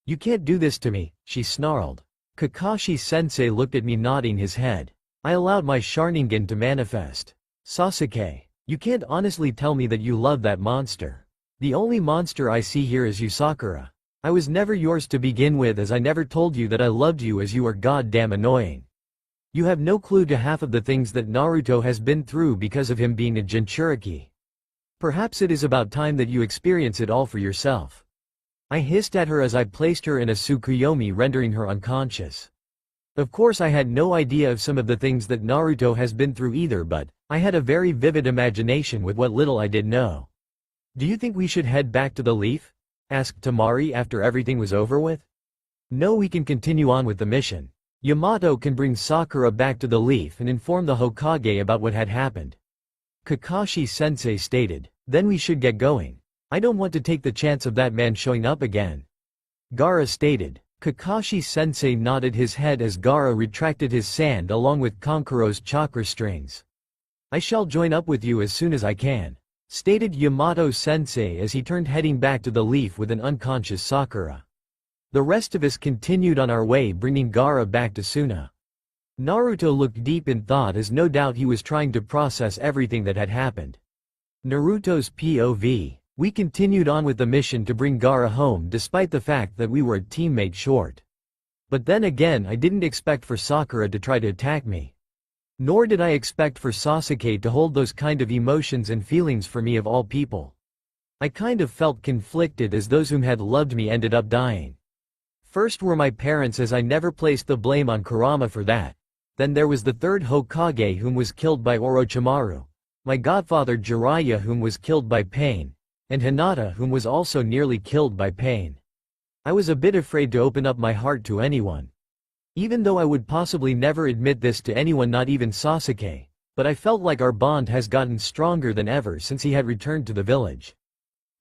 You can't do this to me," she snarled. Kakashi-sensei looked at me nodding his head. I allowed my Sharingan to manifest. "Sasuke, you can't honestly tell me that you love that monster. The only monster I see here is you, Sakura. I was never yours to begin with, as I never told you that I loved you, as you are goddamn annoying. You have no clue to half of the things that Naruto has been through because of him being a Jinchuriki. Perhaps it is about time that you experience it all for yourself." I hissed at her as I placed her in a Tsukuyomi, rendering her unconscious. Of course I had no idea of some of the things that Naruto has been through either, but I had a very vivid imagination with what little I did know. "Do you think we should head back to the Leaf?" asked Temari after everything was over with. "No, we can continue on with the mission. Yamato can bring Sakura back to the Leaf and inform the Hokage about what had happened," Kakashi-sensei stated. "Then we should get going. I don't want to take the chance of that man showing up again," Gaara stated. Kakashi-sensei nodded his head as Gaara retracted his sand along with Kankuro's chakra strings. "I shall join up with you as soon as I can," stated Yamato-sensei as he turned heading back to the Leaf with an unconscious Sakura. The rest of us continued on our way, bringing Gaara back to Suna. Naruto looked deep in thought, as no doubt he was trying to process everything that had happened. Naruto's POV. We continued on with the mission to bring Gaara home despite the fact that we were a teammate short. But then again, I didn't expect for Sakura to try to attack me. Nor did I expect for Sasuke to hold those kind of emotions and feelings for me, of all people. I kind of felt conflicted, as those whom had loved me ended up dying. First were my parents, as I never placed the blame on Kurama for that. Then there was the third Hokage, whom was killed by Orochimaru. My godfather Jiraiya, whom was killed by Pain. And Hinata, whom was also nearly killed by Pain. I was a bit afraid to open up my heart to anyone. Even though I would possibly never admit this to anyone, not even Sasuke, but I felt like our bond has gotten stronger than ever since he had returned to the village.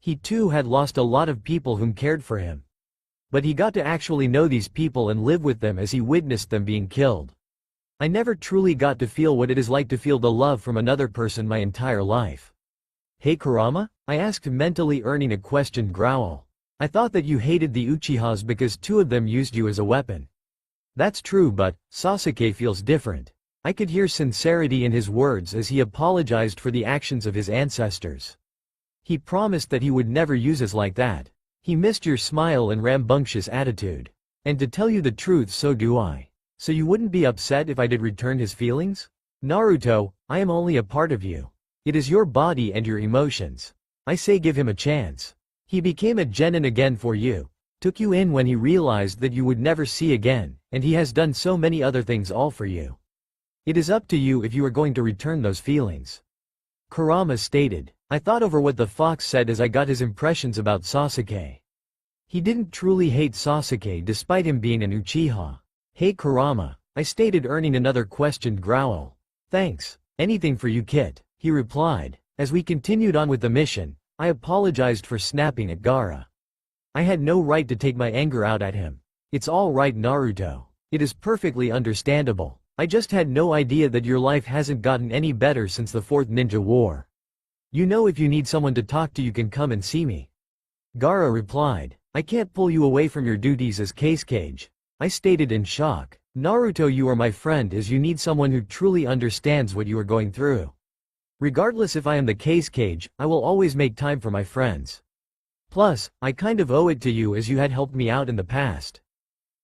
He too had lost a lot of people whom cared for him. But he got to actually know these people and live with them as he witnessed them being killed. I never truly got to feel what it is like to feel the love from another person my entire life. "Hey Kurama?" I asked, mentally earning a questioned growl. "I thought that you hated the Uchihas because 2 of them used you as a weapon." "That's true, but Sasuke feels different." I could hear sincerity in his words as he apologized for the actions of his ancestors. He promised that he would never use us like that. "He missed your smile and rambunctious attitude. And to tell you the truth, so do I. So you wouldn't be upset if I did return his feelings? Naruto, I am only a part of you. It is your body and your emotions. I say give him a chance. He became a genin again for you, took you in when he realized that you would never see again, and he has done so many other things all for you. It is up to you if you are going to return those feelings," Kurama stated. I thought over what the fox said as I got his impressions about Sasuke. He didn't truly hate Sasuke despite him being an Uchiha. "Hey Kurama," I stated, earning another questioned growl. "Thanks. Anything for you, Kit," he replied. As we continued on with the mission, I apologized for snapping at Gaara. I had no right to take my anger out at him. It's all right, Naruto. It is perfectly understandable. I just had no idea that your life hasn't gotten any better since the 4th Ninja War. You know, if you need someone to talk to, you can come and see me. Gaara replied. I can't pull you away from your duties as Cage. I stated in shock. Naruto, you are my friend, as you need someone who truly understands what you are going through. Regardless if I am the Cage, I will always make time for my friends. Plus, I kind of owe it to you as you had helped me out in the past.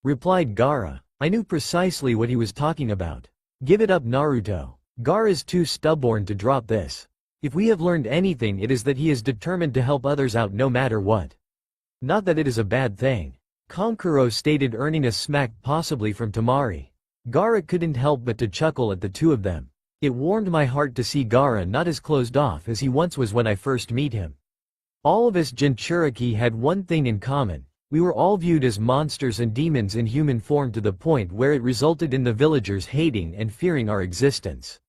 Replied Gaara. I knew precisely what he was talking about. Give it up, Naruto. Gaara is too stubborn to drop this. If we have learned anything, it is that he is determined to help others out no matter what. Not that it is a bad thing. Kankuro stated, earning a smack possibly from Temari. Gaara couldn't help but to chuckle at the two of them. It warmed my heart to see Gaara not as closed off as he once was when I first met him. All of us Jinchuriki had one thing in common. We were all viewed as monsters and demons in human form, to the point where it resulted in the villagers hating and fearing our existence.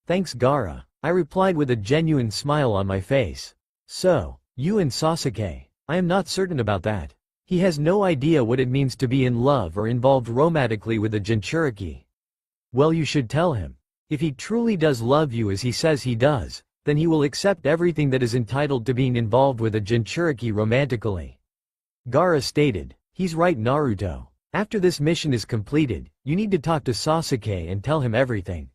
Thanks, Gaara, I replied with a genuine smile on my face. So, you and Sasuke? I am not certain about that. He has no idea what it means to be in love or involved romantically with a Jinchuriki. Well, you should tell him. If he truly does love you as he says he does, then he will accept everything that is entitled to being involved with a Jinchuriki romantically. Gaara stated. He's right, Naruto. After this mission is completed, you need to talk to Sasuke and tell him everything.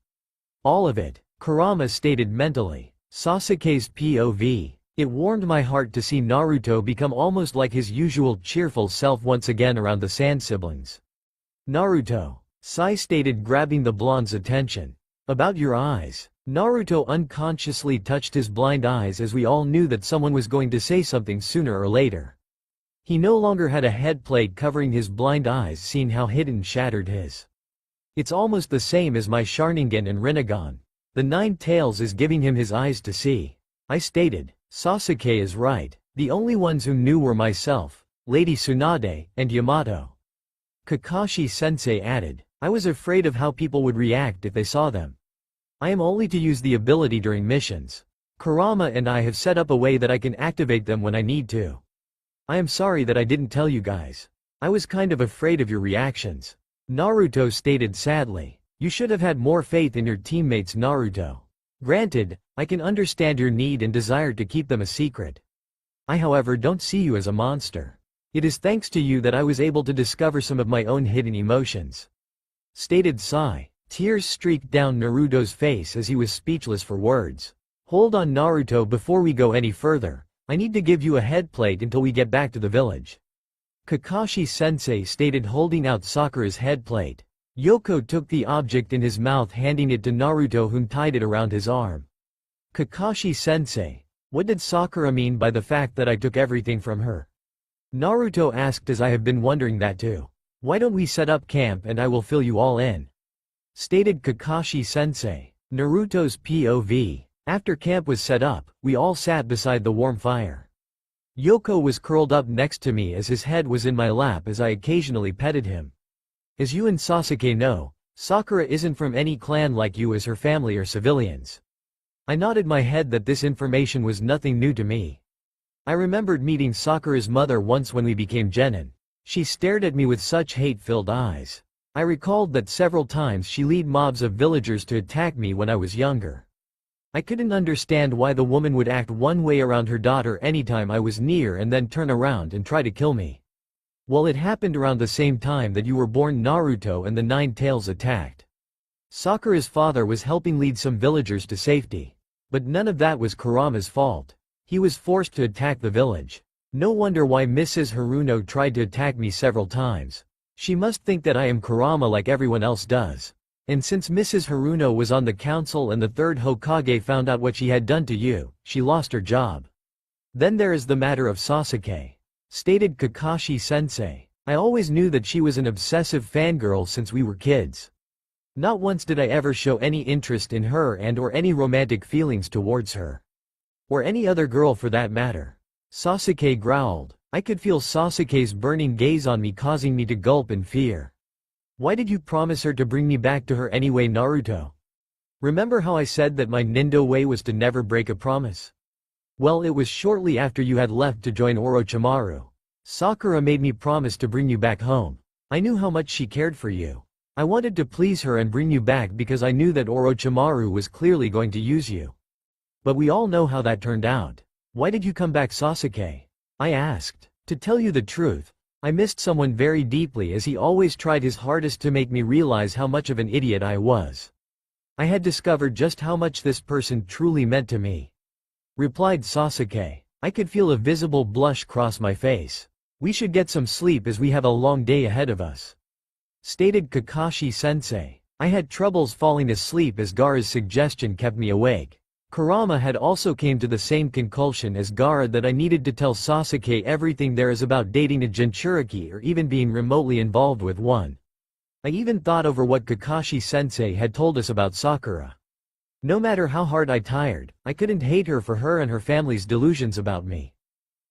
All of it, Kurama stated mentally. Sasuke's POV. It warmed my heart to see Naruto become almost like his usual cheerful self once again around the Sand siblings. Naruto. Sai stated, grabbing the blonde's attention. About your eyes. Naruto unconsciously touched his blind eyes, as we all knew that someone was going to say something sooner or later. He no longer had a headplate covering his blind eyes, seeing how hidden shattered his. It's almost the same as my Sharingan and Rinnegan. The 9 tails is giving him his eyes to see. I stated. Sasuke is right. The only ones who knew were myself, Lady Tsunade, and Yamato. Kakashi-sensei added. I was afraid of how people would react if they saw them. I am only to use the ability during missions. Kurama and I have set up a way that I can activate them when I need to. I am sorry that I didn't tell you guys. I was kind of afraid of your reactions. Naruto stated sadly. You should have had more faith in your teammates, Naruto. Granted, I can understand your need and desire to keep them a secret. I, however, don't see you as a monster. It is thanks to you that I was able to discover some of my own hidden emotions. Stated Sai. Tears streaked down Naruto's face as he was speechless for words. Hold on, Naruto, before we go any further. I need to give you a headplate until we get back to the village. Kakashi-sensei stated, holding out Sakura's headplate. Yoko took the object in his mouth, handing it to Naruto, whom tied it around his arm. Kakashi-sensei, what did Sakura mean by the fact that I took everything from her? Naruto asked, as I have been wondering that too. Why don't we set up camp and I will fill you all in? Stated Kakashi-sensei. Naruto's POV. After camp was set up, we all sat beside the warm fire. Yoko was curled up next to me as his head was in my lap as I occasionally petted him. As you and Sasuke know, Sakura isn't from any clan like you, as her family are civilians. I nodded my head that this information was nothing new to me. I remembered meeting Sakura's mother once when we became genin. She stared at me with such hate-filled eyes. I recalled that several times she led mobs of villagers to attack me when I was younger. I couldn't understand why the woman would act one way around her daughter anytime I was near and then turn around and try to kill me. Well, it happened around the same time that you were born, Naruto, and the 9 tails attacked. Sakura's father was helping lead some villagers to safety. But none of that was Kurama's fault. He was forced to attack the village. No wonder why Mrs. Haruno tried to attack me several times. She must think that I am Kurama like everyone else does. And since Mrs. Haruno was on the council and the 3rd Hokage found out what she had done to you, she lost her job. Then there is the matter of Sasuke. Stated Kakashi-sensei. I always knew that she was an obsessive fangirl since we were kids. Not once did I ever show any interest in her and or any romantic feelings towards her. Or any other girl for that matter. Sasuke growled. I could feel Sasuke's burning gaze on me, causing me to gulp in fear. Why did you promise her to bring me back to her anyway, Naruto? Remember how I said that my Nindo way was to never break a promise? Well, it was shortly after you had left to join Orochimaru. Sakura made me promise to bring you back home. I knew how much she cared for you. I wanted to please her and bring you back because I knew that Orochimaru was clearly going to use you. But we all know how that turned out. Why did you come back, Sasuke? I asked. To tell you the truth, I missed someone very deeply, as he always tried his hardest to make me realize how much of an idiot I was. I had discovered just how much this person truly meant to me, replied Sasuke. I could feel a visible blush cross my face. We should get some sleep as we have a long day ahead of us, stated Kakashi-sensei. I had troubles falling asleep as Gaara's suggestion kept me awake. Kurama had also came to the same conclusion as Gaara, that I needed to tell Sasuke everything there is about dating a Jinchuriki or even being remotely involved with one. I even thought over what Kakashi-sensei had told us about Sakura. No matter how hard I tried, I couldn't hate her for her and her family's delusions about me.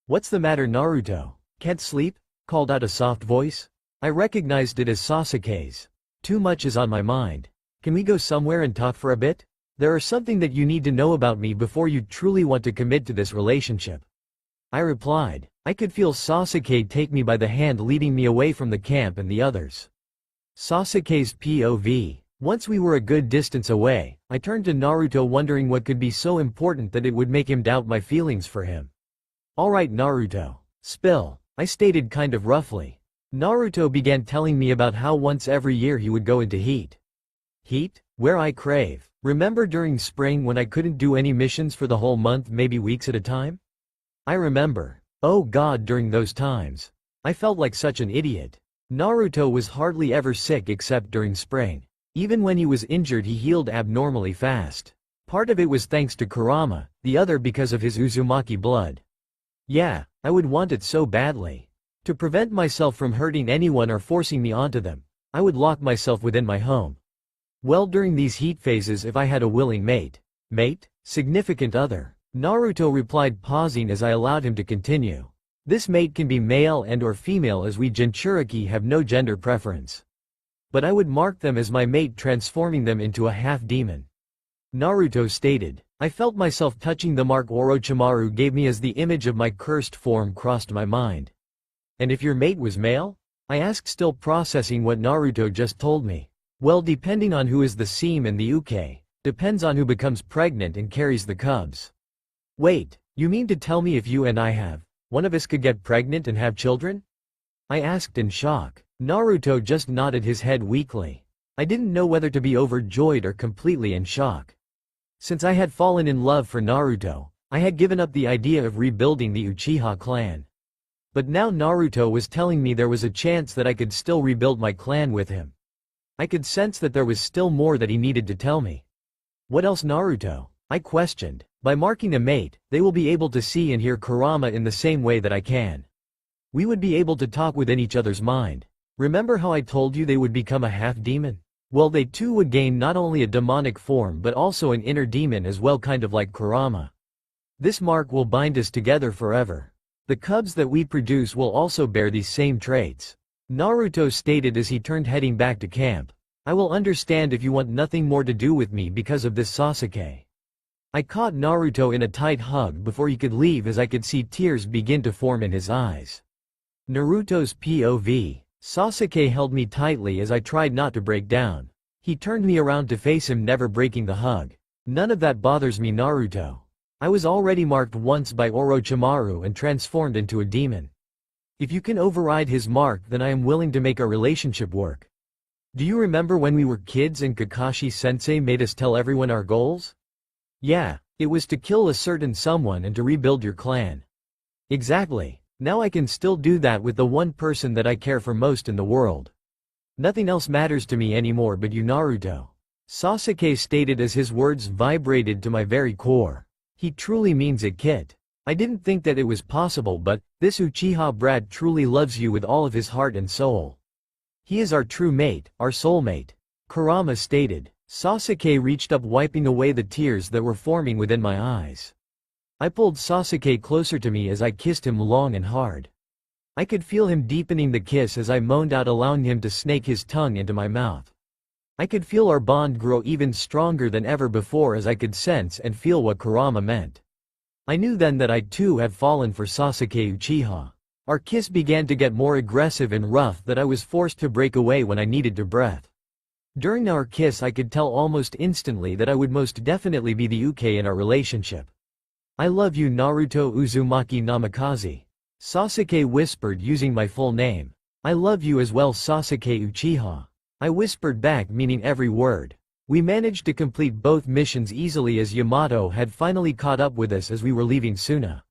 What's the matter, Naruto? Can't sleep? Called out a soft voice. I recognized it as Sasuke's. Too much is on my mind. Can we go somewhere and talk for a bit? There is something that you need to know about me before you truly want to commit to this relationship, I replied. I could feel Sasuke take me by the hand, leading me away from the camp and the others. Sasuke's POV. Once we were a good distance away, I turned to Naruto, wondering what could be so important that it would make him doubt my feelings for him. Alright, Naruto. Spill, I stated kind of roughly. Naruto began telling me about how once every year he would go into heat. Heat? Where I crave. Remember during spring when I couldn't do any missions for the whole month, maybe weeks at a time? I remember. Oh God, during those times, I felt like such an idiot. Naruto was hardly ever sick except during spring. Even when he was injured, he healed abnormally fast. Part of it was thanks to Kurama, the other because of his Uzumaki blood. Yeah, I would want it so badly. To prevent myself from hurting anyone or forcing me onto them, I would lock myself within my home. Well, during these heat phases, if I had a willing mate, significant other, Naruto replied, pausing as I allowed him to continue. This mate can be male and or female, as we Jinchuriki have no gender preference. But I would mark them as my mate, transforming them into a half-demon, Naruto stated. I felt myself touching the mark Orochimaru gave me as the image of my cursed form crossed my mind. And if your mate was male? I asked, still processing what Naruto just told me. Well, depending on who is the seam and the uke, depends on who becomes pregnant and carries the cubs. Wait, you mean to tell me if you and I have, one of us could get pregnant and have children? I asked in shock. Naruto just nodded his head weakly. I didn't know whether to be overjoyed or completely in shock. Since I had fallen in love for Naruto, I had given up the idea of rebuilding the Uchiha clan. But now Naruto was telling me there was a chance that I could still rebuild my clan with him. I could sense that there was still more that he needed to tell me. What else, Naruto? I questioned. By marking a mate, they will be able to see and hear Kurama in the same way that I can. We would be able to talk within each other's mind. Remember how I told you they would become a half-demon? Well, they too would gain not only a demonic form but also an inner demon as well, kind of like Kurama. This mark will bind us together forever. The cubs that we produce will also bear these same traits, Naruto stated as he turned, heading back to camp. I will understand if you want nothing more to do with me because of this, Sasuke. I caught Naruto in a tight hug before he could leave, as I could see tears begin to form in his eyes. Naruto's POV. Sasuke held me tightly as I tried not to break down. He turned me around to face him, never breaking the hug. None of that bothers me, Naruto. I was already marked once by Orochimaru and transformed into a demon. If you can override his mark, then I am willing to make our relationship work. Do you remember when we were kids and Kakashi-sensei made us tell everyone our goals? Yeah, it was to kill a certain someone and to rebuild your clan. Exactly. Now I can still do that with the one person that I care for most in the world. Nothing else matters to me anymore but you, Naruto, Sasuke stated as his words vibrated to my very core. He truly means it, Kit. I didn't think that it was possible, but this Uchiha brat truly loves you with all of his heart and soul. He is our true mate, our soulmate, Kurama stated. Sasuke reached up, wiping away the tears that were forming within my eyes. I pulled Sasuke closer to me as I kissed him long and hard. I could feel him deepening the kiss as I moaned out, allowing him to snake his tongue into my mouth. I could feel our bond grow even stronger than ever before as I could sense and feel what Kurama meant. I knew then that I too had fallen for Sasuke Uchiha. Our kiss began to get more aggressive and rough that I was forced to break away when I needed to breath. During our kiss I could tell almost instantly that I would most definitely be the Uke in our relationship. I love you Naruto Uzumaki Namikaze. Sasuke whispered using my full name. I love you as well Sasuke Uchiha. I whispered back meaning every word. We managed to complete both missions easily as Yamato had finally caught up with us as we were leaving Suna.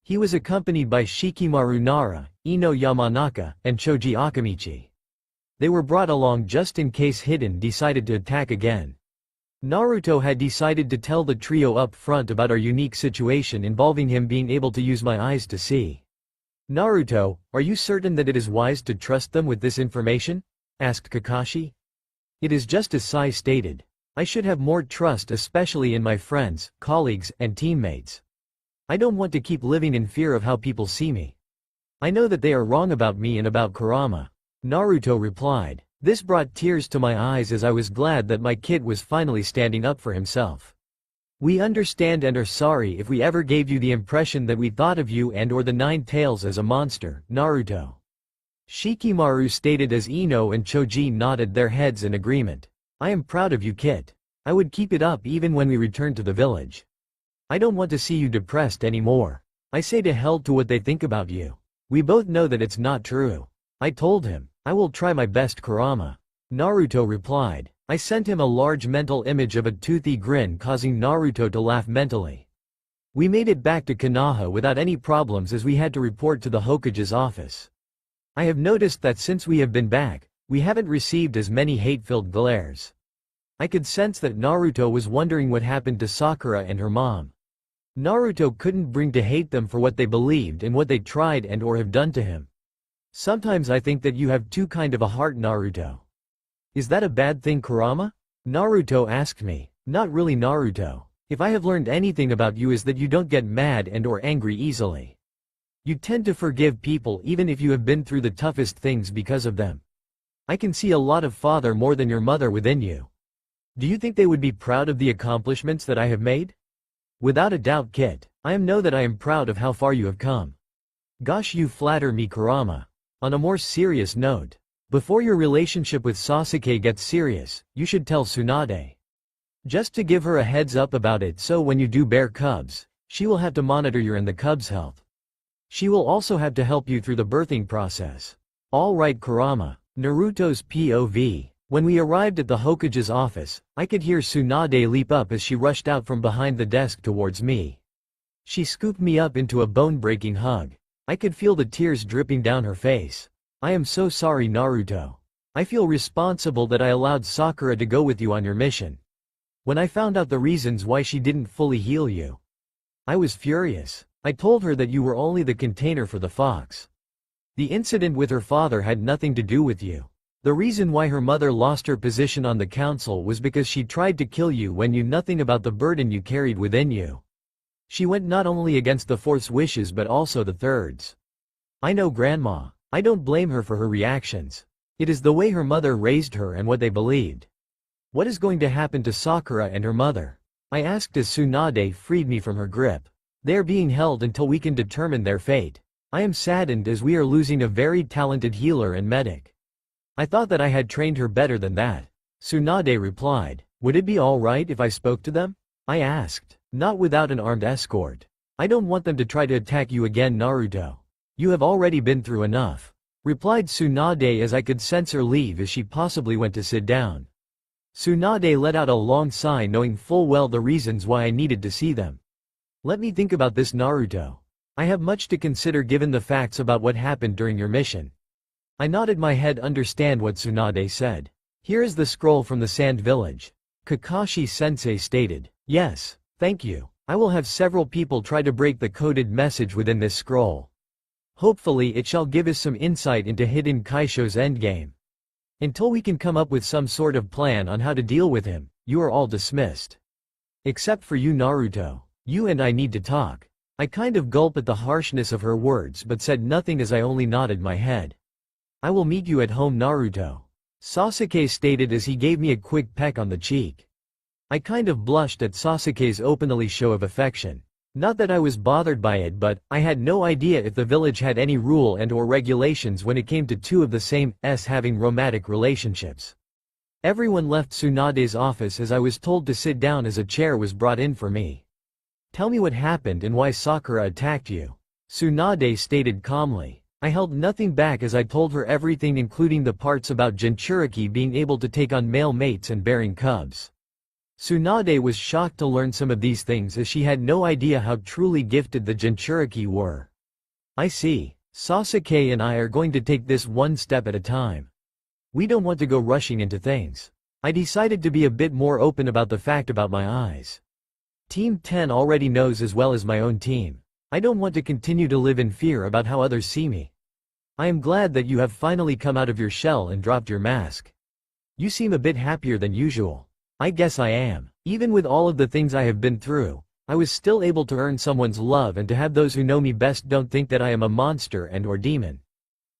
He was accompanied by Shikimaru Nara, Ino Yamanaka, and Choji Akamichi. They were brought along just in case Hiden decided to attack again. Naruto had decided to tell the trio up front about our unique situation involving him being able to use my eyes to see. Naruto, are you certain that it is wise to trust them with this information? Asked Kakashi. It is just as Sai stated. I should have more trust especially in my friends, colleagues, and teammates. I don't want to keep living in fear of how people see me. I know that they are wrong about me and about Kurama. Naruto replied. This brought tears to my eyes as I was glad that my kid was finally standing up for himself. We understand and are sorry if we ever gave you the impression that we thought of you and or the Nine Tails as a monster, Naruto. Shikimaru stated as Ino and Choji nodded their heads in agreement. I am proud of you Kit. I would keep it up even when we return to the village. I don't want to see you depressed anymore. I say to hell to what they think about you. We both know that it's not true. I told him, I will try my best Kurama. Naruto replied. I sent him a large mental image of a toothy grin causing Naruto to laugh mentally. We made it back to Konoha without any problems as we had to report to the Hokage's office. I have noticed that since we have been back, we haven't received as many hate-filled glares. I could sense that Naruto was wondering what happened to Sakura and her mom. Naruto couldn't bring to hate them for what they believed and what they tried and or have done to him. Sometimes I think that you have too kind of a heart Naruto. Is that a bad thing Kurama? Naruto asked me. Not really Naruto. If I have learned anything about you is that you don't get mad and or angry easily. You tend to forgive people even if you have been through the toughest things because of them. I can see a lot of father more than your mother within you. Do you think they would be proud of the accomplishments that I have made? Without a doubt Kit. I know that I am proud of how far you have come. Gosh you flatter me Kurama. On a more serious note, before your relationship with Sasuke gets serious, you should tell Tsunade. Just to give her a heads up about it so when you do bear cubs, she will have to monitor your and the cubs' health. She will also have to help you through the birthing process. Alright Kurama. Naruto's POV. When we arrived at the Hokage's office, I could hear Tsunade leap up as she rushed out from behind the desk towards me. She scooped me up into a bone-breaking hug. I could feel the tears dripping down her face. I am so sorry Naruto. I feel responsible that I allowed Sakura to go with you on your mission. When I found out the reasons why she didn't fully heal you, I was furious. I told her that you were only the container for the fox. The incident with her father had nothing to do with you. The reason why her mother lost her position on the council was because she tried to kill you when you knew nothing about the burden you carried within you. She went not only against the fourth's wishes but also the third's. I know Grandma. I don't blame her for her reactions. It is the way her mother raised her and what they believed. What is going to happen to Sakura and her mother? I asked as Tsunade freed me from her grip. They are being held until we can determine their fate. I am saddened as we are losing a very talented healer and medic. I thought that I had trained her better than that. Tsunade replied. Would it be alright if I spoke to them? I asked. Not without an armed escort. I don't want them to try to attack you again Naruto. You have already been through enough. Replied Tsunade as I could sense her leave as she possibly went to sit down. Tsunade let out a long sigh knowing full well the reasons why I needed to see them. Let me think about this Naruto. I have much to consider given the facts about what happened during your mission. I nodded my head understand what Tsunade said. Here is the scroll from the Sand Village. Kakashi-sensei stated. Yes, thank you. I will have several people try to break the coded message within this scroll. Hopefully it shall give us some insight into Hiden Kaisho's endgame. Until we can come up with some sort of plan on how to deal with him, you are all dismissed. Except for you Naruto. You and I need to talk. I kind of gulped at the harshness of her words but said nothing as I only nodded my head. I will meet you at home Naruto. Sasuke stated as he gave me a quick peck on the cheek. I kind of blushed at Sasuke's openly show of affection. Not that I was bothered by it, but I had no idea if the village had any rule and or regulations when it came to two of the same s having romantic relationships. Everyone left Tsunade's office as I was told to sit down as a chair was brought in for me. Tell me what happened and why Sakura attacked you. Tsunade stated calmly. I held nothing back as I told her everything, including the parts about Jinchuriki being able to take on male mates and bearing cubs. Tsunade was shocked to learn some of these things as she had no idea how truly gifted the Jinchuriki were. I see. Sasuke and I are going to take this one step at a time. We don't want to go rushing into things. I decided to be a bit more open about the fact about my eyes. Team 10 already knows as well as my own team. I don't want to continue to live in fear about how others see me. I am glad that you have finally come out of your shell and dropped your mask. You seem a bit happier than usual. I guess I am. Even with all of the things I have been through, I was still able to earn someone's love and to have those who know me best don't think that I am a monster and or demon.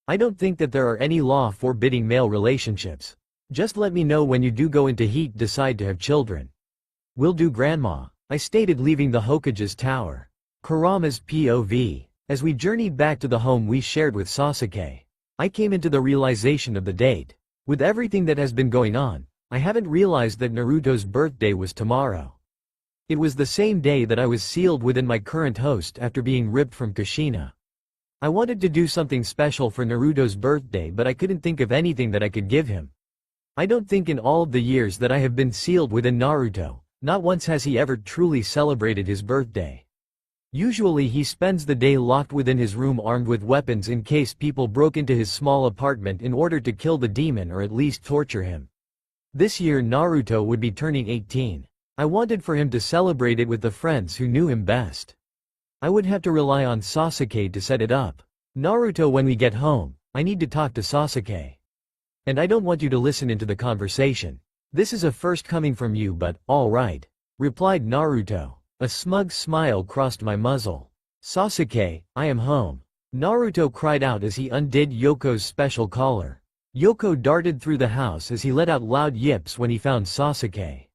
I don't think that there are any law forbidding male relationships. Just let me know when you do go into heat decide to have children. Will do, grandma, I stated, leaving the Hokage's tower. Kurama's POV. As we journeyed back to the home we shared with Sasuke, I came into the realization of the date. With everything that has been going on, I haven't realized that Naruto's birthday was tomorrow. It was the same day that I was sealed within my current host after being ripped from Kushina. I wanted to do something special for Naruto's birthday, but I couldn't think of anything that I could give him. I don't think in all of the years that I have been sealed within Naruto, not once has he ever truly celebrated his birthday. Usually he spends the day locked within his room armed with weapons in case people broke into his small apartment in order to kill the demon or at least torture him. This year Naruto would be turning 18. I wanted for him to celebrate it with the friends who knew him best. I would have to rely on Sasuke to set it up. Naruto, when we get home, I need to talk to Sasuke. And I don't want you to listen into the conversation. This is a first coming from you, but, alright, replied Naruto. A smug smile crossed my muzzle. Sasuke, I am home. Naruto cried out as he undid Yoko's special collar. Yoko darted through the house as he let out loud yips when he found Sasuke.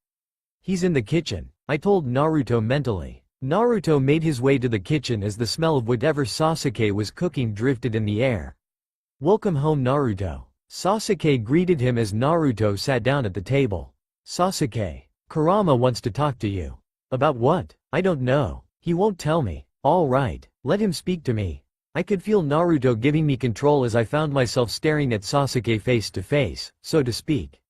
He's in the kitchen, I told Naruto mentally. Naruto made his way to the kitchen as the smell of whatever Sasuke was cooking drifted in the air. Welcome home, Naruto. Sasuke greeted him as Naruto sat down at the table. Sasuke, Kurama wants to talk to you. About what? I don't know. He won't tell me. All right, let him speak to me. I could feel Naruto giving me control as I found myself staring at Sasuke face to face, so to speak.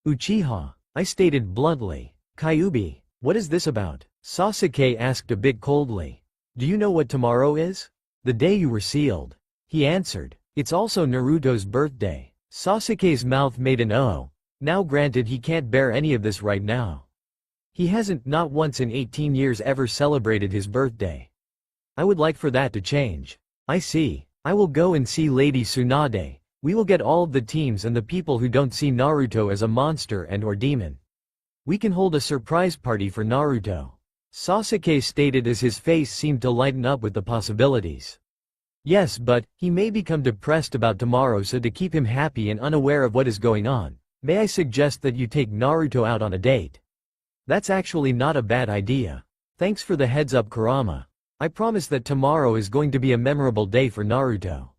Uchiha, I stated bluntly. Kyuubi, what is this about? Sasuke asked a bit coldly. Do you know what tomorrow is? The day you were sealed. He answered. It's also Naruto's birthday. Sasuke's mouth made an O. Now granted, he can't bear any of this right now. He hasn't not once in 18 years ever celebrated his birthday. I would like for that to change. I see. I will go and see Lady Tsunade. We will get all of the teams and the people who don't see Naruto as a monster and or demon. We can hold a surprise party for Naruto. Sasuke stated as his face seemed to lighten up with the possibilities. Yes, but he may become depressed about tomorrow, so to keep him happy and unaware of what is going on, may I suggest that you take Naruto out on a date? That's actually not a bad idea. Thanks for the heads up, Kurama. I promise that tomorrow is going to be a memorable day for Naruto.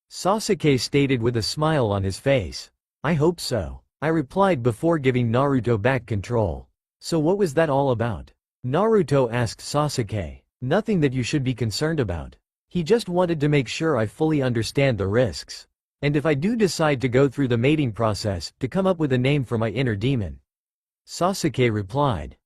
Sasuke stated with a smile on his face. I hope so, I replied before giving Naruto back control. So what was that all about? Naruto asked Sasuke. Nothing that you should be concerned about. He just wanted to make sure I fully understand the risks. And if I do decide to go through the mating process, to come up with a name for my inner demon. Sasuke replied.